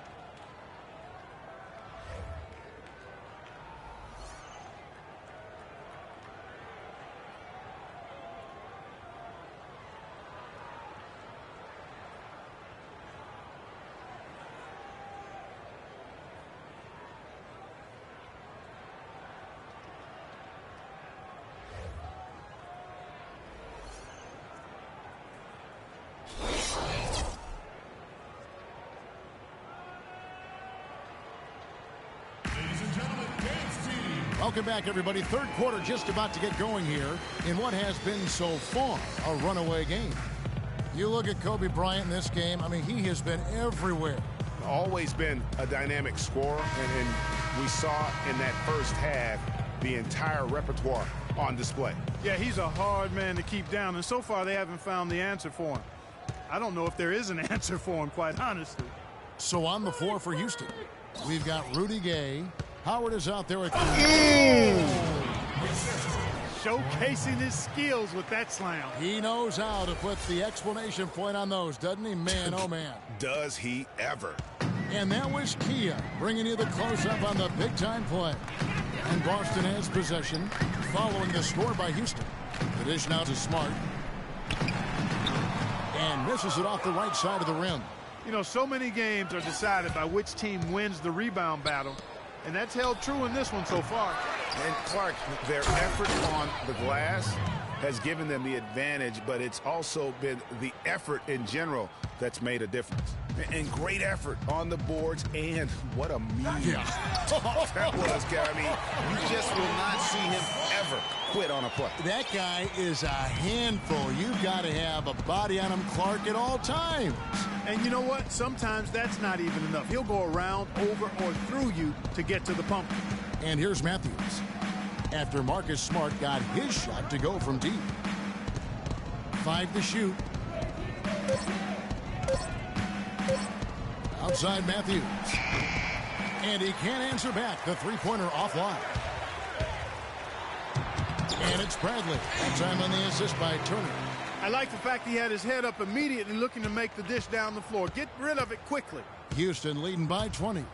Welcome back, everybody. Third quarter just about to get going here in what has been so far a runaway game. You look at Kobe Bryant in this game. I mean, he has been everywhere. Always been a dynamic scorer, and we saw in that first half the entire repertoire on display. Yeah, he's a hard man to keep down, and so far they haven't found the answer for him. I don't know if there is an answer for him, quite honestly. So on the floor for Houston, we've got Rudy Gay. Howard is out there at showcasing his skills with that slam. He knows how to put the exclamation point on those, doesn't he? Man, oh man. Does he ever. And that was Kia bringing you the close-up on the big-time play. And Boston has possession following the score by Houston. The dish now to Smart. And misses it off the right side of the rim. You know, so many games are decided by which team wins the rebound battle. And that's held true in this one so far. And Clark, their effort on the glass has given them the advantage, but it's also been the effort in general that's made a difference. And great effort on the boards, and what a mean that was, guy. I mean, you just will not see him ever quit on a play. That guy is a handful. You've got to have a body on him, Clark, at all times. And you know what? Sometimes that's not even enough. He'll go around, over, or through you to get to the pump. And here's Matthews. After Marcus Smart got his shot to go from deep. 5 to shoot. Outside Matthews. And he can't answer back. The three-pointer offline. And it's Bradley. That time on the assist by Turner. I like the fact he had his head up immediately looking to make the dish down the floor. Get rid of it quickly. Houston leading by 20.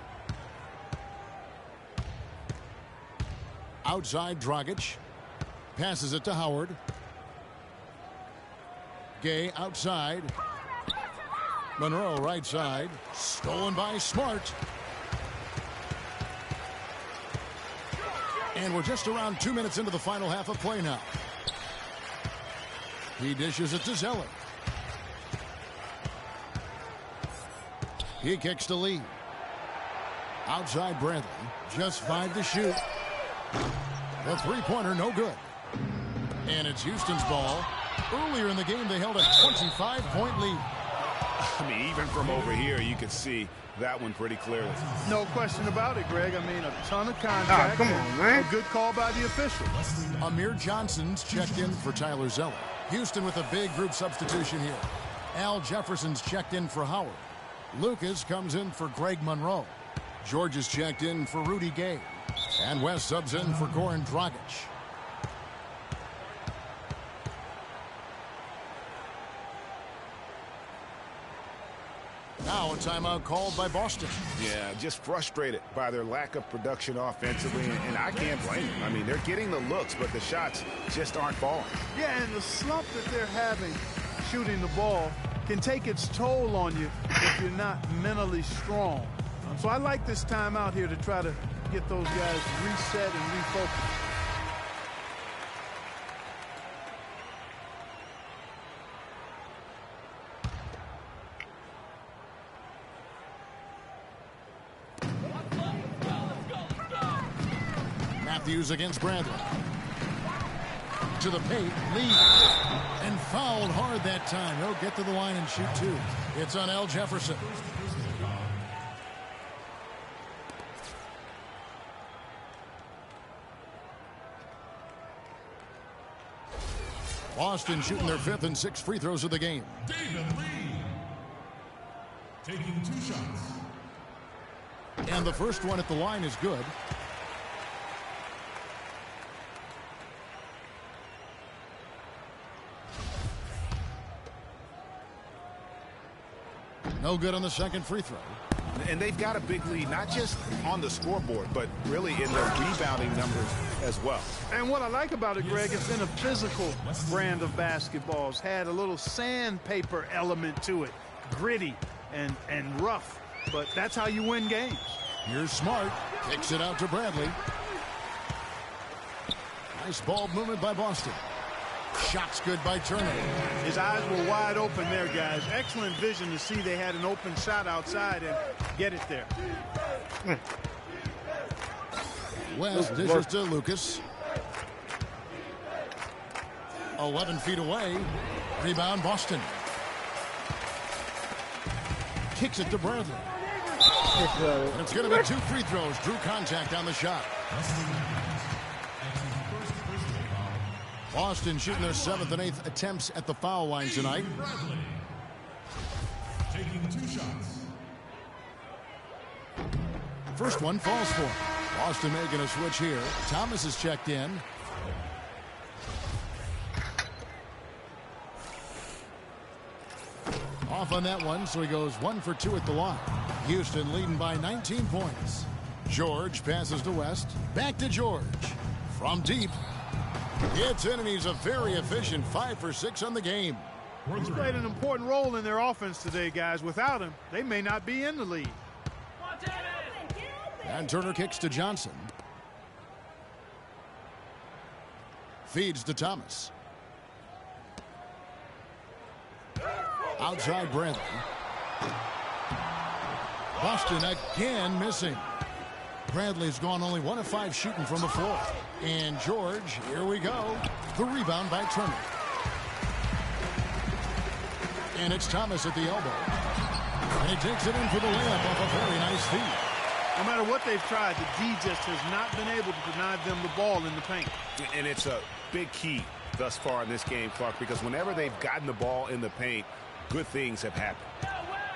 Outside Dragic. Passes it to Howard. Gay outside. Monroe right side. Stolen by Smart. And we're just around 2 minutes into the final half of play now. He dishes it to Zeller. He kicks to Lee. Outside Bradley. Just 5 to shoot. The three-pointer, no good. And it's Houston's ball. Earlier in the game, they held a 25-point lead. I mean, even from over here, you could see that one pretty clearly. No question about it, Greg. I mean, a ton of contact. Come on, man. A good call by the official. Amir Johnson's checked in for Tyler Zeller. Houston with a big group substitution here. Al Jefferson's checked in for Howard. Lucas comes in for Greg Monroe. George is checked in for Rudy Gay. And West subs in for Goran Dragic. Now a timeout called by Boston. Yeah, just frustrated by their lack of production offensively, and I can't blame them. I mean, they're getting the looks, but the shots just aren't falling. Yeah, and the slump that they're having shooting the ball can take its toll on you if you're not mentally strong. So I like this timeout here to try to get those guys reset and refocused. Matthews against Bradley. To the paint, Lee. And fouled hard that time. He'll get to the line and shoot two. It's on Al Jefferson. Boston shooting their 5th and 6th free throws of the game. David Lee taking 2 shots. And the first one at the line is good. No good on the second free throw. And they've got a big lead, not just on the scoreboard, but really in their rebounding numbers as well. And what I like about it, Greg, it's been a physical brand of basketball. It's had a little sandpaper element to it, gritty and rough. But that's how you win games. Here's Smart. Kicks it out to Bradley. Nice ball movement by Boston. Shots good by Turner. His eyes were wide open there, guys. Excellent vision to see they had an open shot outside and get it there. West dishes to Lucas. 11 feet away. Rebound Boston. Kicks it to Bradley. And it's going to be 2 free throws. Drew contact on the shot. Boston shooting their 7th and 8th attempts at the foul line tonight. Bradley taking 2 shots. First one falls for him. Boston making a switch here. Thomas is checked in. Off on that one, so he goes 1 for 2 at the line. Houston leading by 19 points. George passes to West. Back to George. From deep. It's in, and he's a very efficient 5 for 6 on the game. He's played an important role in their offense today, guys. Without him, they may not be in the lead. And Turner kicks to Johnson. Feeds to Thomas. Outside Bradley. Boston again missing. Bradley's gone only 1 of 5 shooting from the floor. And George, here we go. The rebound by Turner. And it's Thomas at the elbow. And he takes it in for the layup off a very nice feed. No matter what they've tried, the D just has not been able to deny them the ball in the paint. And it's a big key thus far in this game, Clark, because whenever they've gotten the ball in the paint, good things have happened.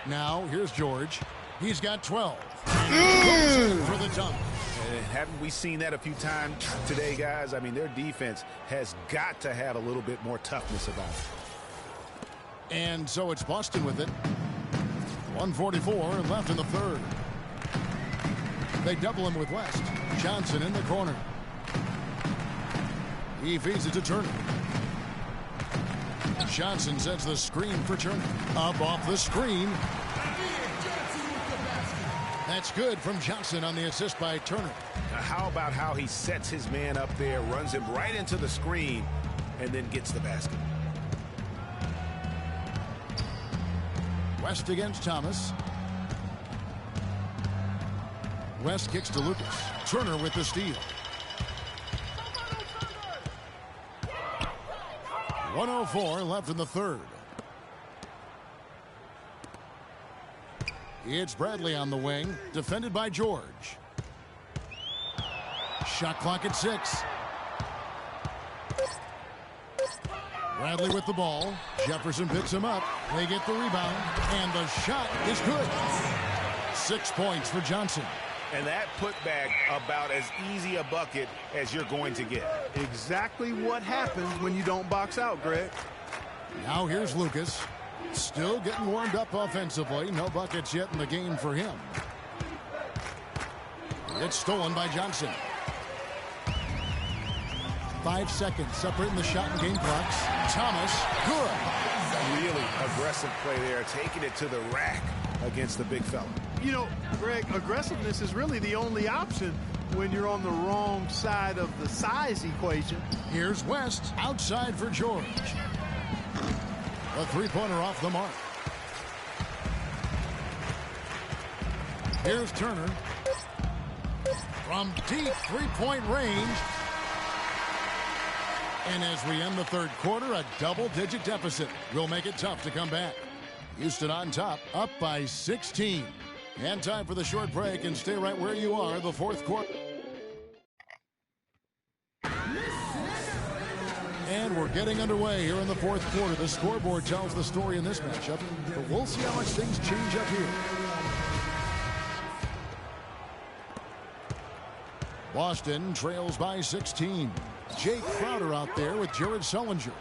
Now, here's George. He's got 12. For the dunk. Haven't we seen that a few times today, guys? I mean, their defense has got to have a little bit more toughness about it. And so it's Boston with it. 1:44 left in the third. They double him with West. Johnson in the corner. He feeds it to Turner. Johnson sets the screen for Turner. Up off the screen. That's good from Johnson on the assist by Turner. Now how about how he sets his man up there, runs him right into the screen, and then gets the basket. West against Thomas. West kicks to Lucas. Turner with the steal. 1:04 left in the third. It's Bradley on the wing, defended by George. Shot clock at 6. Bradley with the ball. Jefferson picks him up. They get the rebound, and the shot is good. 6 points for Johnson. And that putback about as easy a bucket as you're going to get. Exactly what happens when you don't box out, Greg. Now here's Lucas. Still getting warmed up offensively. No buckets yet in the game for him. It's stolen by Johnson. 5 seconds separating the shot and game clocks. Thomas, good. Really aggressive play there, taking it to the rack against the big fella. You know, Greg, aggressiveness is really the only option when you're on the wrong side of the size equation. Here's West outside for George. A three-pointer off the mark. Here's Turner. From deep three-point range. And as we end the third quarter, a double-digit deficit will make it tough to come back. Houston on top, up by 16. And time for the short break, and stay right where you are, the fourth quarter. And we're getting underway here in the fourth quarter. The scoreboard tells the story in this matchup, but we'll see how much things change up here. Boston trails by 16. Jake Crowder out there with Jared Sullinger.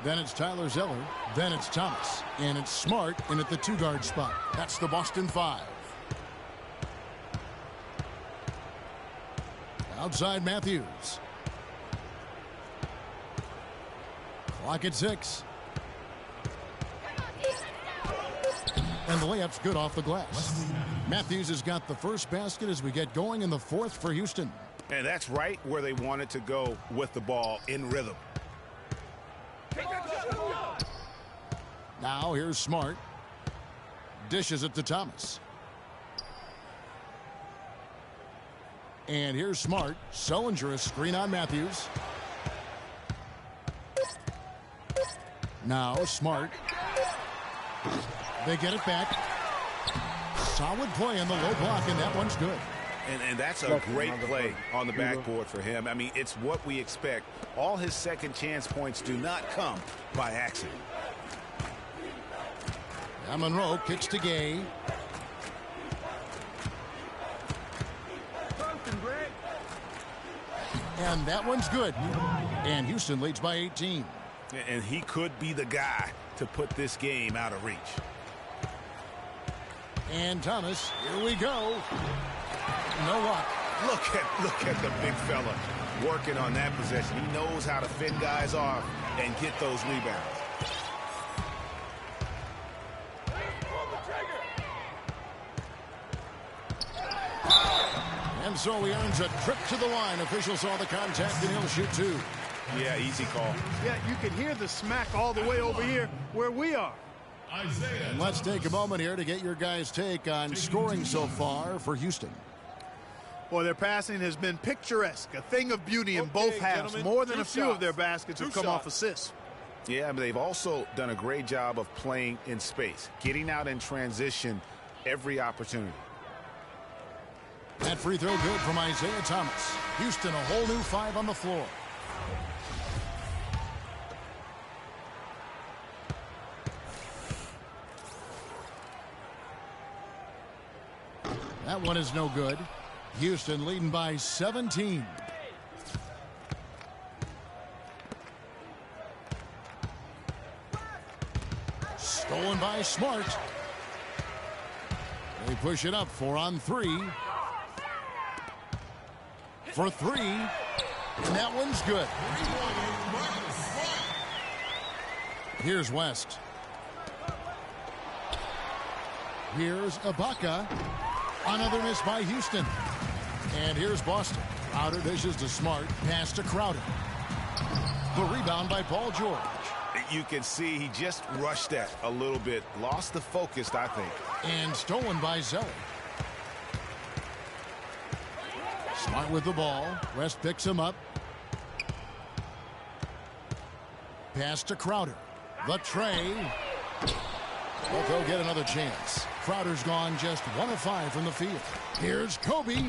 Then it's Tyler Zeller. Then it's Thomas. And it's Smart in at the two-guard spot. That's the Boston 5. Outside Matthews. Clock at 6. And the layup's good off the glass. Matthews has got the first basket as we get going in the fourth for Houston. And that's right where they wanted to go with the ball, in rhythm. Now here's Smart. Dishes it to Thomas. And here's Smart. Sullinger, a screen on Matthews. Now Smart. They get it back. Solid play in the low block, and that one's good. And that's a great play on the backboard for him. I mean, it's what we expect. All his second chance points do not come by accident. Now Monroe kicks to Gay. And that one's good. And Houston leads by 18. And he could be the guy to put this game out of reach. And Thomas, here we go. No luck. Look at the big fella working on that possession. He knows how to fend guys off and get those rebounds. And so he earns a trip to the line. Officials saw the contact, and he'll shoot two. Yeah, easy call. Yeah, you can hear the smack all the way over here where we are. And let's take a moment here to get your guys' take on scoring so far for Houston. Well, their passing has been picturesque, a thing of beauty in both halves. More than a few of their baskets have come off assists. Yeah, but they've also done a great job of playing in space, getting out in transition every opportunity. That free throw good from Isaiah Thomas. Houston, a whole new 5 on the floor. That one is no good. Houston leading by 17. Stolen by Smart. They push it up 4 on 3. For 3. And that one's good. Here's West. Here's Ibaka. Another miss by Houston. And here's Boston. Crowder dishes to Smart. Pass to Crowder. The rebound by Paul George. You can see he just rushed that a little bit. Lost the focus, I think. And stolen by Zeller. Smart with the ball. West picks him up. Pass to Crowder. The tray. But they'll get another chance. Crowder's gone just 1 of 5 from the field. Here's Kobe.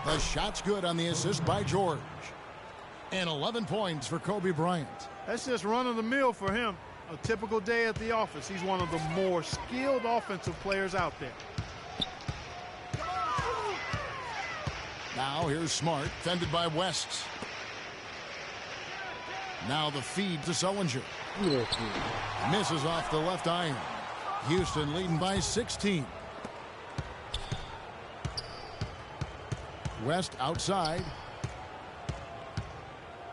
The shot's good on the assist by George. And 11 points for Kobe Bryant. That's just run-of-the-mill for him. A typical day at the office. He's one of the more skilled offensive players out there. Now here's Smart, fended by West. Now the feed to Sullinger. Misses off the left iron. Houston leading by 16. West outside.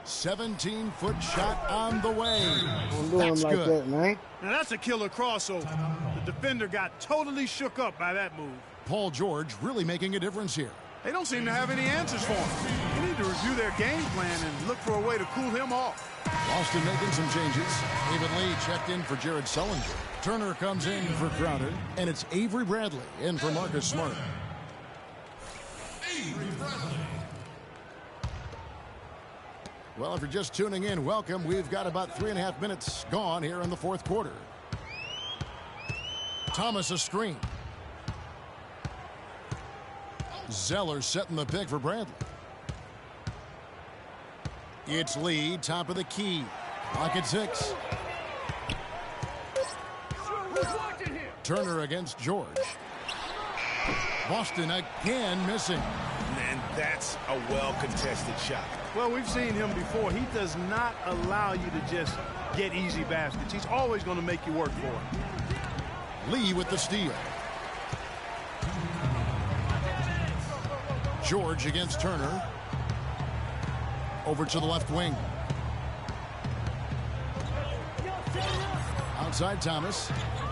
17-foot shot on the way. That's like good. That, man. Now that's a killer crossover. The defender got totally shook up by that move. Paul George really making a difference here. They don't seem to have any answers for him. They need to review their game plan and look for a way to cool him off. Boston making some changes. David Lee checked in for Jared Sullinger. Turner comes in for Crowder. And it's Avery Bradley in for Marcus Smart. Avery Bradley. Well, if you're just tuning in, welcome. We've got about 3.5 minutes gone here in the fourth quarter. Thomas a screen. Zeller setting the pick for Bradley. It's Lee, top of the key. Clock at 6. Turner against George. Boston again missing. And that's a well-contested shot. Well, we've seen him before. He does not allow you to just get easy baskets. He's always going to make you work for it. Lee with the steal. George against Turner. Over to the left wing. Outside Thomas.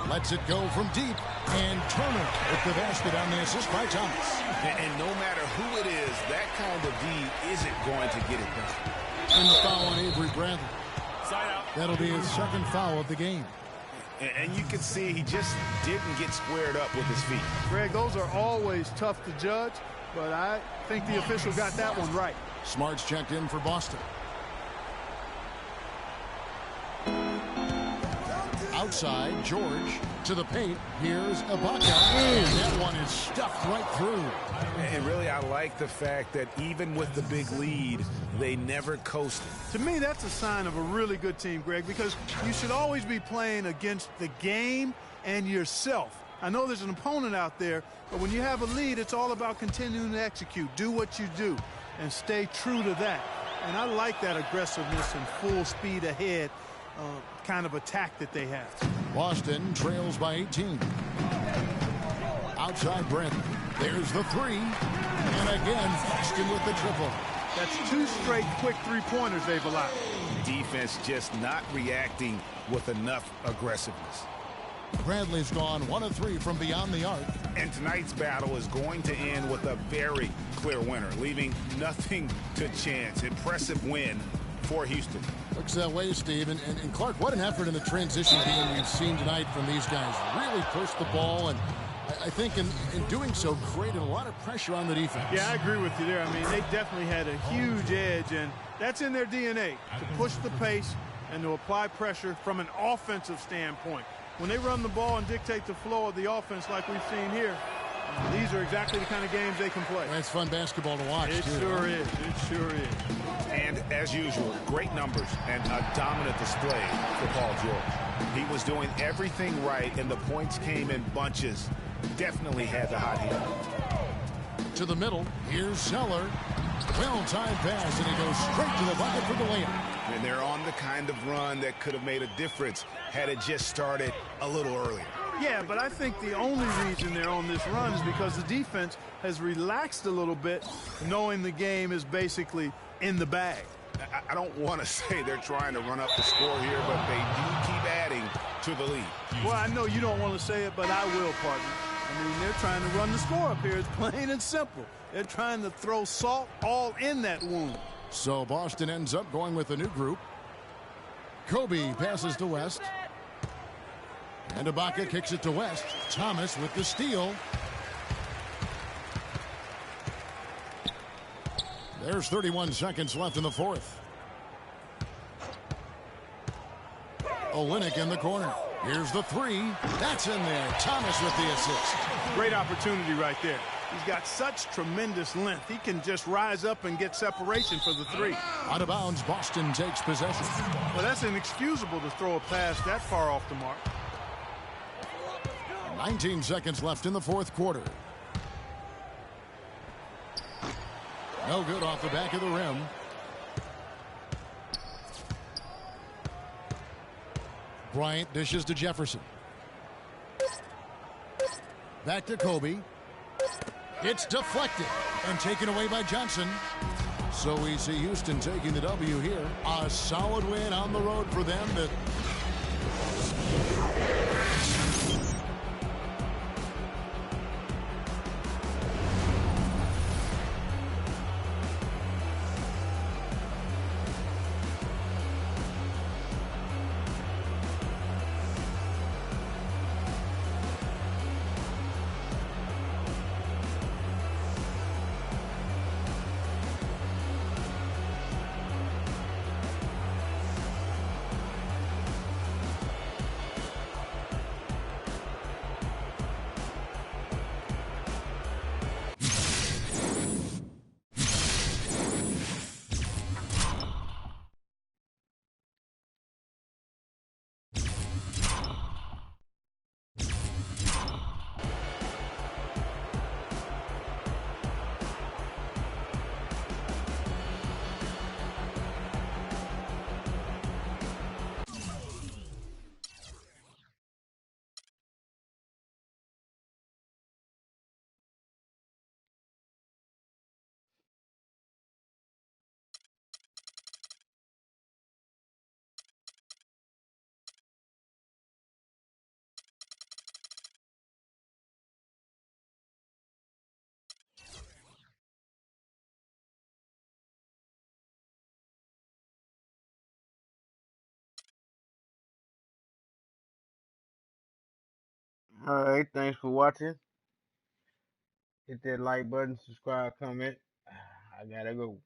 Lets it go from deep. And Turner with the basket on the assist by Thomas. And no matter who it is, that kind of D isn't going to get it done. And the foul on Avery Bradley. That'll be his second foul of the game. And you can see he just didn't get squared up with his feet. Greg, those are always tough to judge, but I think the official got that one right. Smart's checked in for Boston. Outside, George to the paint. Here's Ibaka. And that one is stuffed right through. And really, I like the fact that even with the big lead, they never coasted. To me, that's a sign of a really good team, Greg, because you should always be playing against the game and yourself. I know there's an opponent out there, but when you have a lead, it's all about continuing to execute. Do what you do and stay true to that. And I like that aggressiveness and full speed ahead kind of attack that they have. Boston trails by 18. Outside Brent. There's the three. And again, Boston with the triple. That's 2 straight quick three-pointers they've allowed. Defense just not reacting with enough aggressiveness. Bradley's gone 1 of 3 from beyond the arc. And tonight's battle is going to end with a very clear winner, leaving nothing to chance. Impressive win for Houston. Looks that way, Steve. And Clark, what an effort in the transition game we've seen tonight from these guys. Really pushed the ball, and I think in doing so created a lot of pressure on the defense. Yeah, I agree with you there. I mean, they definitely had a huge edge, and that's in their DNA, to push the pace and to apply pressure from an offensive standpoint. When they run the ball and dictate the flow of the offense like we've seen here, these are exactly the kind of games they can play. That's fun basketball to watch. It sure is. It sure is. And as usual, great numbers and a dominant display for Paul George. He was doing everything right, and the points came in bunches. Definitely had the hot hand. To the middle. Here's Zeller. Well-timed pass, and he goes straight to the bucket for the layup. And they're on the kind of run that could have made a difference had it just started a little earlier. Yeah, but I think the only reason they're on this run is because the defense has relaxed a little bit, knowing the game is basically in the bag. I don't want to say they're trying to run up the score here, but they do keep adding to the lead. Well, I know you don't want to say it, but I will, partner. I mean, they're trying to run the score up here. It's plain and simple. They're trying to throw salt all in that wound. So Boston ends up going with a new group. Kobe passes to West. And Ibaka kicks it to West. Thomas with the steal. There's 31 seconds left in the fourth. Olynyk in the corner. Here's the three. That's in there. Thomas with the assist. Great opportunity right there. He's got such tremendous length. He can just rise up and get separation for the three. Out of bounds, Boston takes possession. Well, that's inexcusable to throw a pass that far off the mark. 19 seconds left in the fourth quarter. No good off the back of the rim. Bryant dishes to Jefferson. Back to Kobe. It's deflected and taken away by Johnson. So we see Houston taking the W here. A solid win on the road for them. All right, thanks for watching. Hit that like button, subscribe, comment. I gotta go.